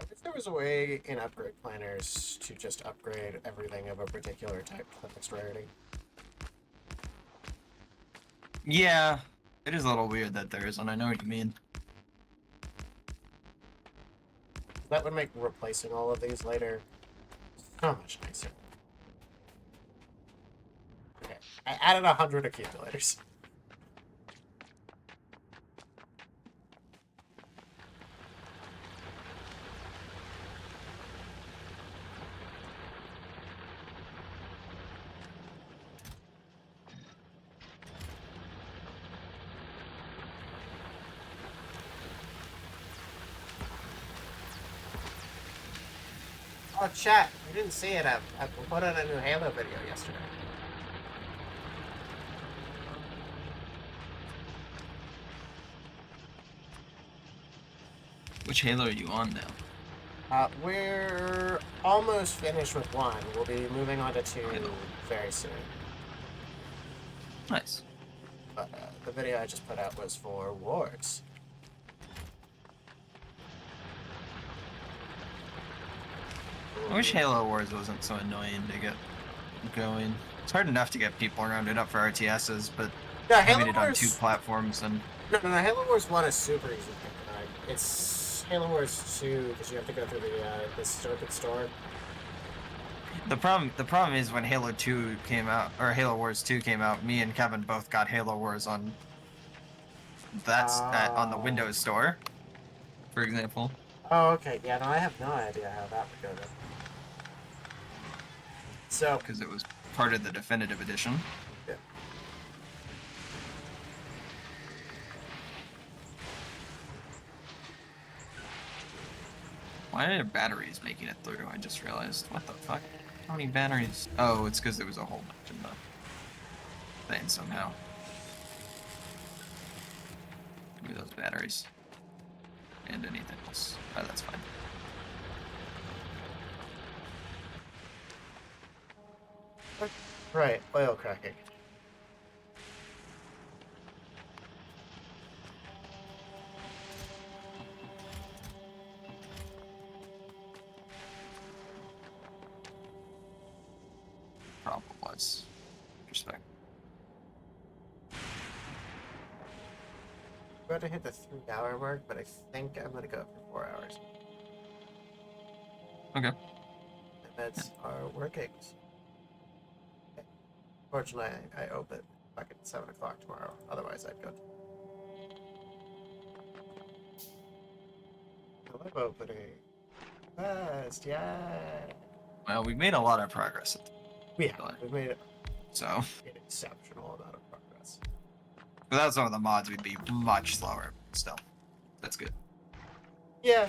I wish there was a way in upgrade planners to just upgrade everything of a particular type to the next rarity. Yeah, it is a little weird that there isn't. I know what you mean. That would make replacing all of these later so much nicer. Okay, I added 100 accumulators. Oh, chat, you didn't see it. I put out a new Halo video yesterday. Which Halo are you on now? We're almost finished with 1. We'll be moving on to 2 Halo. very soon. Nice. But the video I just put out was for Wars. I wish Halo Wars wasn't so annoying to get going. It's hard enough to get people rounded up for RTSs, but Yeah, having Halo it on Wars... 2 platforms and... No, Halo Wars 1 is super easy to get. It's Halo Wars 2 because you have to go through the stupid store. The problem is when Halo 2 came out, or Halo Wars 2 came out, me and Kevin both got Halo Wars on on the Windows Store, for example. Oh, okay. Yeah, no, I have no idea how that would go then. So, Because it was part of the definitive edition. yeah. Why are batteries making it through? I just realized. What the fuck? How many batteries? Oh, it's because there was a whole bunch in the thing somehow. Give me those batteries. And anything else. Oh, that's fine. Right, oil cracking. Problem was. Respect. I'm about to hit the 3-hour mark, but I think I'm gonna go for 4 hours. Okay. And that's our workings. Okay. Fortunately, I open fucking 7 o'clock tomorrow. Otherwise, I'd go. I love opening. Fast, yeah. Well, we made a lot of progress. We have. We've made So, an exceptional amount of progress. without some of the mods, we'd be much slower. Still, that's good. Yeah.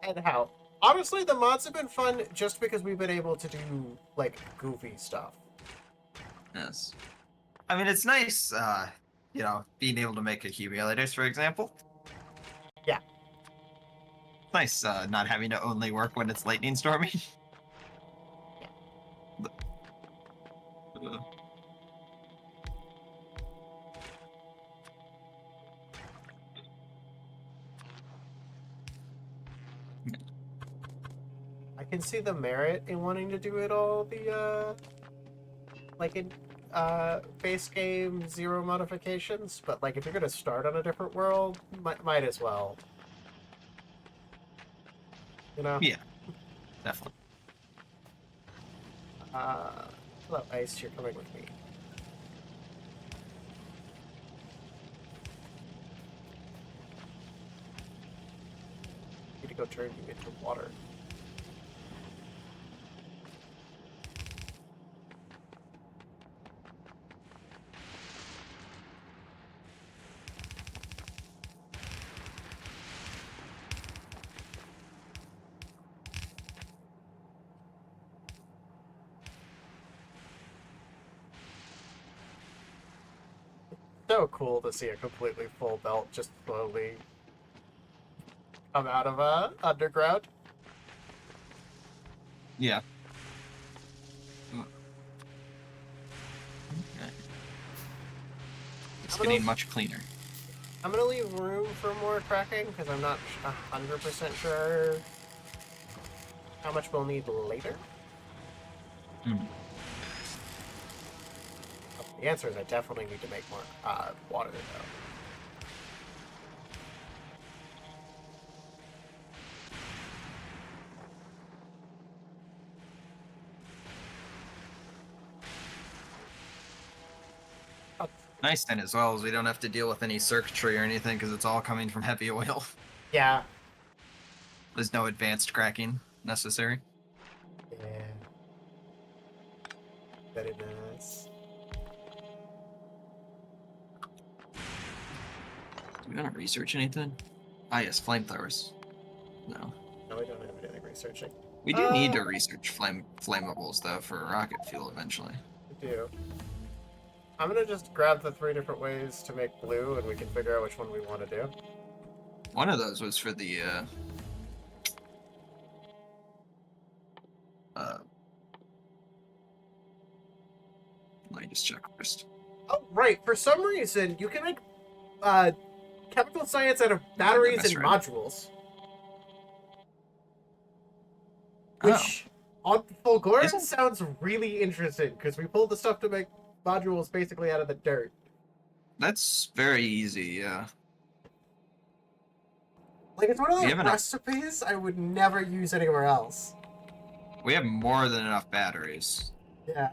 And how? Honestly, the mods have been fun just because we've been able to do, like, goofy stuff. Yes. I mean, it's nice, you know, being able to make accumulators, for example. Yeah. Nice, not having to only work when it's lightning storming. I can see the merit in wanting to do it all like in base game 0 modifications, but like if you're gonna start on a different world, might as well. You know? Yeah, definitely. Hello, Ice, you're coming with me. Need to go turn you into water. So cool to see a completely full belt just slowly come out of underground. Yeah. Okay. It's getting much cleaner. I'm gonna leave room for more cracking because I'm not 100% sure how much we'll need later. The answer is I definitely need to make more water though. Nice then, as well as we don't have to deal with any circuitry or anything because it's all coming from heavy oil. Yeah. There's no advanced cracking necessary. Yeah. Very nice. Do we want to research anything? Ah, yes, flamethrowers. No. No, we don't have anything researching. We do need to research flamables though for rocket fuel eventually. I do. I'm gonna just grab the 3 different ways to make blue, and we can figure out which one we want to do. One of those was for the let me just check first. Oh, right. For some reason, you can make chemical science out of batteries and misread. modules. Oh, Which, on Fulgora, Isn't- sounds really interesting, because we pulled the stuff to make modules basically out of the dirt. that's very easy. Yeah. Like, it's one of We those have enough. recipes I would never use anywhere else. We have more than enough batteries. Yeah.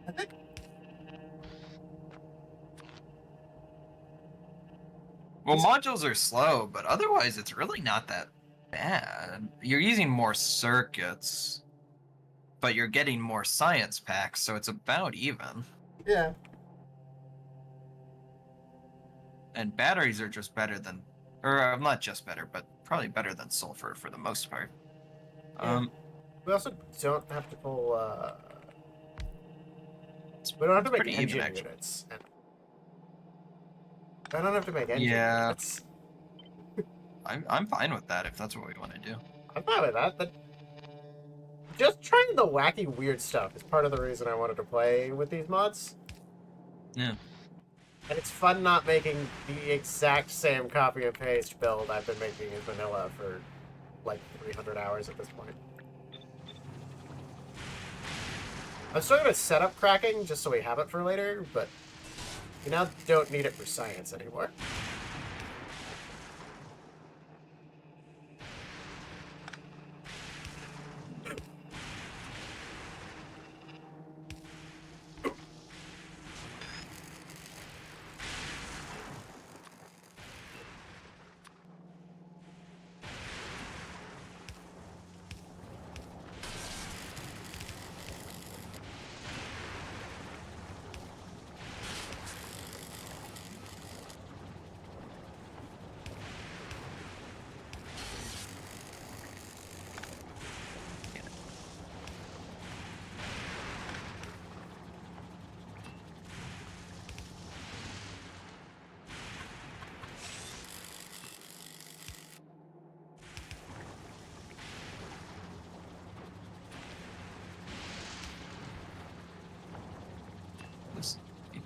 I think... Well, modules are slow, but otherwise it's really not that bad. You're using more circuits, but you're getting more science packs, so it's about even. Yeah. And batteries are just better than, or not just better, but probably better than sulfur for the most part. Yeah. We also don't have to pull, we don't have to make pretty even, engine actually. units. I don't have to make engine Yeah. units. I'm fine with that if that's what we want to do. I'm fine with that, but just trying the wacky, weird stuff is part of the reason I wanted to play with these mods. Yeah. And it's fun not making the exact same copy and paste build I've been making in vanilla for like 300 hours at this point. I'm still going to set up cracking just so we have it for later, but you now don't need it for science anymore.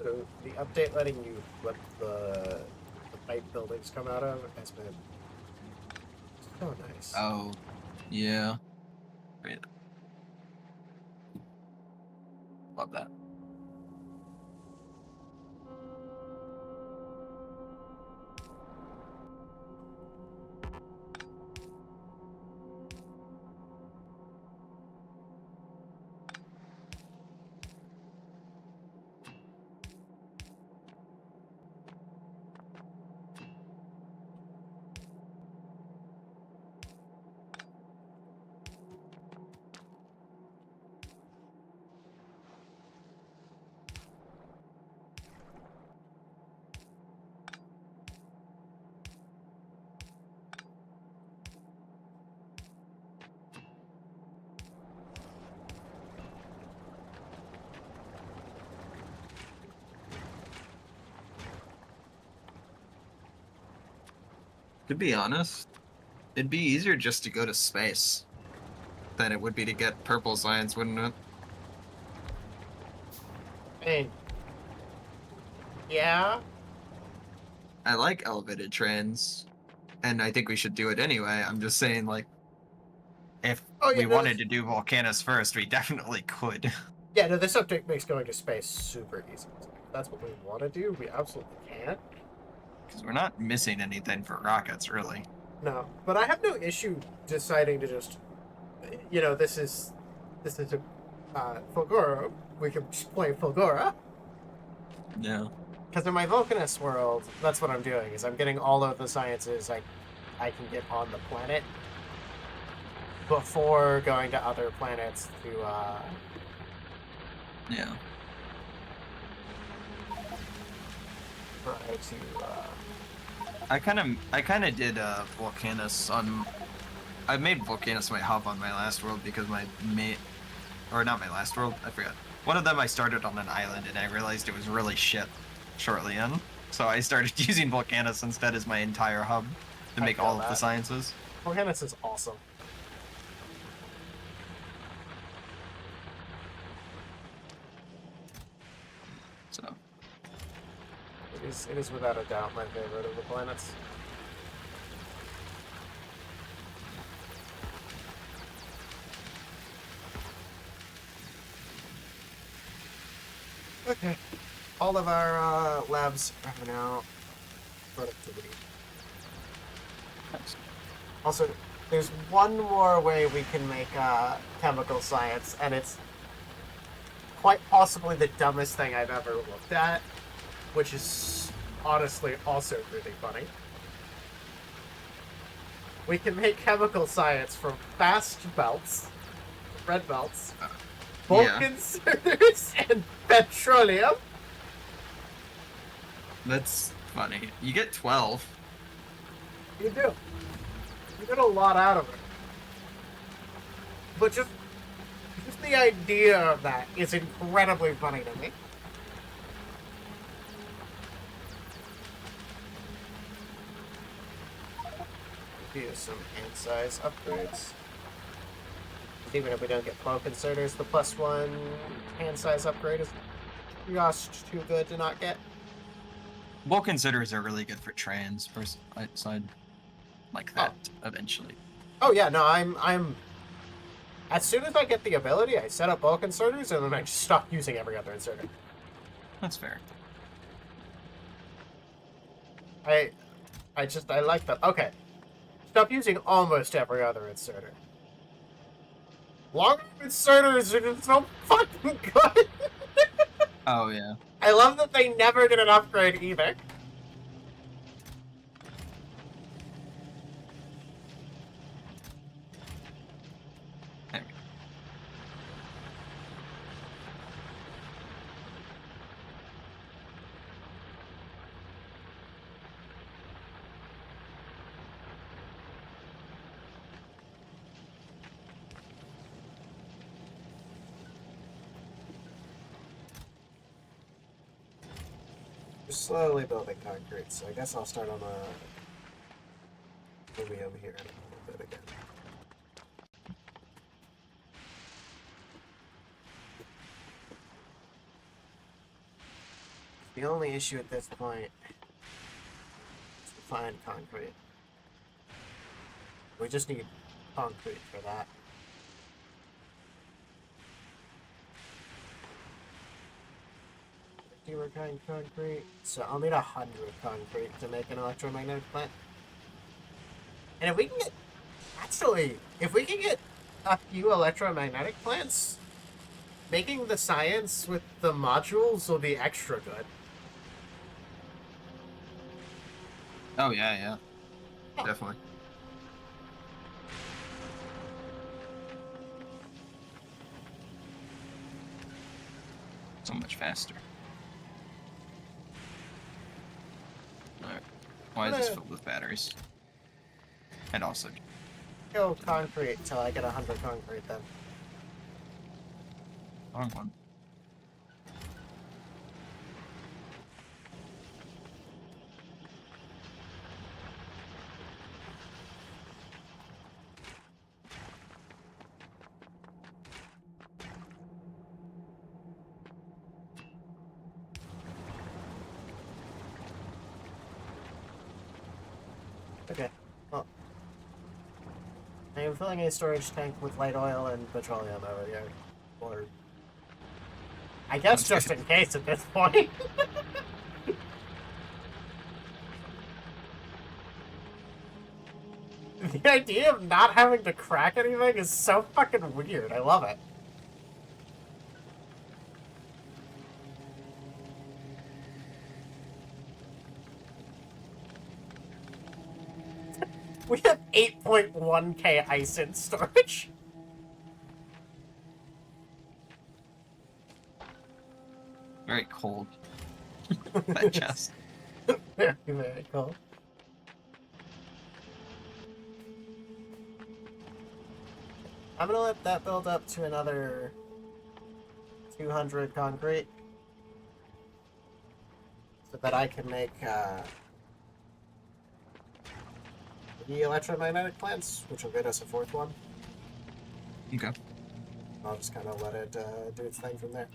So the update letting you let the pipe buildings come out of has been so nice. Oh, yeah. Great. Love that. To be honest, it'd be easier just to go to space than it would be to get purple science, wouldn't it? I mean, yeah. I like elevated trains, and I think we should do it anyway. I'm just saying, like, if we wanted to do Volcanus first, we definitely could. Yeah, no, this update makes going to space super easy. If that's what we want to do, we absolutely can. Because we're not missing anything for rockets, really. No, but I have no issue deciding to just, you know, this is a Fulgora. We can just play Fulgora. Yeah. Because in my Vulcanist world, that's what I'm doing. Is I'm getting all of the sciences I can get on the planet before going to other planets to Yeah. try to I kind of did Volcanus on I made Volcanus my hub on my last world because my mate, or not my last world, I forgot. One of them I started on an island and I realized it was really shit shortly in. So I started using Volcanus instead as my entire hub to I make feel all of the that. sciences. Organis is awesome. So It is without a doubt my favorite of the planets. Okay. All of our labs are now productivity. nice. Also, there's one more way we can make chemical science, and it's quite possibly the dumbest thing I've ever looked at, which is honestly also really funny. We can make chemical science from fast belts, red belts, Yeah, Vulcan cinders, and petroleum. that's funny. You get 12. You do. You get a lot out of it. But just the idea of that is incredibly funny to me. Do some hand size upgrades. Even if we don't get flow conserters, the +1 hand size upgrade is just too good to not get. Vulcan considers are really good for trans side like that eventually. Oh yeah, no, I'm. As soon as I get the ability, I set up bulk inserters and then I just stop using every other inserter. That's fair. I like them. Okay, stop using almost every other inserter. Longer inserters are just so fucking good. Oh yeah. I love that they never did an upgrade either. There we go. We're slowly building concrete, so I guess I'll start on the over here in a little bit again. The only issue at this point is to find concrete. We just need concrete for that. Fewer kind concrete, so I'll need 100 concrete to make an electromagnetic plant. And if we can get, actually, if we can get a few electromagnetic plants, making the science with the modules will be extra good. Oh yeah, yeah. Oh. Definitely. So much faster. Alright. Why is this filled with batteries? And also Go concrete till I get 100 concrete then. wrong one. Okay, well, I am filling a storage tank with light oil and petroleum over here. Or, I guess Sounds just good. in case at this point. The idea of not having to crack anything is so fucking weird. I love it. We have 8.1k ice in storage. Very cold. That chest. Very, very cool. I'm gonna let that build up to another 200 concrete so that I can make the electromagnetic plants, which will get us a fourth one. Okay. I'll just kind of let it do its thing from there.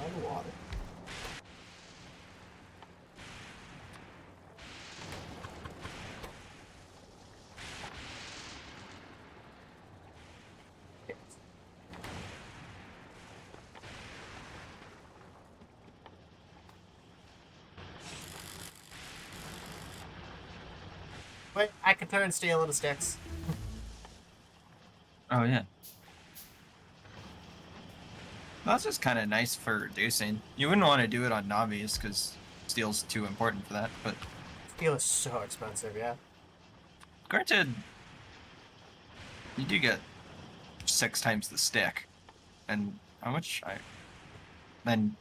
On the water. Wait, I can turn steel into sticks. Oh yeah. That's just kind of nice for reducing. You wouldn't want to do it on Navis because steel's too important for that. But Steel is so expensive, yeah. granted, you do get 6 times the stick, and how much? Then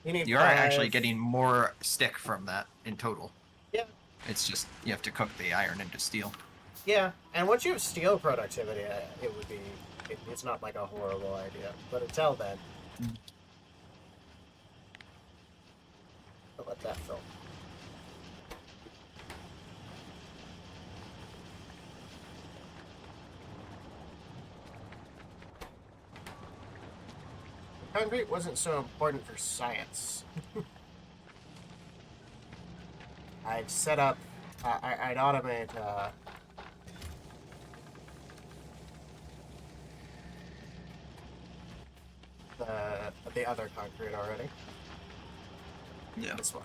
You need you are actually 5. getting more stick from that in total. Yeah, It's just you have to cook the iron into steel. yeah. And once you have steel productivity, it would be. It's not like a horrible idea. But until then, I'll let that fill. Concrete wasn't so important for science. I'd set up. I'd automate. The other concrete already. Yeah. This one.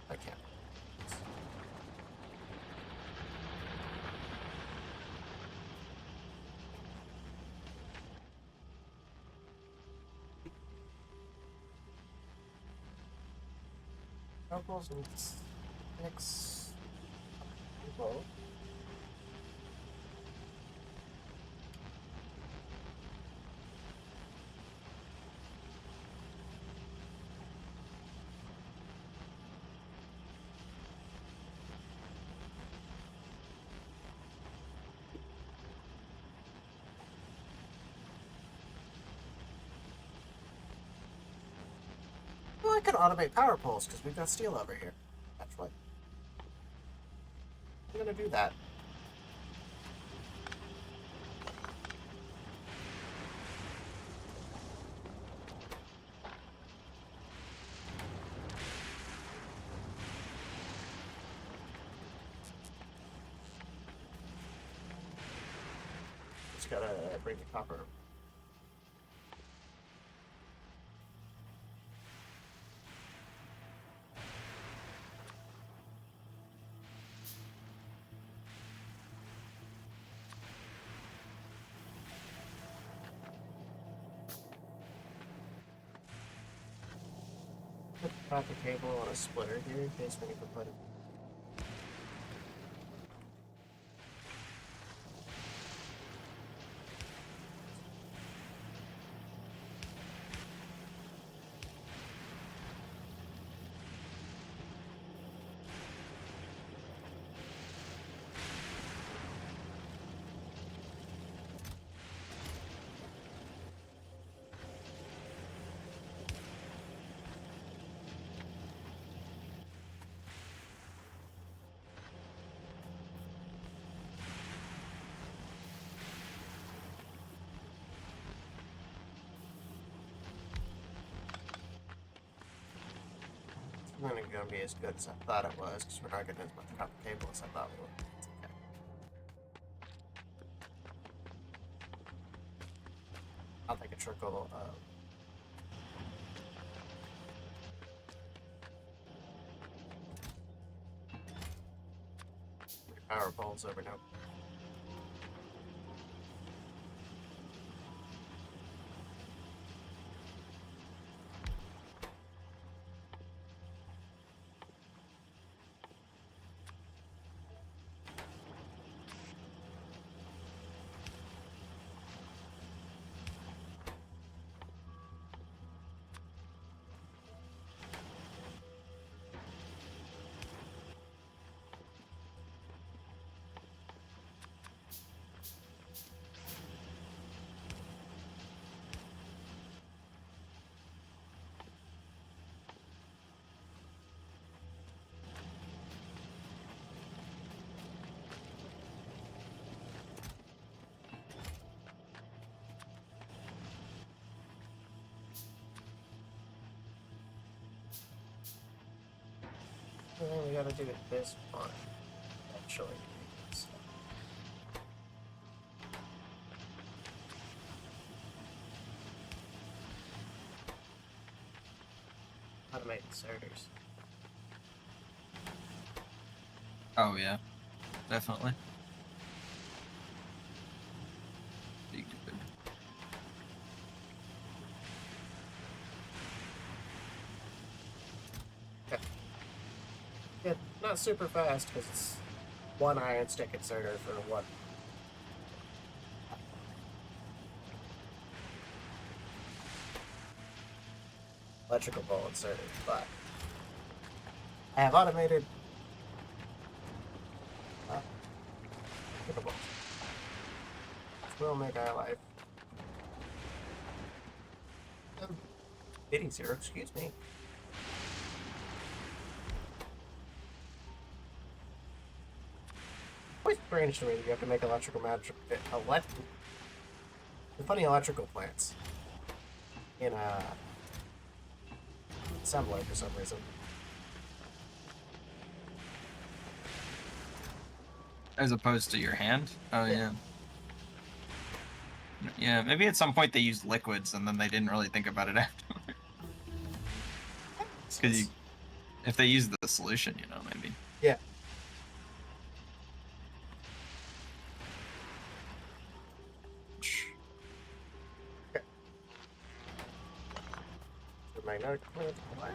I can't. Apples and sticks. Well, I can automate power poles because we've got steel over here. Actually, I'm gonna do that. Just gotta bring the copper. Put the copper cable on a splitter here in case we need to put it. isn't going to be as good as I thought it was, because we're not getting as much copper cable as I thought we would. It's okay. I'll take a trickle of... power poles over now. Well, we gotta do it this one, actually. So. Automate inserters. Oh yeah, definitely. You could- Yeah, not super fast because it's one iron stick inserter for one. Electrical bolt inserter, but I have automated electrical bolts, which will make our life a bit easier. Excuse me. Always strange to me that you have to make electrical magic. Funny electrical plants in a assembler for some reason. As opposed to your hand? Oh Yeah. yeah. Yeah, maybe at some point they used liquids and then they didn't really think about it afterwards. Because if they use the solution, maybe. Yeah. Okay. The magnetic plant. What?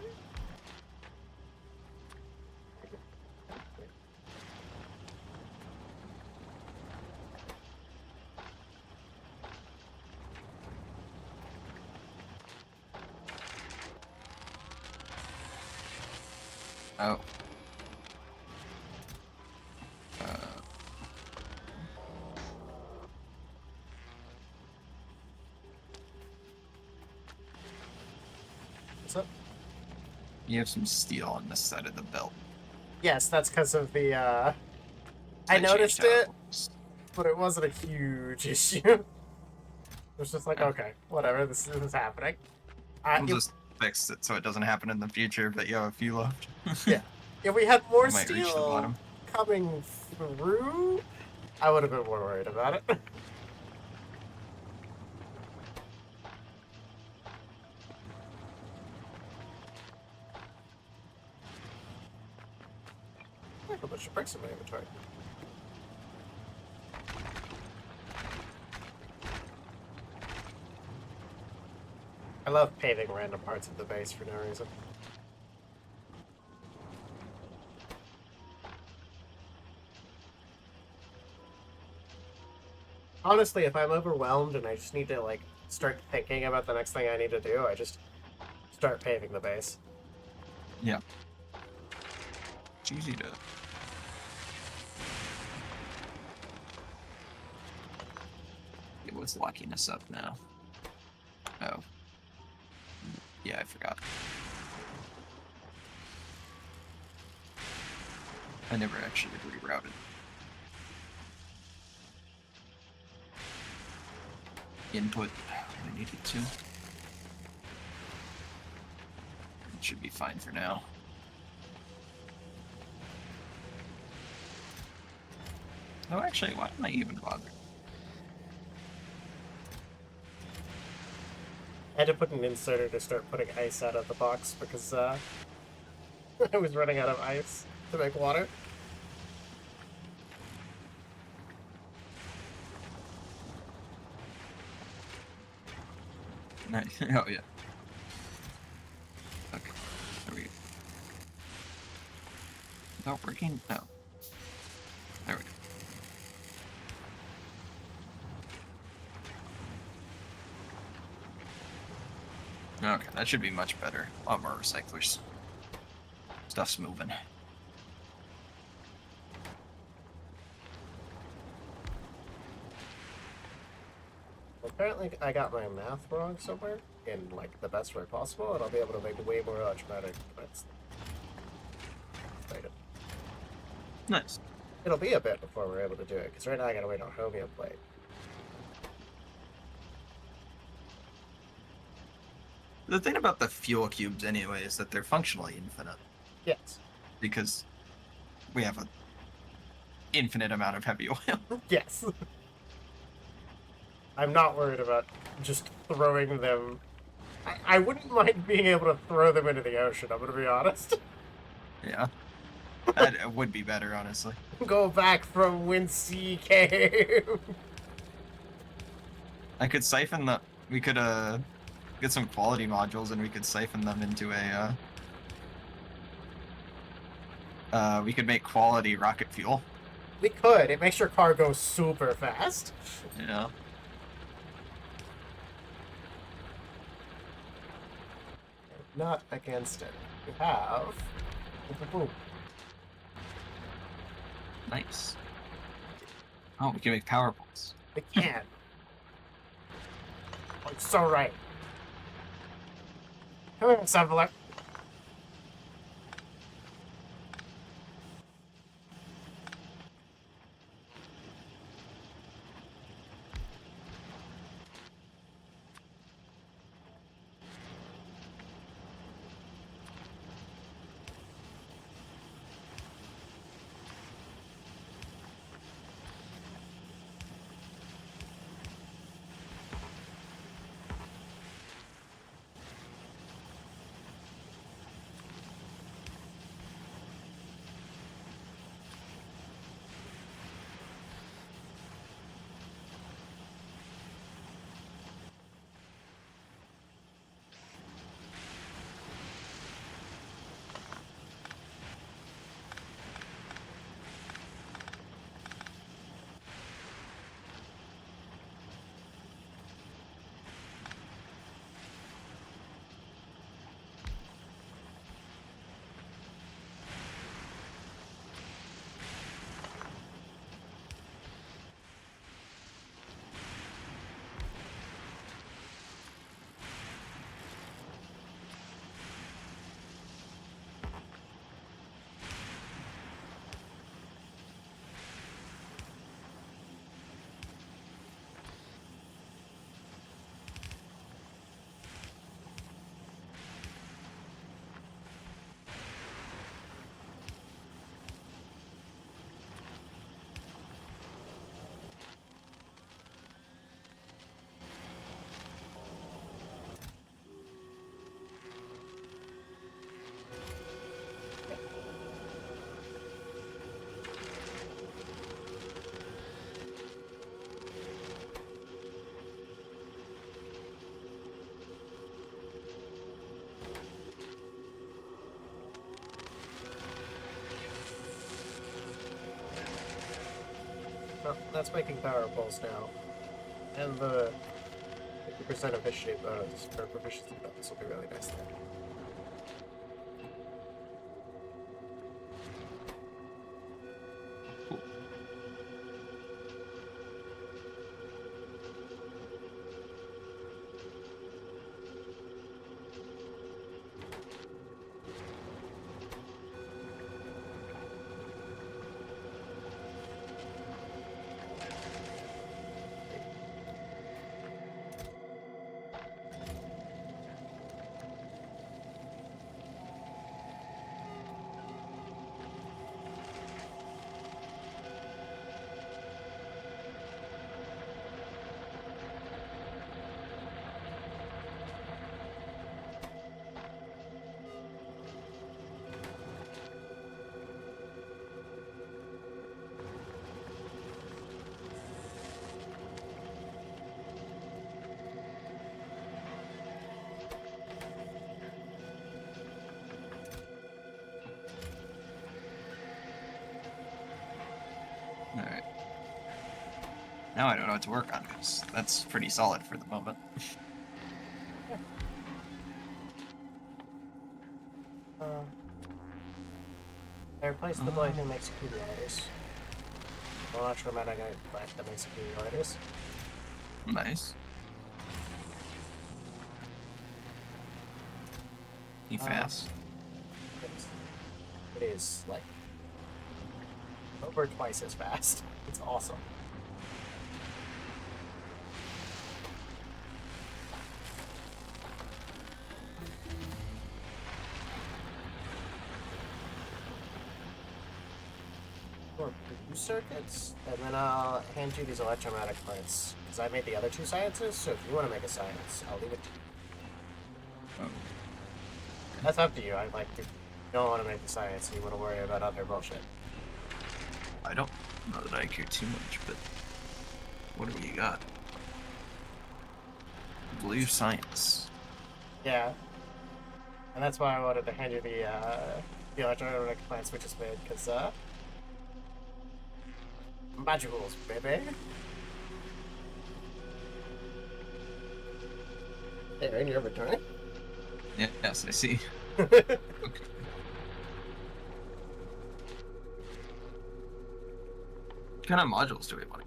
Oh. What's up? You have some steel on this side of the belt. Yes, that's because of the, I changed noticed how it, looks. but it wasn't a huge issue. It was just like, Yeah. okay, whatever, this is happening. We'll just fix it so it doesn't happen in the future, but you have a few left. Yeah. If we had more Might reach the steel bottom. coming through, I would have been more worried about it. I can put some bricks in my inventory. I love paving random parts of the base for no reason. Honestly, if I'm overwhelmed and I just need to, like, start thinking about the next thing I need to do, I just start paving the base. Yeah. It's easy to... It was locking us up now. Oh. Yeah, I forgot. I never actually rerouted. Input when I needed to. It should be fine for now. Oh, actually, why am I even bother? I had to put an inserter to start putting ice out of the box because I was running out of ice to make water. Nice. Oh, yeah. Okay. There we go. Is that working? No. There we go. Okay, that should be much better. A lot more recyclers. Stuff's moving. Apparently, I got my math wrong somewhere in like the best way possible, and I'll be able to make way more electromagnetic devices later. Nice. It'll be a bit before we're able to do it, because right now I gotta wait on chromium plate. The thing about the fuel cubes, anyway, is that they're functionally infinite. Yes. Because we have an infinite amount of heavy oil. Yes. I'm not worried about just throwing them. I wouldn't mind being able to throw them into the ocean, I'm gonna be honest. Yeah. That would be better, honestly. Go back from Wincy Cave. I could siphon the... We could, get some quality modules and we could siphon them into a, we could make quality rocket fuel. We could. It makes your car go super fast. Yeah. Not against it. We have. Nice. Oh, we can make power poles. We can. Oh, it's so right. Come here, Sunblock. No, that's making power pulse now. And the 50% efficiency bonus, or proficiency bonus will be really nice there. Now I don't know what to work on because that's pretty solid for the moment. Uh, I replaced the boy who makes accumulators. Well, not sure I'm gonna black that makes accumulators. Nice. He fast. It is like over twice as fast. It's awesome. Or blue circuits, and then I'll hand you these electromagnetic parts because I made the other two sciences. So if you want to make a science, I'll leave it to you. Oh. That's up to you. I like to. You don't want to make the science, and you want to worry about other bullshit. I don't know that I care too much, but what do you got? Blue science. Yeah, and that's why I wanted to hand you the electromagnetic plant switches made because magicals, baby. Hey, Rain, you're returning. Yeah, yes, I see. Okay. Okay. What kind of modules do we want?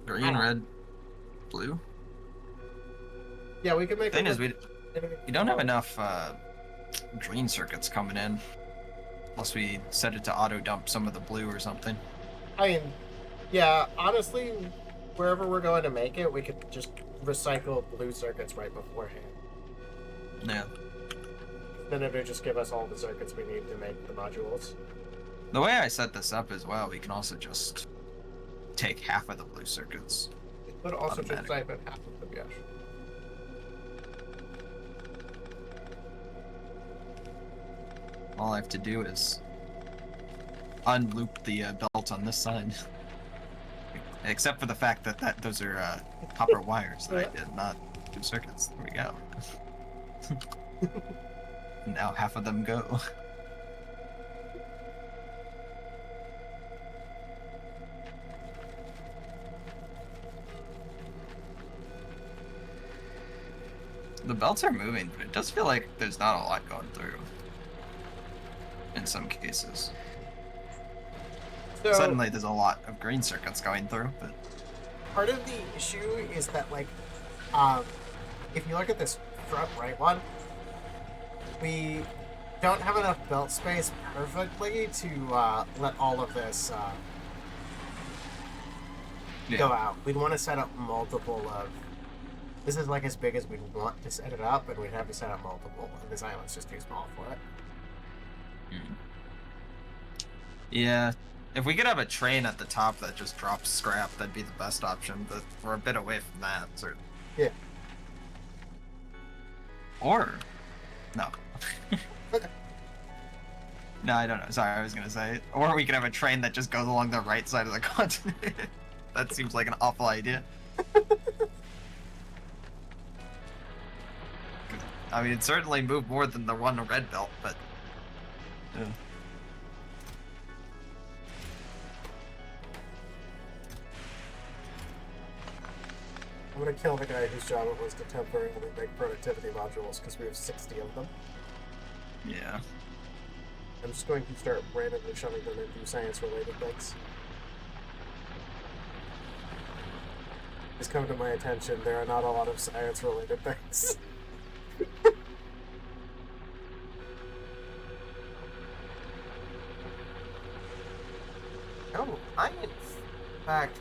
Green, red, blue? Yeah, we can make. Thing is, we don't have enough green circuits coming in. Unless we set it to auto dump some of the blue or something. I mean, yeah, honestly, wherever we're going to make it, we could just recycle blue circuits right beforehand. Yeah. Then it would just give us all the circuits we need to make the modules. The way I set this up as well, we can also just take half of the blue circuits. It could also just Automatic. siphon half of them, yes. All I have to do is unloop the belt on this side. Except for the fact that those are copper wires that I did, not blue circuits. There we go. Now half of them go. The belts are moving, but it does feel like there's not a lot going through. In some cases. So, Suddenly there's a lot of green circuits going through, but part of the issue is that, like, if you look at this front right one, we don't have enough belt space perfectly to let all of this go out. We'd want to set up multiple of. This is like as big as we'd want to set it up, and we'd have to set up multiple, and this island's just too small for it. Yeah. If we could have a train at the top that just drops scrap, that'd be the best option, but we're a bit away from that, so. Yeah. Or no. Okay. No, I don't know. Sorry, I was gonna say. Or we could have a train that just goes along the right side of the continent. That seems like an awful idea. I mean, it certainly moved more than the one red belt, but. Yeah. I'm gonna kill the guy whose job it was to temporarily make productivity modules because we have 60 of them. Yeah. I'm just going to start randomly shoving them into science-related things. It's come to my attention there are not a lot of science-related things. Oh, in fact,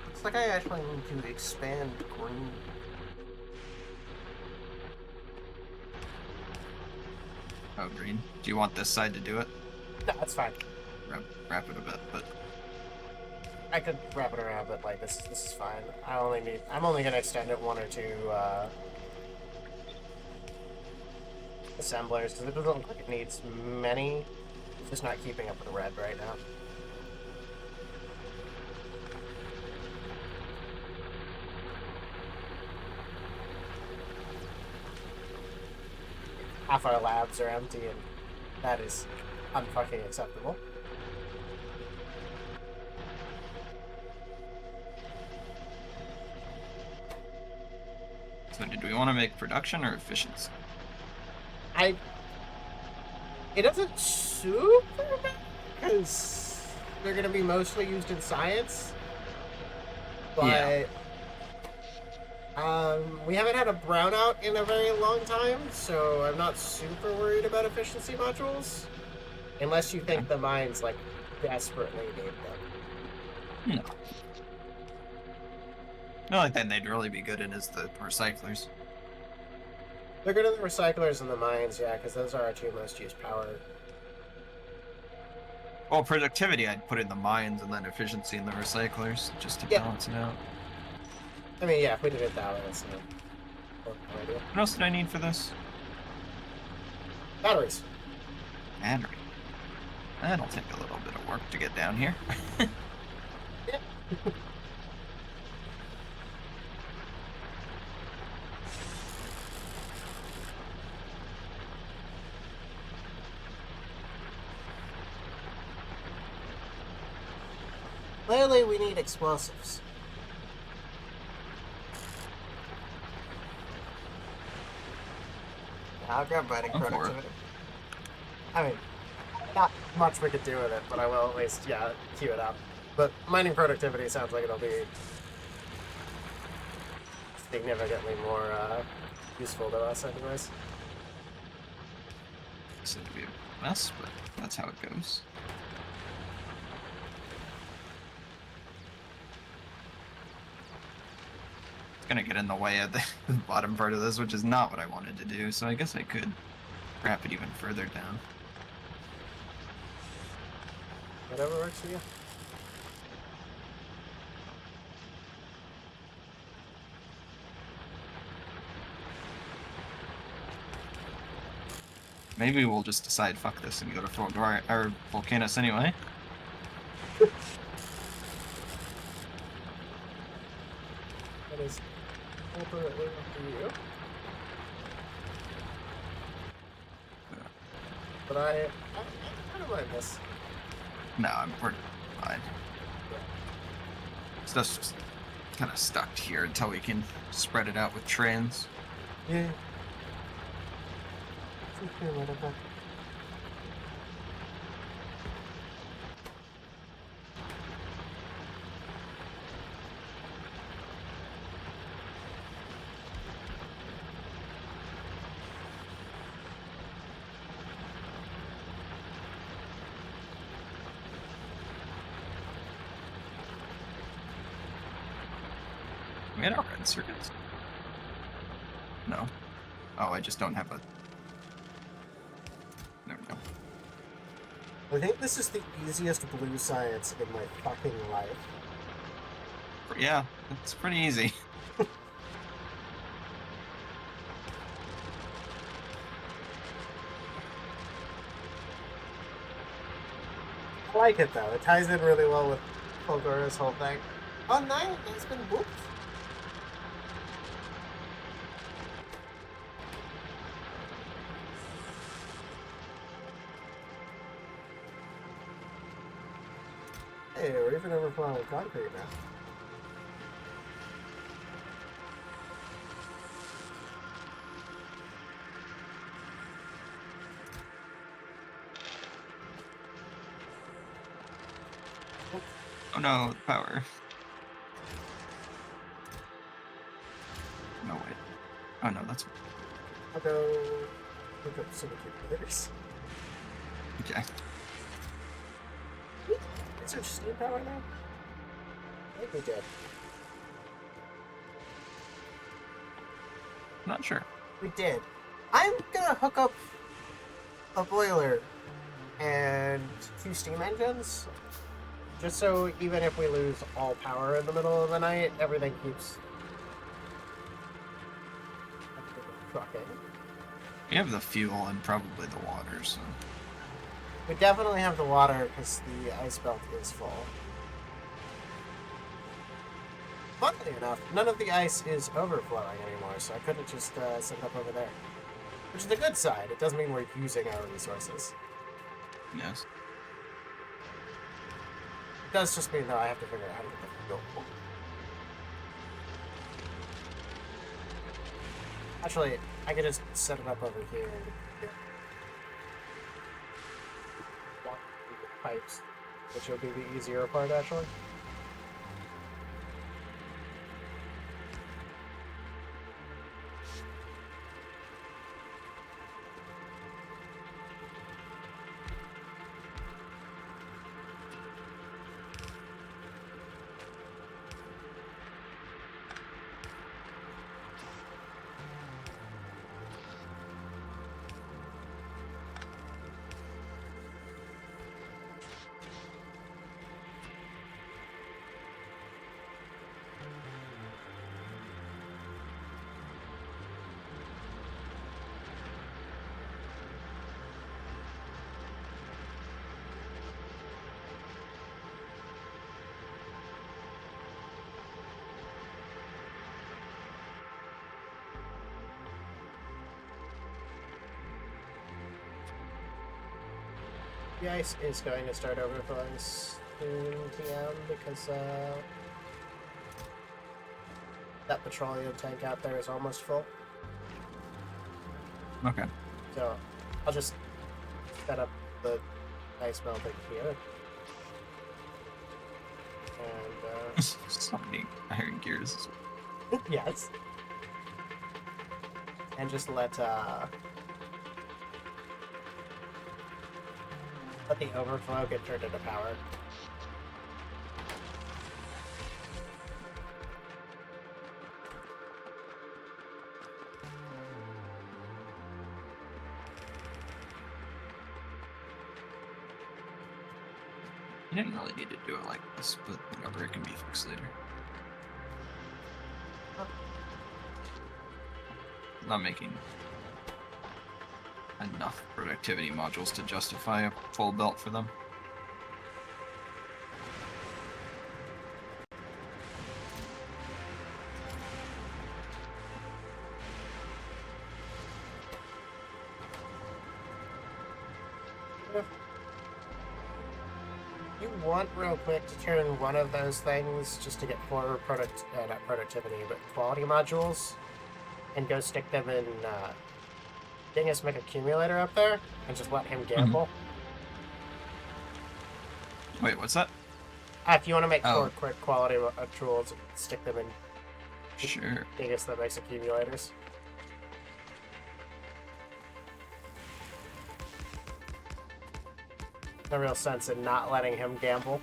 looks like I actually need to expand green. Oh, green. Do you want this side to do it? No, that's fine. Wrap it a bit, but. I could wrap it around, but like this is fine. I'm only gonna extend it one or two assemblers because it doesn't look like it needs many. It's just not keeping up with the red right now. Half our labs are empty, and that is unfucking acceptable. So did we want to make production or efficiency? It doesn't super matter because they're going to be mostly used in science. Yeah. But we haven't had a brownout in a very long time, so I'm not super worried about efficiency modules. Unless you think the mines, like, desperately need them. No. The only thing they'd really be good in is the recyclers. They're good at the recyclers and the mines, yeah, because those are our two most used power. Well, productivity I'd put in the mines and then efficiency in the recyclers just to Yeah. balance it out. I mean, yeah, if we did it that way, that's not a idea. What else did I need for this? Batteries. Battery. That'll take a little bit of work to get down here. Yeah. Clearly, we need explosives. I'll grab mining productivity. I mean, not much we could do with it, but I will at least, yeah, queue it up. But mining productivity sounds like it'll be significantly more useful to us anyways. This would be a mess, but that's how it goes. It's gonna get in the way of the bottom part of this, which is not what I wanted to do, so I guess I could wrap it even further down. Whatever works for you. Maybe we'll just decide fuck this and go to Volcanus anyway. That is ultimately up to you. But I don't mind this. No, we're fine. Stuff's just kind of stuck here until we can spread it out with trains. Yeah. Okay, whatever. We had our red circuits. No. Oh, I just don't have a... There we go. I think this is the easiest blue science in my fucking life. Yeah, it's pretty easy. I like it though. It ties in really well with Fulgora's whole thing. Oh, 9 has been booked. Hey, we're even overflowing with concrete now. Oh no, the power. No, wait. Oh no, that's... I'll go look up some computers. Okay. Is there steam power now? I think we did. Not sure. We did. I'm gonna hook up a boiler and 2 steam engines, just so even if we lose all power in the middle of the night, everything keeps trucking. We have the fuel and probably the water, so... We definitely have the water because the ice belt is full. Funnily enough, none of the ice is overflowing anymore, so I couldn't just send up over there. Which is the good side. It doesn't mean we're using our resources. Yes. It does just mean, though, I have to figure out how to get the fuel. Actually, I could just set it up over here and walk through the pipes, which will be the easier part, actually. The ice is going to start overflowing soon, TM, because that petroleum tank out there is almost full. Okay. So I'll just set up the ice melting here. And, So many iron gears. yes. And just let the overflow get turned into power. You didn't really need to do it like this, but whatever, it can be fixed later. Not making enough productivity modules to justify a full belt for them. You want real quick to turn one of those things just to get 4 not productivity, but quality modules, and go stick them in Dingus make accumulator up there, and just let him gamble. Wait, what's that? If you want to make 4 Oh. quick quality tools, stick them in Sure. Dingus that makes accumulators. No real sense in not letting him gamble.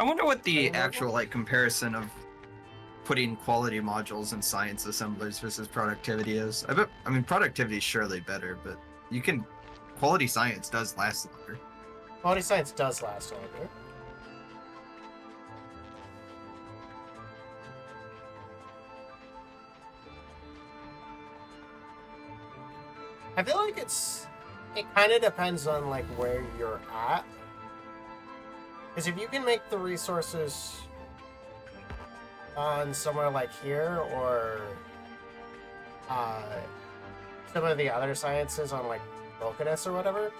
I wonder what the actual like comparison of putting quality modules in science assemblers versus productivity is. I mean productivity is surely better, but you can quality science does last longer. Quality science does last longer. I feel like it kind of depends on like where you're at. Because if you can make the resources on somewhere like here, or some of the other sciences on like Vulcanus or whatever,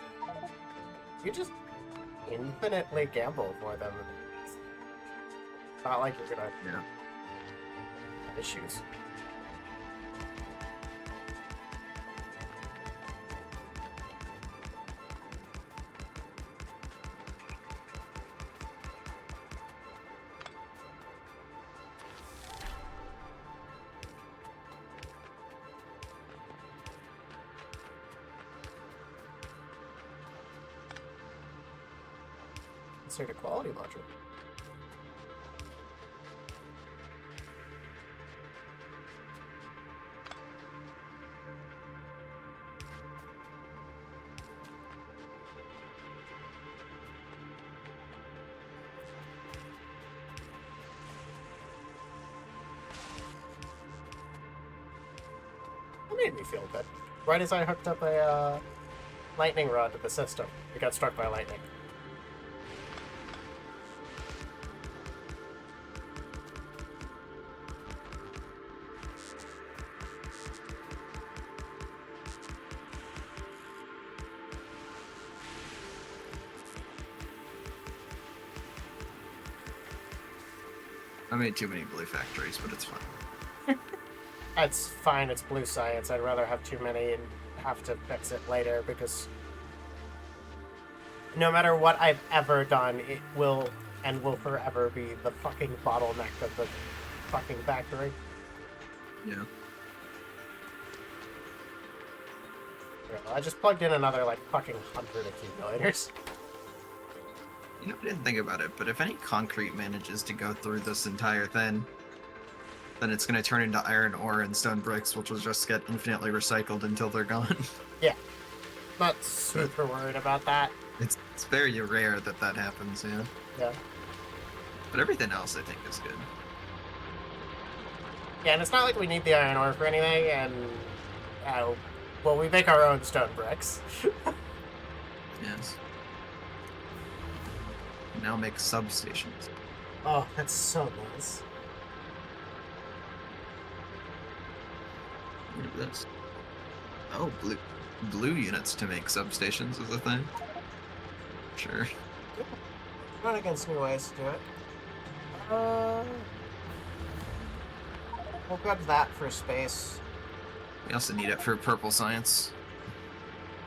you just infinitely gamble for them. It's not like you're gonna have issues. Insert a quality module. made me feel good. Right as I hooked up a lightning rod to the system, it got struck by lightning. I made too many blue factories, but it's fine. That's fine, it's blue science. I'd rather have too many and have to fix it later because no matter what I've ever done, it will and will forever be the fucking bottleneck of the fucking factory. Yeah. I just plugged in another, like, fucking 100 accumulators. You know, I didn't think about it, but if any concrete manages to go through this entire thing, then it's going to turn into iron ore and stone bricks, which will just get infinitely recycled until they're gone. Yeah. Not super worried about that. It's very rare that that happens, yeah. Yeah. But everything else, I think, is good. Yeah, and it's not like we need the iron ore for anything, and... well, we make our own stone bricks. Yes. Now make substations. Oh, that's so nice. Look at this. Oh, blue units to make substations is a thing. Sure. Not against new ways to do it. We'll grab that for space. We also need it for purple science.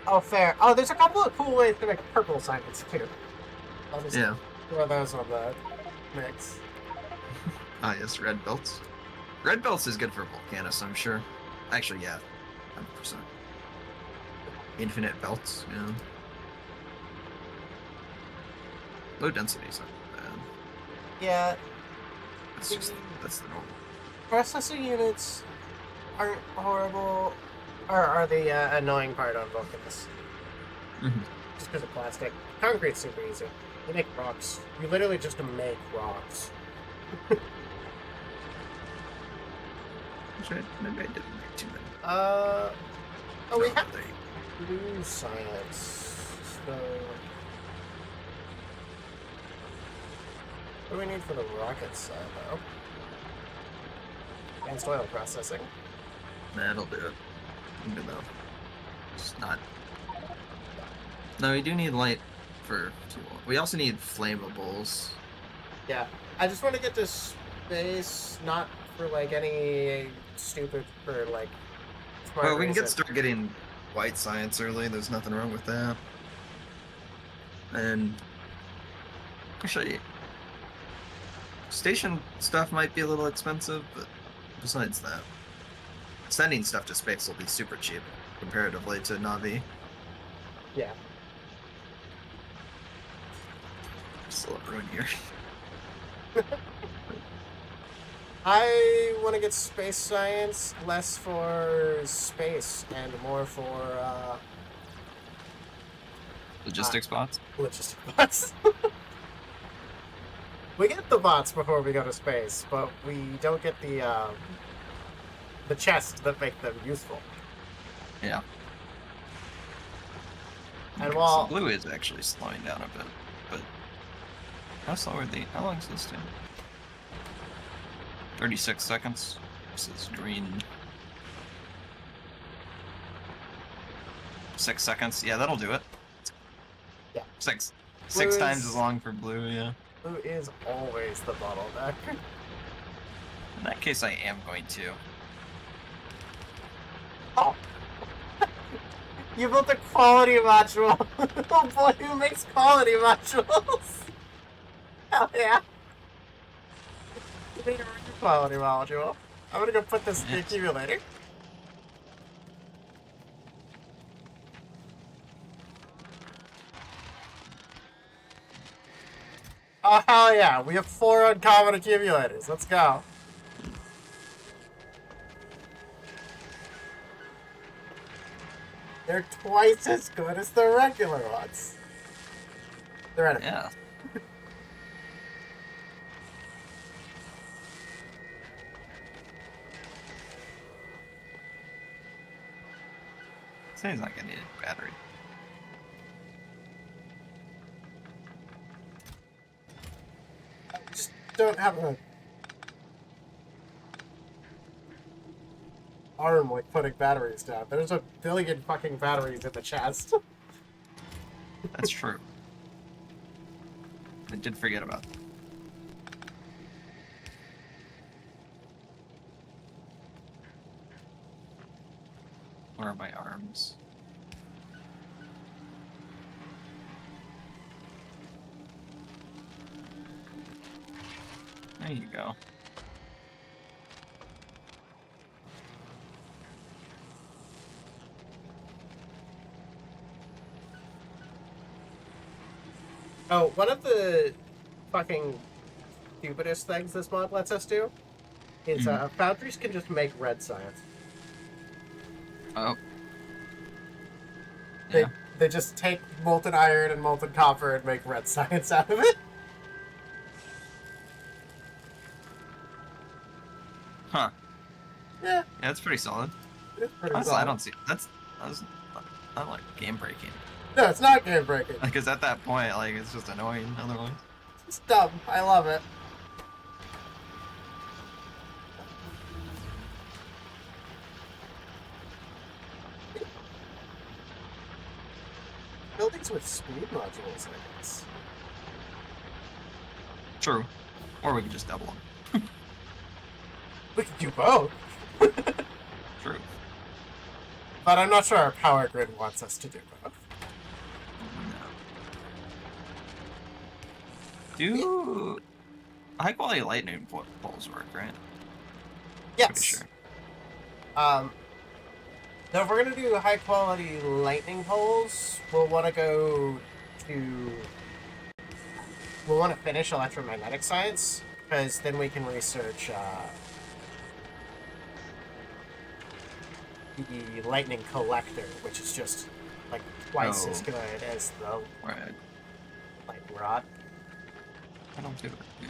Oh, fair. Oh, there's a couple of cool ways to make purple science, too. I'll just throw those on the mix. Ah, yes, red belts. Red belts is good for volcanists, I'm sure. Actually, yeah, 100%. Infinite belts, yeah. Low density is not bad. Yeah. That's the normal. Processing units aren't horrible, or are the annoying part on volcanists. Just because of plastic. Concrete's super easy. You make rocks. You literally just make rocks. Maybe I didn't make too many. Oh, we have They... blue science. So, what do we need for the rocket side, though? Advanced oil processing. That'll do it. Even though it's not. No, we do need light for fuel. We also need flammables. Yeah, I just want to get to space, not for like any stupid for like. Smart Well, we can reason. start getting white science early. There's nothing wrong with that. And actually, station stuff might be a little expensive, but besides that, sending stuff to space will be super cheap comparatively to Navi. Yeah. Slow ruin here. I want to get space science, less for space and more for Logistics bots. logistic bots. We get the bots before we go to space, but we don't get the chests that make them useful. Yeah. And Okay, while so blue is actually slowing down a bit, but how slow are they? How long is this doing? 36 seconds. This is green. 6 seconds. Yeah, that'll do it. Yeah. Six Blue times is- as long for blue, yeah. blue is always the bottleneck. In that case, I am going to. Oh. You built a quality module. Oh boy, who makes quality modules? Hell yeah. You made a really quality module. I'm gonna go put this in the accumulator. Oh hell yeah, we have 4 uncommon accumulators. Let's go. They're twice as good as the regular ones. They're at Yeah. Say he's not gonna need a battery. Just don't have an arm like putting batteries down. There's a billion fucking batteries in the chest. That's true. I did forget about that. Where are my arms? There you go. Oh, one of the fucking stupidest things this mod lets us do is foundries can just make red science. Oh. They, Yeah. they just take molten iron and molten copper and make red science out of it. Huh. Yeah, Yeah, that's pretty solid. it's pretty Honestly, solid. I don't see that's not like game breaking. No, it's not game breaking. Because at that point, like it's just annoying otherwise. It's dumb. I love it. Buildings with speed modules, I guess. True. Or we could just double them. We could do both. True. But I'm not sure our power grid wants us to do both. No. Do high quality lightning bolts work, right? Yes. Pretty sure. Now if we're gonna do high quality lightning poles, we'll want to go to. We'll want to finish electromagnetic science because then we can research the lightning collector, which is just like twice as good as the Right. lightning rod. I don't do it. Yeah.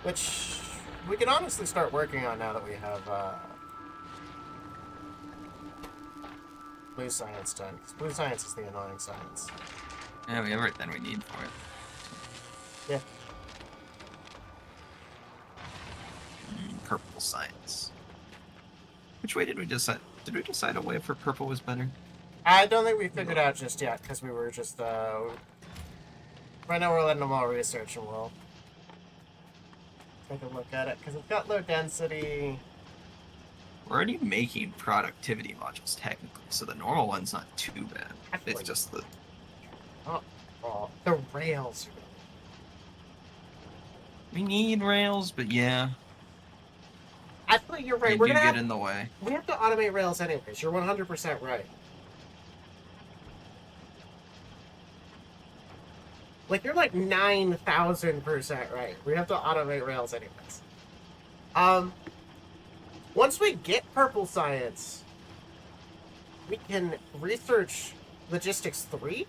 Which we can honestly start working on now that we have blue science done. Because blue science is the annoying science. Yeah, we have everything we need for it. Yeah. Purple science. Which way did we decide? Did we decide a way for purple was better? I don't think we figured out just yet because we were just right now we're letting them all research and we'll take a look at it because it's got low density. We're already making productivity modules technically, so the normal one's not too bad. It's just the The rails. we need rails, but yeah, Actually, you're right. they We're do gonna get have, in the way. we have to automate rails anyways. You're 100% right. Like, you're like 9,000% right. We have to automate rails anyways. Once we get purple science, we can research logistics 3,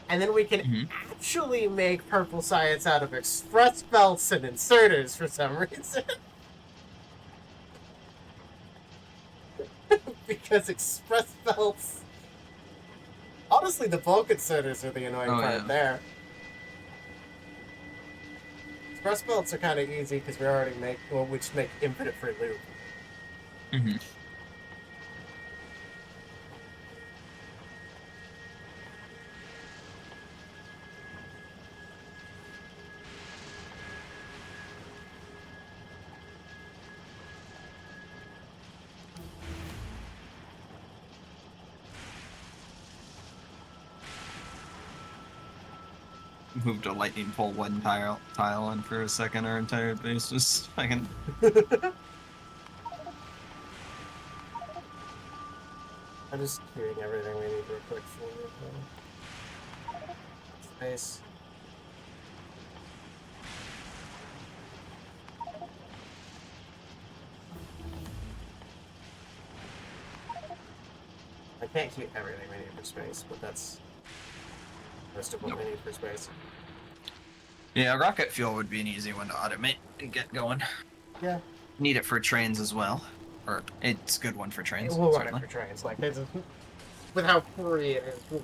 and then we can actually make purple science out of express belts and inserters for some reason. Because express belts... Honestly, the bulk inserters are the annoying part there. Express belts are kind of easy because we already make... Well, we just make infinite free loop. Moved a lightning pole one tile in for a second. Our entire base was fucking. I'm just queuing everything we need real quick for space. I can't keep everything we need for space, but that's most of what we need for space. Yeah, rocket fuel would be an easy one to automate and get going. Yeah. Need it for trains as well. Or it's a good one for trains, We'll run it certainly. for trains. Like, with how free it is,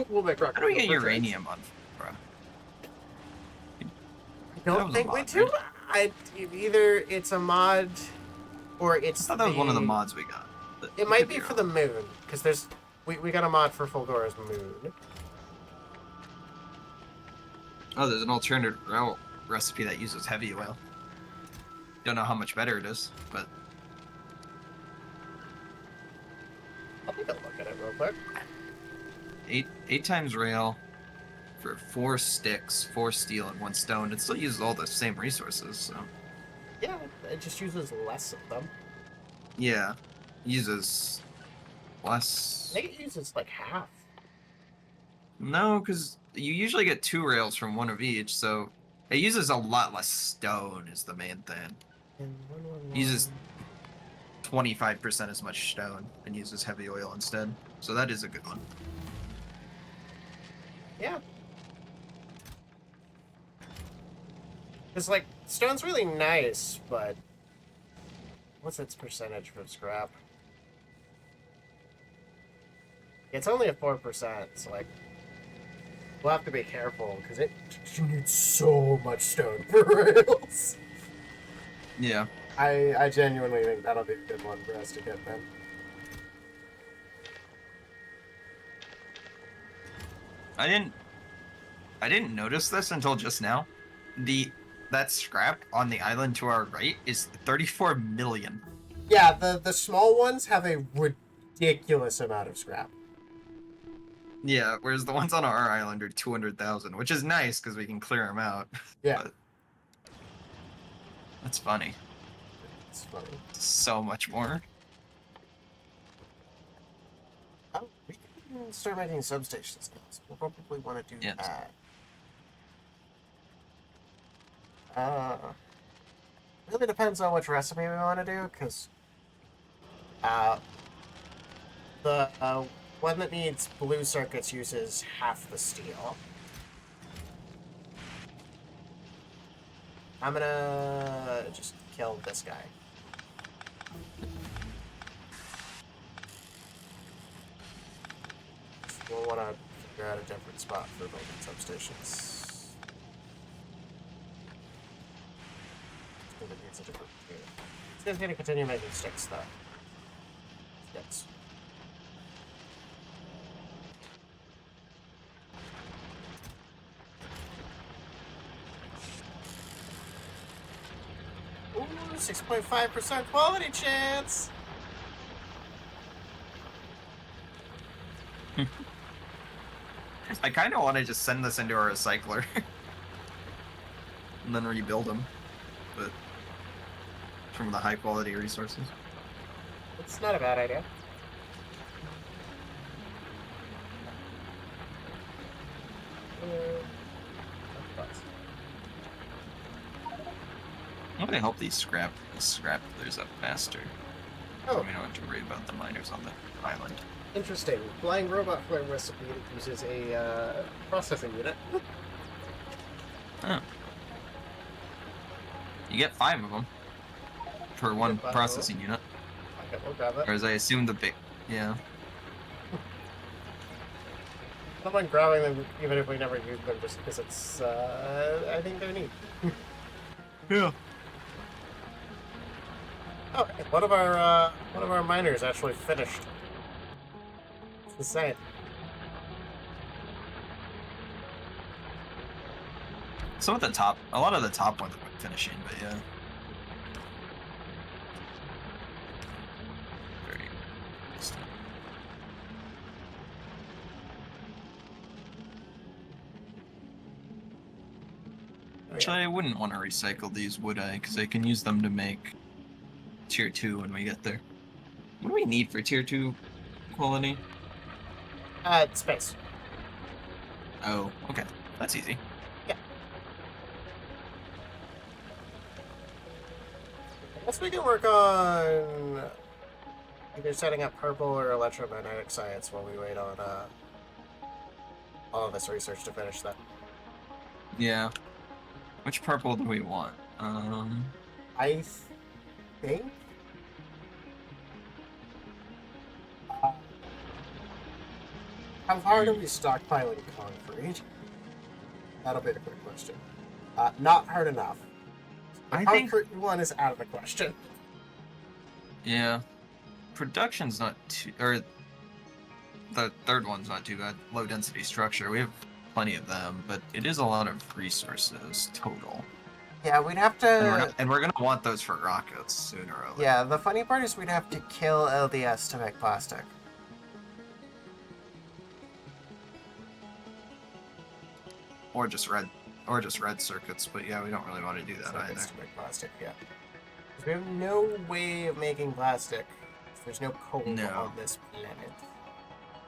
we'll make rocket How do we fuel get for trains. uranium on, bro? I That don't was a think we mod, do. right? Either it's a mod, or I it's thought that was one of the mods we got. But It I might could be for the wrong. moon, because we got a mod for Fulgora's moon. Oh, there's an alternative rail recipe that uses heavy oil. Don't know how much better it is, but I'll take a look at it real quick. eight times rail for 4 sticks, 4 steel, and 1 stone. It still uses all the same resources, so Yeah, it just uses less of them. yeah, uses I less. think it uses like half. No, because you usually get 2 rails from 1 of each, so it uses a lot less stone. Is the main thing. And It uses 25% as much stone and uses heavy oil instead. So that is a good one. Yeah. Because, like, stone's really nice, but what's its percentage for scrap? It's only a 4%, so, like, we'll have to be careful, because you need so much stone for rails. Yeah. I genuinely think that'll be a good one for us to get then. I didn't notice this until just now. That scrap on the island to our right is 34 million. Yeah, the small ones have a ridiculous amount of scrap. Yeah, whereas the ones on our island are 200,000, which is nice because we can clear them out. Yeah. But that's funny. It's funny. So much more. Oh, we can start making substations now, so we'll probably want to do Yes. that. Really depends on which recipe we want to do, because the one that needs blue circuits uses half the steel. I'm gonna just kill this guy. We'll want to figure out a different spot for building substations. It needs a different. It's going to continue making sticks, though. Sticks. Ooh, 6.5% quality chance! I kind of want to just send this into our recycler and then rebuild them, but from the high quality resources. It's not a bad idea. I'm gonna hope these scrap clears up faster. Oh, So we don't have to worry about the miners on the island. interesting. Flying robot flame recipe uses a processing unit. Oh. You get 5 of them for one Get 5 of processing unit. Okay, we'll grab it. Whereas I assume the big, yeah. I don't mind grabbing them even if we never use them, just because it's, I think they're neat. Yeah. Oh, hey, one of our miners actually finished. It's insane. Some of the top, a lot of the top ones are finishing, but yeah. Very interesting. Actually, I wouldn't want to recycle these, would I? Because I can use them to make tier 2 when we get there. What do we need for tier 2 quality? Space. Oh, okay. That's easy. Yeah. I guess we can work on either setting up purple or electromagnetic science while we wait on all of this research to finish that. Yeah. Which purple do we want? I think How hard are we stockpiling concrete? That'll be the quick question. Not hard enough. The I think, concrete one is out of the question. yeah, production's not too, or the third one's not too bad. Low density structure, we have plenty of them, but it is a lot of resources total. Yeah, we'd have And we're gonna want those for rockets sooner or later. Yeah, the funny part is we'd have to kill LDS to make plastic. Or just red circuits, but yeah, we don't really want to do that either. To make plastic, yeah. Because we have no way of making plastic. There's no coal on this planet.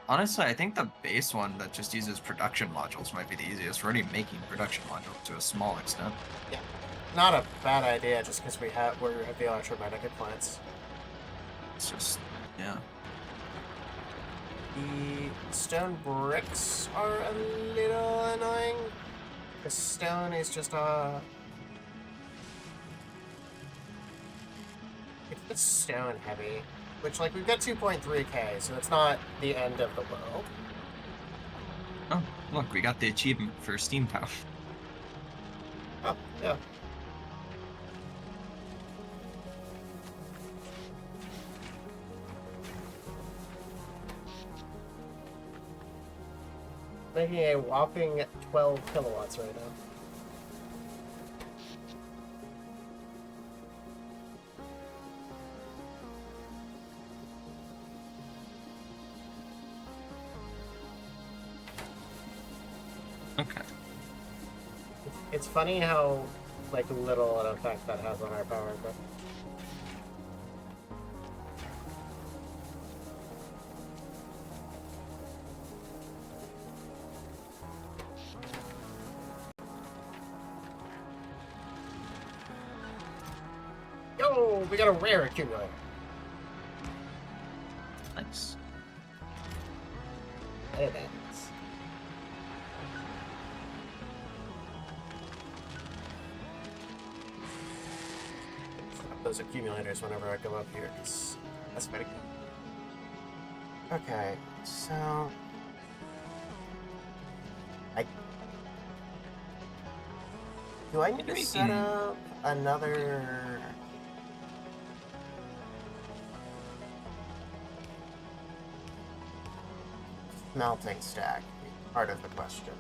Honestly, I think the base one that just uses production modules might be the easiest. We're already making production modules to a small extent. Yeah. Not a bad idea, just because we have the electromagnetic plants. It's just, yeah. The stone bricks are a little annoying. The stone is just it's stone heavy, which like we've got 2.3k, so it's not the end of the world. Oh, look, we got the achievement for steam power. Oh, yeah. Making a whopping 12 kilowatts right now. Okay. It's funny how like little an effect that has on our power, but yo, we got a rare accumulator. Nice. Hey, man. Those accumulators whenever I come up here, because that's pretty good. Okay, so do I need to set up another smelting stack? Part of the question.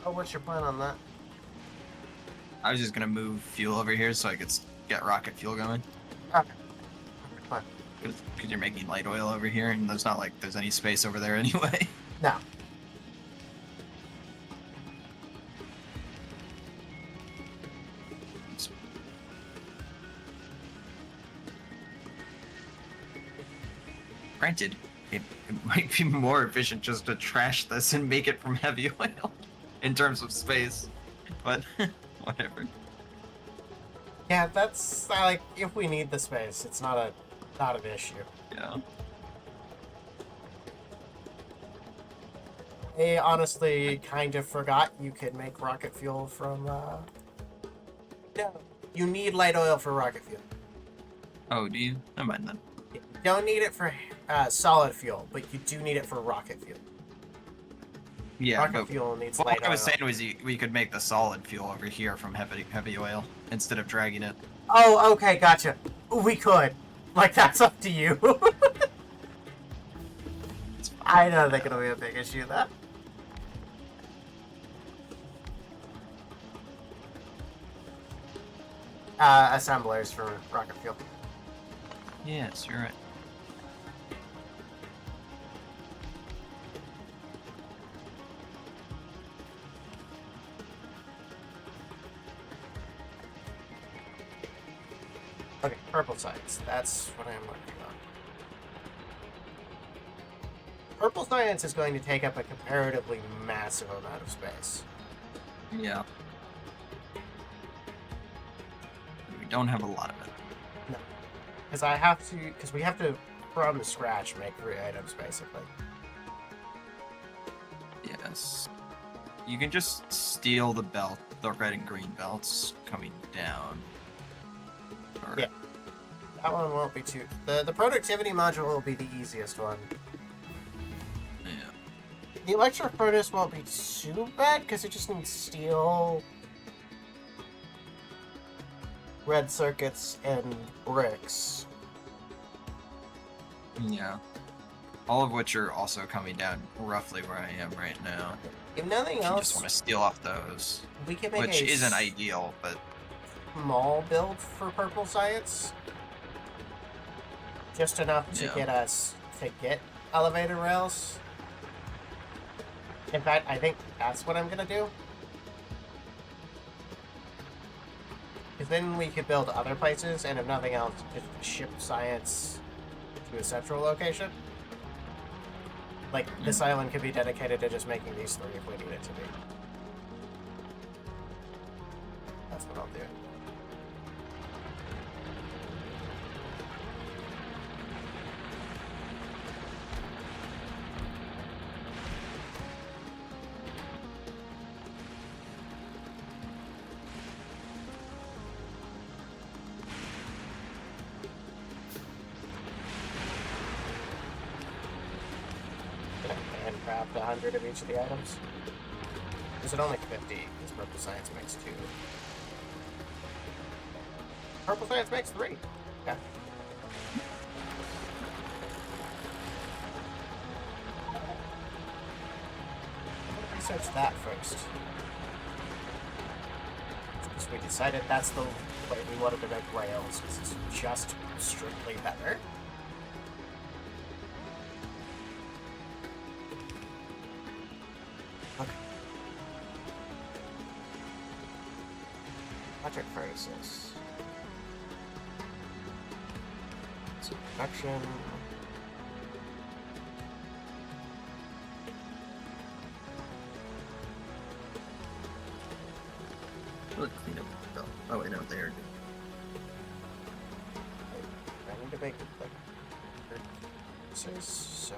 Oh, what's your plan on that? I was just gonna move fuel over here so I could get rocket fuel going. Okay. Fine. Because you're making light oil over here, and there's not like there's any space over there anyway. No. Granted, it might be more efficient just to trash this and make it from heavy oil in terms of space, but whatever. Yeah, that's like if we need the space, it's not an issue. Yeah. I honestly kind of forgot you could make rocket fuel from. No, you need light oil for rocket fuel. Oh, do you? Never mind then. You don't need it for solid fuel, but you do need it for rocket fuel. Yeah, rocket but fuel needs what light I was oil. saying was we could make the solid fuel over here from heavy oil instead of dragging it. Oh, okay, gotcha. We could. Like, that's up to you. I don't think it'll be a big issue, though. Assemblers for rocket fuel. Yes, you're right. Okay, purple science. That's what I'm working on. Purple science is going to take up a comparatively massive amount of space. Yeah. We don't have a lot of it. No. Because we have to, from scratch, make 3 items, basically. this. You can just steal the belt, the red and green belts coming down. Or, Yeah. That one won't be too... The productivity module will be the easiest one. Yeah. The electric furnace won't be too bad, because it just needs steel, red circuits, and bricks. Yeah. All of which are also coming down roughly where I am right now. If nothing You else, just want to steal off those, we can make which a isn't ideal, but small build for purple science. Just enough to Yeah. get us to get elevator rails. In fact, I think that's what I'm gonna do. Because then we could build other places, and if nothing else, just ship science to a central location. Like, this island could be dedicated to just making these three if we need it to be. That's what I'll do. Handcraft 100 of each of the items. Is it only 50? Because purple science makes 2. Purple science makes 3. Okay. Research that first. Because we decided that's the way we wanted to make rails, because it's just strictly better. Electric furnaces. So production. let's clean up the belt. Oh wait, no, they are good. I need to make like furnaces, so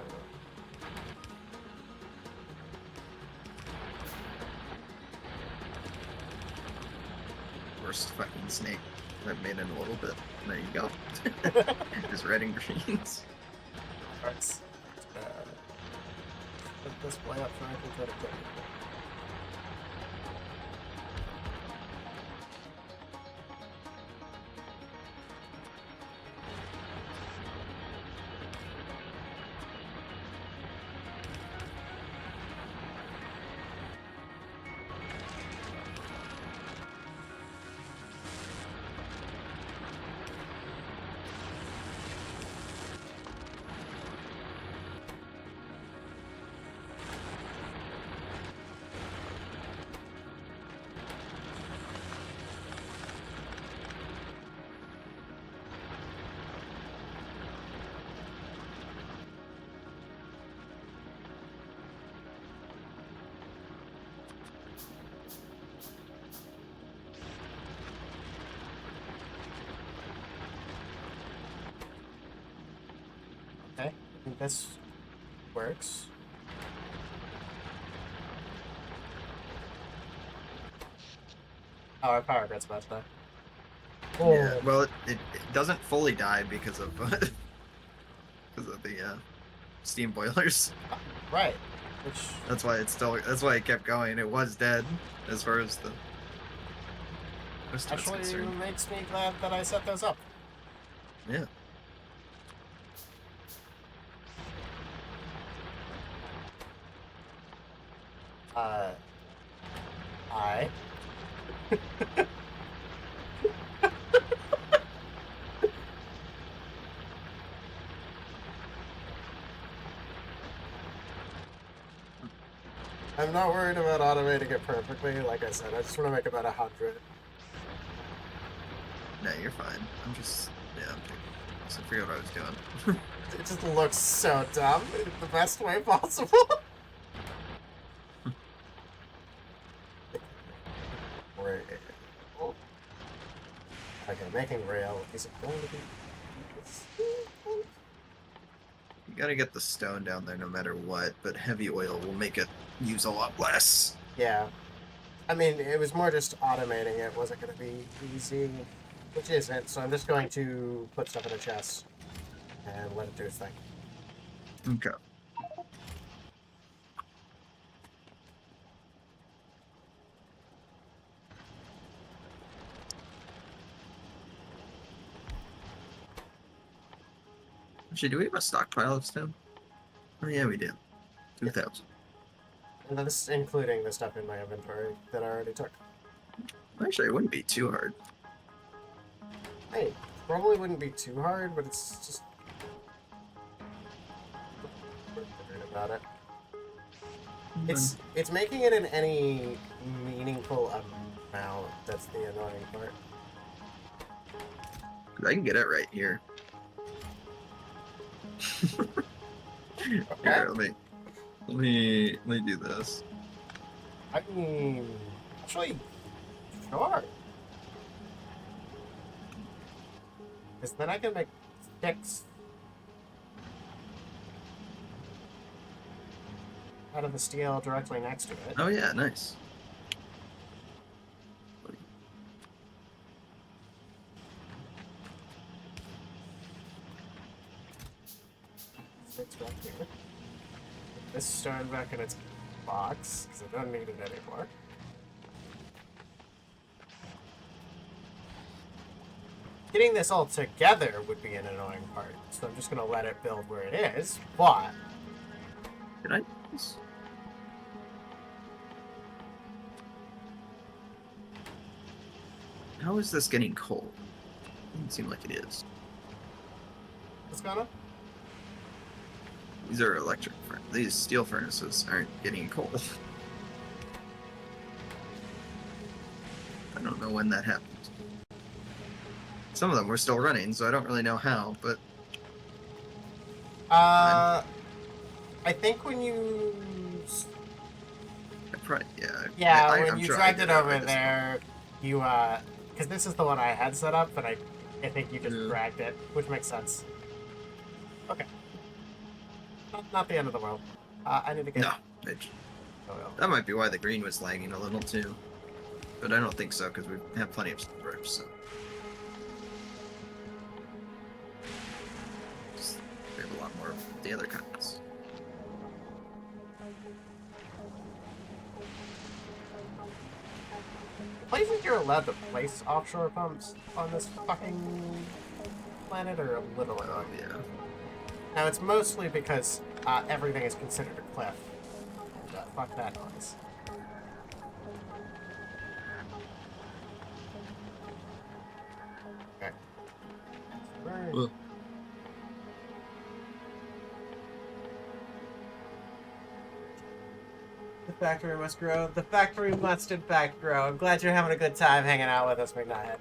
Worst fucking snake. That made it a little bit. There you go. Just red and greens. let's put this way up so I can put it there. Okay, I think this works. Oh, our power grid's about to die. Yeah, well, it doesn't fully die because of the steam boilers. Right. Which That's why that's why it kept going. It was dead as far as the rest of it's actually concerned. makes me glad that I set those up. Yeah. I. I'm not worried about automating it perfectly. Like I said, I just want to make about 100. No, you're fine. I'm just I'm just I forget what I was doing. It just looks so dumb in the best way possible. Rail. Okay, making rail. Is it going to be? You gotta get the stone down there no matter what, but heavy oil will make it use a lot less. Yeah. I mean, it was more just automating it. Wasn't going to be easy, which isn't. So I'm just going to put stuff in a chest and let it do its thing. Okay. Actually, do we have a stockpile of stone? Oh yeah, we do. 2,000. And this including the stuff in my inventory that I already took. Actually, it wouldn't be too hard. Hey, probably wouldn't be too hard, but it's just weird about it. It's making it in any meaningful amount that's the annoying part. I can get it right here. Okay. Here, let me do this. I mean, actually, sure. Because then I can make sticks out of the steel directly next to it. Oh yeah, nice. Sticks back here. Put this stone back in its box, because I don't need it anymore. Getting this all together would be an annoying part, so I'm just going to let it build where it is, but... Can I? How is this getting cold? Doesn't seem like it is. What's going on? These are these steel furnaces aren't getting cold. I don't know when that happened. Some of them were still running, so I don't really know how, but... I think when you... Yeah, when I'm you sure dragged I it did over right there, you, because this is the one I had set up, but I think you just dragged it, which makes sense. Okay. Not the end of the world. I need to get... No, that might be why the green was lagging a little, too. But I don't think so, because we have plenty of storage, so... We have a lot more of the other kinds. Places you're allowed to place offshore pumps on this fucking planet are a little annoying. Yeah. Now, it's mostly because everything is considered a cliff. And, fuck that noise. Okay. The factory must grow. The factory must, in fact, grow. I'm glad you're having a good time hanging out with us, McNuthead.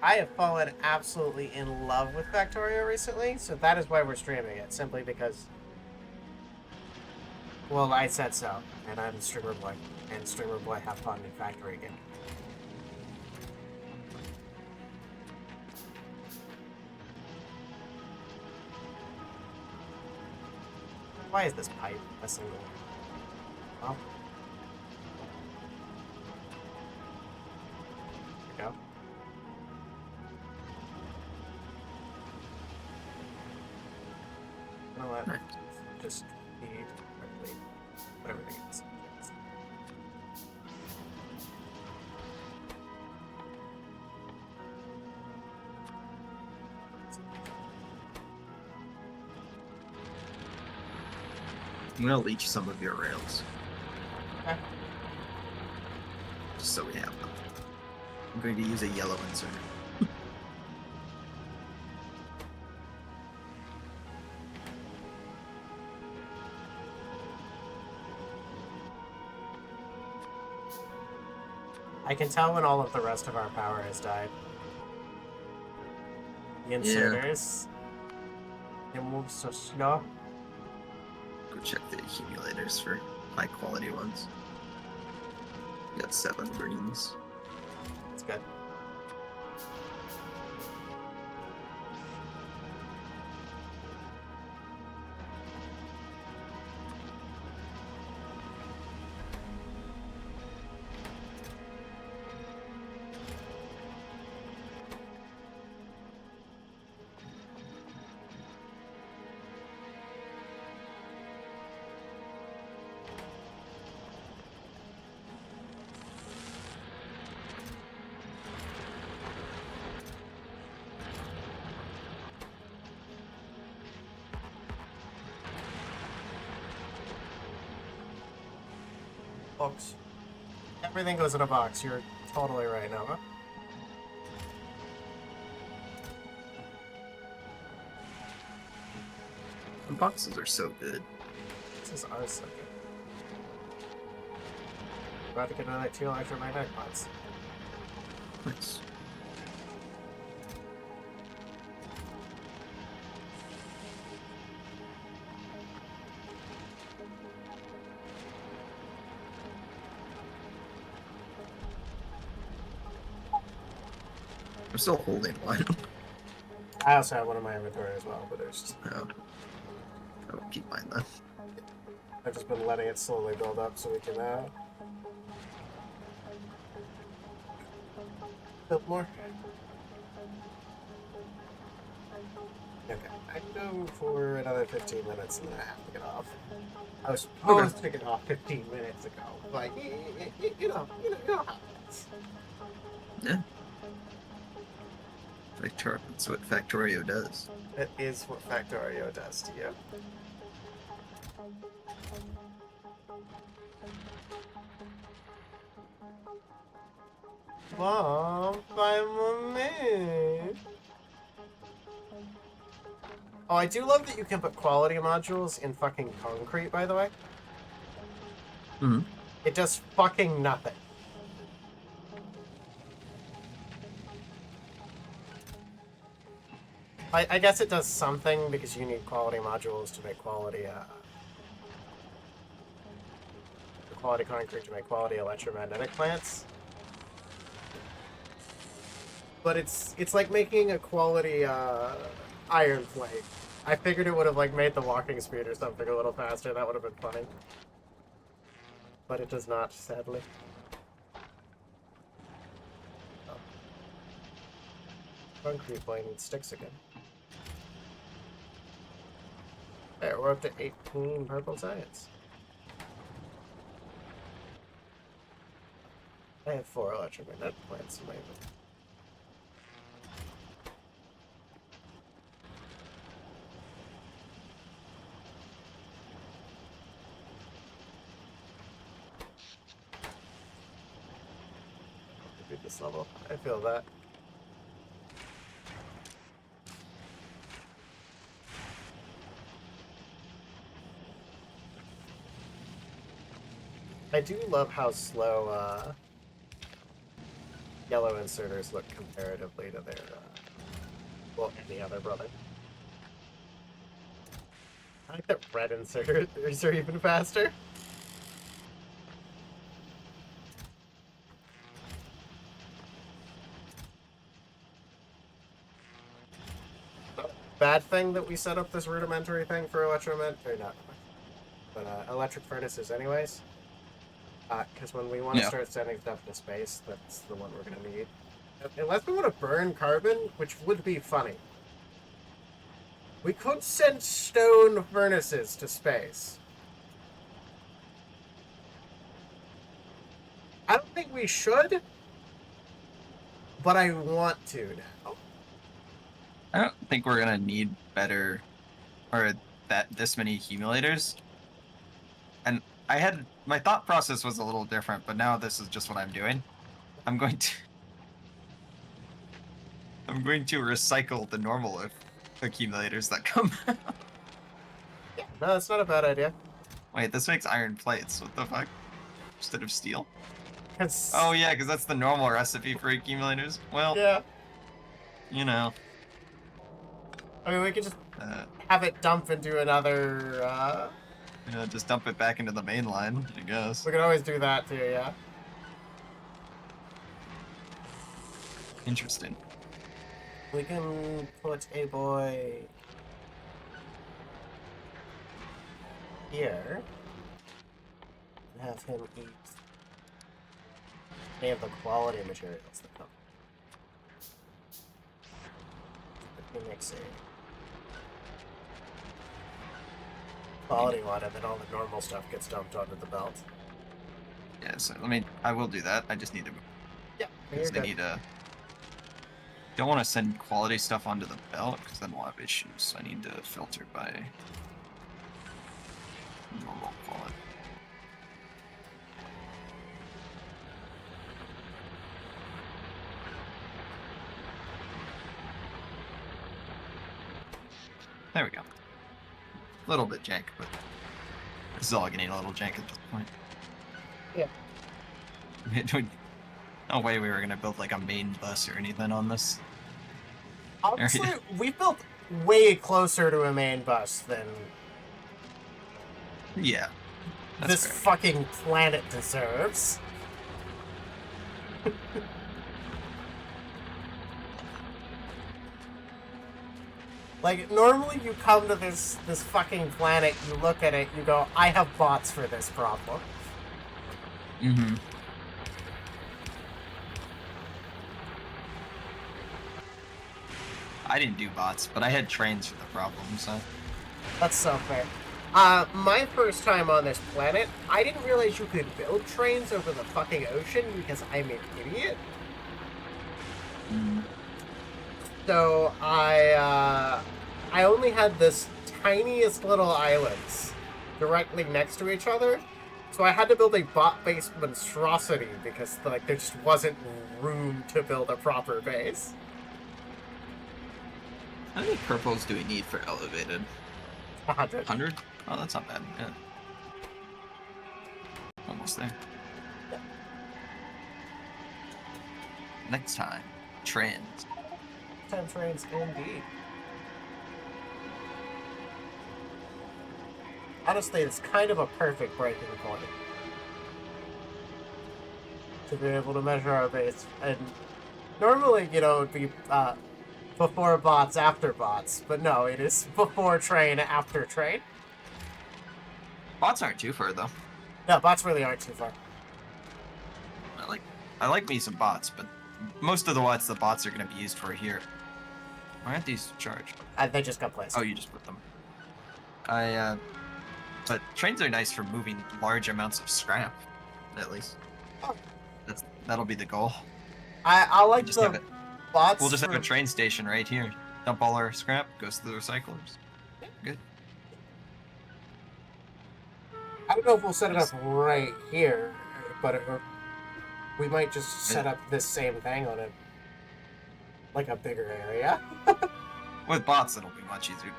I have fallen absolutely in love with Factorio recently, so that is why we're streaming it. Simply because, well, I said so, and I'm Streamer Boy, and Streamer Boy have fun in Factory again. Why is this pipe a single? Well, there we go. You know what? Just feed quickly whatever it is. I'm gonna leech some of your rails. Okay. Just so we have them. I'm going to use a yellow insert. I can tell when all of the rest of our power has died. The inserters. They move so slow. Go check the accumulators for high quality ones. We got 7 greens. It's good. Box. Everything goes in a box. You're totally right, Nova. The boxes are so good. This is ours so good. About to get another 2 electromagnetic pods. Nice. I'm still holding one. I also have one in my inventory as well, but there's just... No. I will keep mine then. I've just been letting it slowly build up so we can build more. Okay, I can go for another 15 minutes and then I have to get off. I was supposed to get off 15 minutes ago, but you know how it is. Yeah. That's what Factorio does. It is what Factorio does to you. Mom, by me. Oh, I do love that you can put quality modules in fucking concrete, by the way. Mm-hmm. It does fucking nothing. I guess it does something because you need quality modules to make quality concrete to make quality electromagnetic plants. But it's like making a quality iron plate. I figured it would have like made the walking speed or something a little faster. That would have been funny. But it does not, sadly. Oh. Concrete plane needs sticks again. There, we're up to 18 purple science. I have 4 electromagnetic plants in my inventory. Beat this level. I feel that. I do love how slow yellow inserters look comparatively to their, well, any other brother. I like that red inserters are even faster. Bad thing that we set up this rudimentary thing for electric furnaces anyways. Because when we want to start sending stuff to space, that's the one we're going to need. Unless we want to burn carbon, which would be funny. We could send stone furnaces to space. I don't think we should, but I want to now. I don't think we're gonna need better, or this many accumulators. And my thought process was a little different, but now this is just what I'm doing. I'm going to recycle the normal accumulators that come out. Yeah, no, that's not a bad idea. Wait, this makes iron plates. What the fuck? Instead of steel? Cause, Oh yeah, because that's the normal recipe for accumulators. Well, yeah. You know. I mean, we could just have it dump into another, just dump it back into the main line, I guess. We could always do that too, yeah. Interesting. We can put a boy here and have him eat any of the quality materials that come. Let me mix a quality one, and then all the normal stuff gets dumped onto the belt. Yeah, so I will do that. I just need to, Yeah, you're because I good. need to, don't want to send quality stuff onto the belt, because then we'll have issues. I need to filter by normal quality. There we go. A little bit jank, but this is all getting a little jank at this point. Yeah. No way we were gonna build like a main bus or anything on this. Honestly, we built way closer to a main bus than Yeah. this fair. fucking planet deserves. Like, normally you come to this fucking planet, you look at it, you go, I have bots for this problem. Mm-hmm. I didn't do bots, but I had trains for the problem, so. That's so fair. My first time on this planet, I didn't realize you could build trains over the fucking ocean because I'm an idiot. Mm. So I only had this tiniest little islands directly next to each other. So I had to build a bot-based monstrosity because like there just wasn't room to build a proper base. How many purples do we need for elevated? 100. 100? Oh, that's not bad. Yeah. Almost there. Yeah. Next time, trains. 10 trains indeed. Honestly, it's kind of a perfect breaking point to be able to measure our base. And normally, you know, it would be before bots, after bots. But no, it is before train, after train. Bots aren't too far though. No, bots really aren't too far. I like me some bots, but most of the bots are going to be used for here. Why aren't these charged? They just got placed. Oh, you just put them. But trains are nice for moving large amounts of scrap, at least. Oh. That'll be the goal. I like the bots. We'll just have a train station right here. Dump all our scrap, goes to the recyclers. Good. I don't know if we'll set it up right here, but we might just set up this same thing on it, like a bigger area. With bots, it'll be much easier.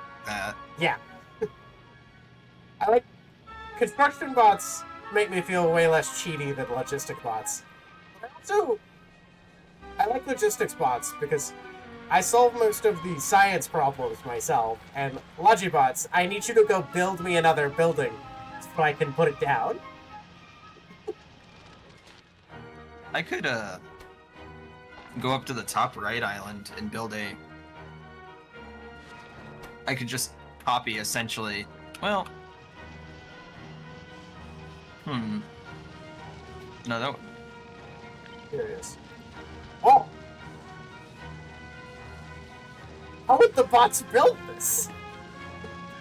Yeah. I like construction bots. Make me feel way less cheaty than logistic bots. But also, I like logistics bots because I solve most of the science problems myself, and Logibots, I need you to go build me another building so I can put it down. I could go up to the top right island and build a. I could just copy essentially. Well. No, that. Here it is. Oh! How would the bots build this?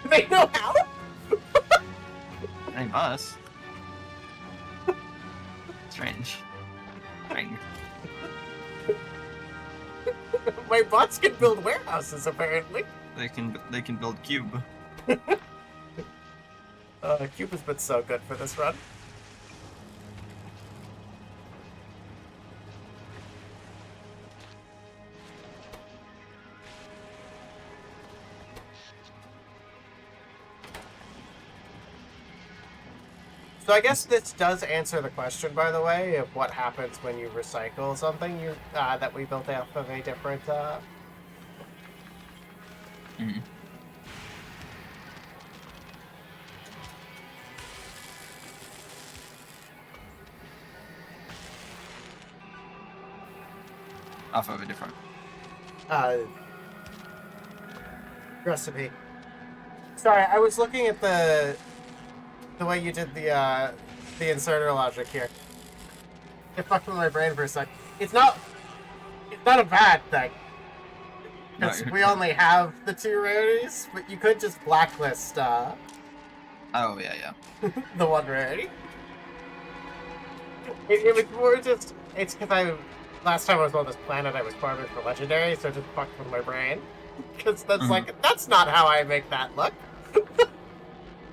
Do they know how? They must. Strange. My bots can build warehouses, apparently. They can build cube. Cube has been so good for this run. So I guess this does answer the question, by the way, of what happens when you recycle something that we built off of a different. off of a different. uh, recipe. Sorry, I was looking at the way you did the inserter logic here. It fucked with my brain for a sec. It's not a bad thing No, because we only have the 2 rarities, but you could just blacklist oh yeah, yeah. the 1 rarity. It was more just it's because I last time I was on this planet I was farming for legendary, so it just fucked with my brain because Mhm. that's not how I make that look.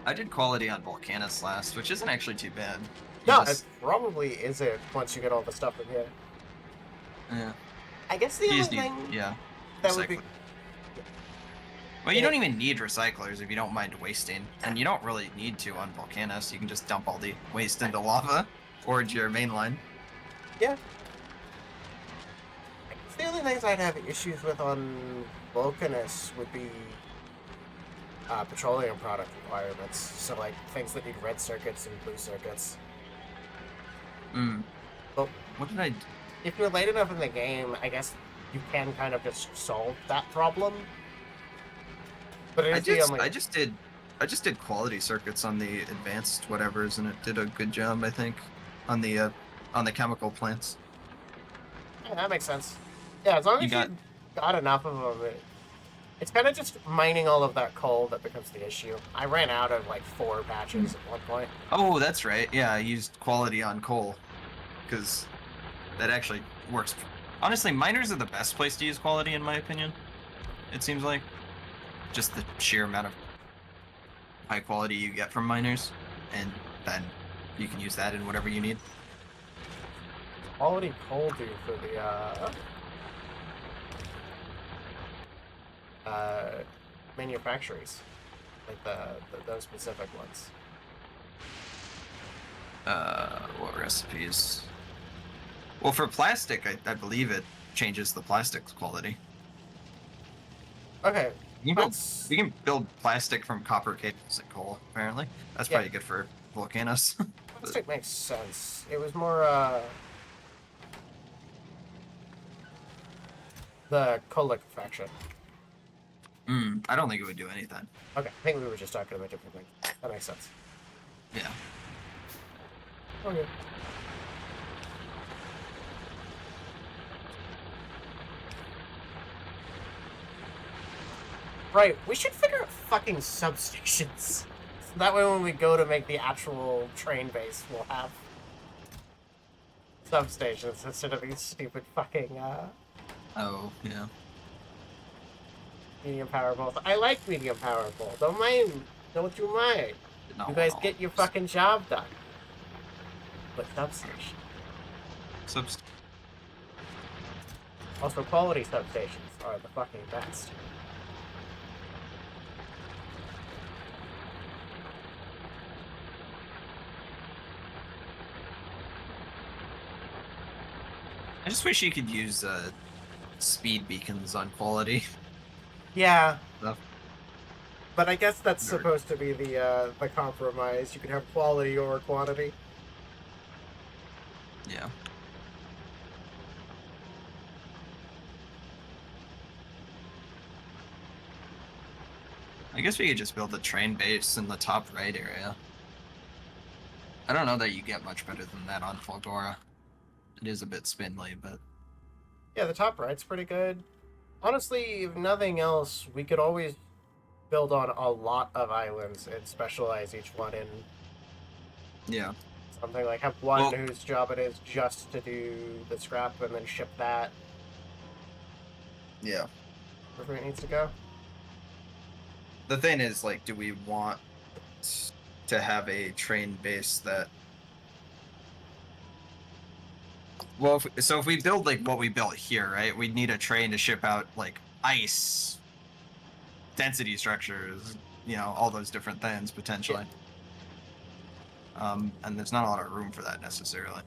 I did quality on Volcanus last, which isn't actually too bad. You No, it just probably isn't once you get all the stuff in here. yeah. I guess the You only just need thing yeah. that would be Recycling. Well, you it, don't even need recyclers if you don't mind wasting, and you don't really need to on Volcanus. You can just dump all the waste into lava or into your main line. yeah. I guess the only things I'd have issues with on Vulcanus would be petroleum product requirements. So like things that need red circuits and blue circuits. Hmm. But What did I? if you're late enough in the game, I guess you can kind of just solve that problem. But it I is the just only. I just did quality circuits on the advanced whatevers, and it did a good job, I think, on the chemical plants. Yeah, that makes sense. Yeah, as long You as got you got enough of them, it's kind of just mining all of that coal that becomes the issue. I ran out of like 4 patches at one point. oh, that's right. Yeah, I used quality on coal because that actually works. Honestly, miners are the best place to use quality, in my opinion. It seems like just the sheer amount of high quality you get from miners, and then you can use that in whatever you need. Quality coal do for the uh, manufacturers, like those specific ones. What recipes? Well, for plastic, I believe it changes the plastic's quality. Okay, You can build, that's you can build plastic from copper cables and coal, apparently. That's yeah. probably good for volcanoes. But, Plastic makes sense. It was more the coal liquefaction. I don't think it would do anything. Okay, I think we were just talking about different things. That makes sense. Yeah. Okay. Right, we should figure out fucking substations. So that way when we go to make the actual train base, we'll have substations instead of these stupid fucking Oh, yeah. medium power bolts. I like medium power bolts. Don't mind. Don't you mind. Not You want guys all get your those. fucking job done. But substation. Subst- Also, quality substations are the fucking best. I just wish you could use speed beacons on quality. Yeah, Stuff. but I guess that's Or- supposed to be the compromise. You can have quality or quantity. Yeah. I guess we could just build a train base in the top right area. I don't know that you get much better than that on Fulgora. It is a bit spindly, but Yeah, the top right's pretty good. Honestly, if nothing else, we could always build on a lot of islands and specialize each one in yeah. something like have one Well, whose job it is just to do the scrap and then ship that yeah. wherever it needs to go. The thing is, like, do we want to have a train base that? Well, so if we build like what we built here, right? We'd need a train to ship out like ice, density structures, all those different things potentially. And there's not a lot of room for that necessarily.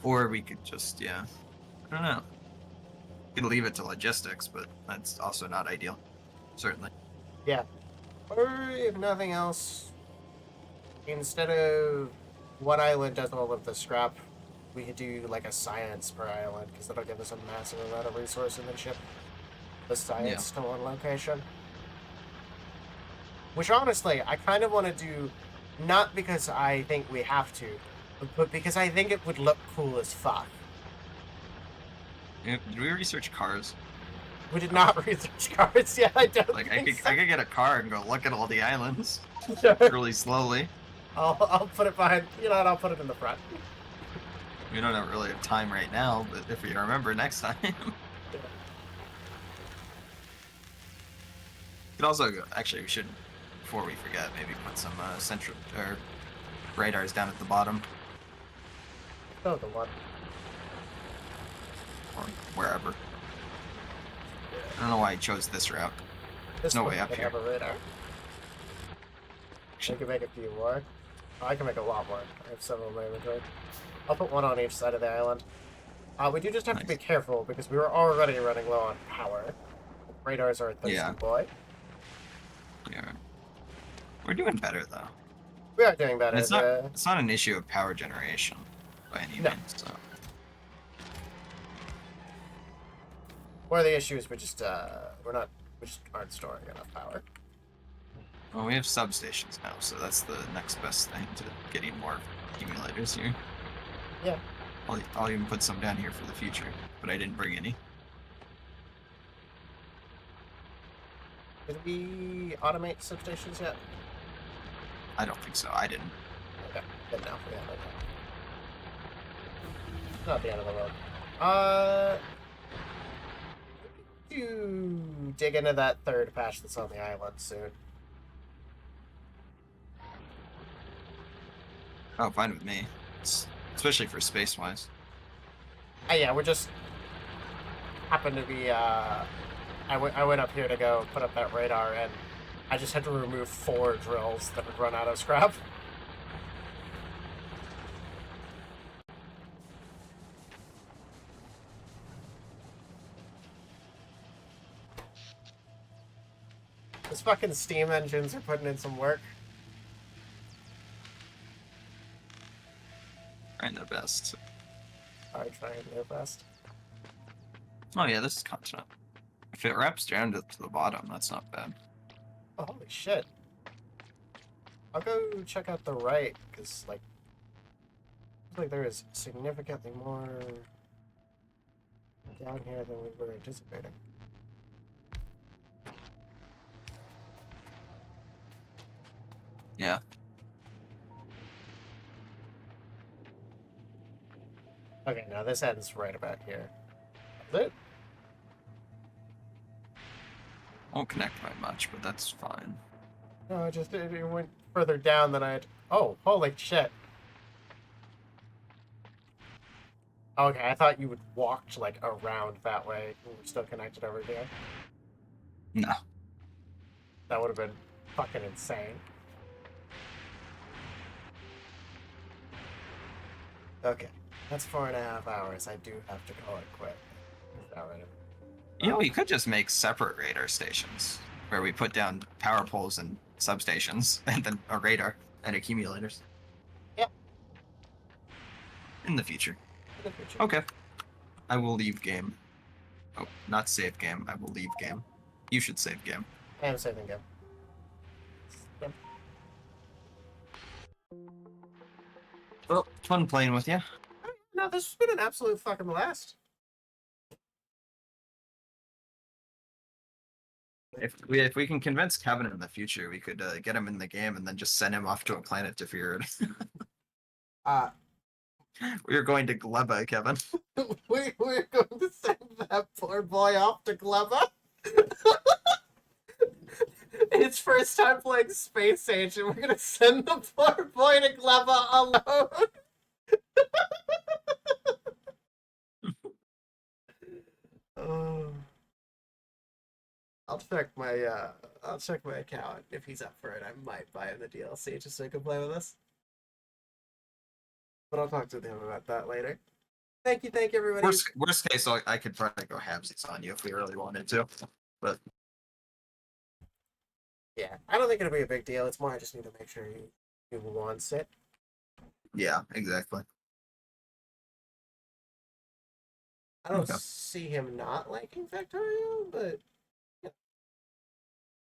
Or we could just, yeah, I don't know. We could leave it to logistics, but that's also not ideal. Certainly. Yeah. Or if nothing else, instead of one island does all of the scrap we could do like a science per island because that'll give us a massive amount of resource and then ship the Yeah. science to one location. Which honestly, I kind of want to do, not because I think we have to, but because I think it would look cool as fuck. Did we research cars? We did not research cards yet. I don't Like think so. I could get a car and go look at all the islands Sure. really slowly. I'll put it behind. You know what? I'll put it in the front. We don't have really have time right now, but if we remember next time. Could also go, actually we should, before we forget, maybe put some central or radars down at the bottom Oh, the one. or wherever. I don't know why I chose this route. This No one way up could here. have a radar. I can make a few more. Oh, I can make a lot more. I have several in my inventory. I'll put one on each side of the island. We do just have to be Nice. careful because we were already running low on power. Radars are a thirsty Yeah. boy. Yeah. We're doing better though. We are doing better. And it's not an issue of power generation by any No. means. So. One of the issues we just we just aren't storing enough power. Well, we have substations now, so that's the next best thing to getting more accumulators here. Yeah. I'll even put some down here for the future, but I didn't bring any. Did we automate substations yet? I don't think so. I didn't. Okay. Good now. Yeah, okay. Not the end of the road. You dig into that third patch that's on the island soon. Oh, fine with me. Especially for space-wise. Yeah, we're just happened to be. I went up here to go put up that radar, and I just had to remove 4 drills that had run out of scrap. Those fucking steam engines are putting in some work. Trying their best. Are trying their best. Oh yeah, this is continent. If it wraps down to the bottom, that's not bad. Oh, holy shit. I'll go check out the right, because, like, looks like there is significantly more down here than we were anticipating. Yeah. Okay, now this ends right about here. Is it? Won't connect by much, but that's fine. No, it went further down than I'd. Oh, holy shit. Okay, I thought you would walk like around that way. We were still connected over here. No. That would have been fucking insane. Okay, that's 4.5 hours. I do have to call it quit. Alright. You know, we could just make separate radar stations where we put down power poles and substations and then a radar and accumulators. Yeah. In the future. In the future. Okay. I will leave game. Oh, not save game. I will leave game. You should save game. I am saving game. Yep. Well, fun playing with you. No, this has been an absolute fucking blast. If we can convince Kevin in the future, we could get him in the game and then just send him off to a planet to fear it. We're going to Gleba, Kevin. We're going to send that poor boy off to Gleba. His first time playing Space Age, and we're gonna send the poor boy to Gleba alone. Oh. I'll check my account. If he's up for it, I might buy him the DLC just so he can play with us. But I'll talk to him about that later. Thank you, everybody. Worst case, I could probably go halvesies on you if we really wanted to. But yeah, I don't think it'll be a big deal. It's more I just need to make sure he wants it. yeah, exactly. I don't Okay. see him not liking Factorio, but yeah,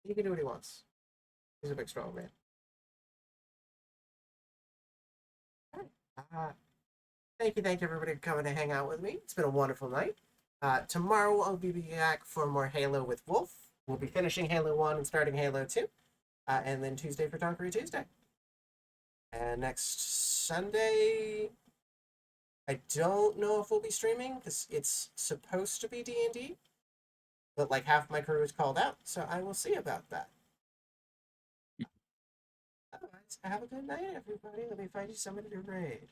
he can do what he wants. He's a big, strong man. All right. Thank you, everybody, for coming to hang out with me. It's been a wonderful night. Tomorrow I'll be back for more Halo with Wolf. We'll be finishing Halo 1 and starting Halo 2. And then Tuesday for Tonkery Tuesday. And next Sunday, I don't know if we'll be streaming because it's supposed to be D&D, but like half my crew is called out, so I will see about that. Otherwise, have a good night, everybody. Let me find you somebody to raid.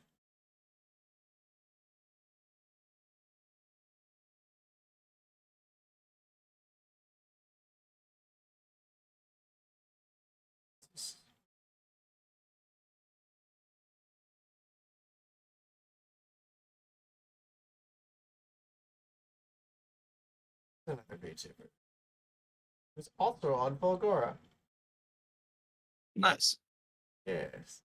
Another VTuber who's also on Fulgora. Nice. Yes.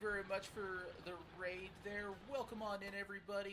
Very much for the raid there. Welcome on in, everybody.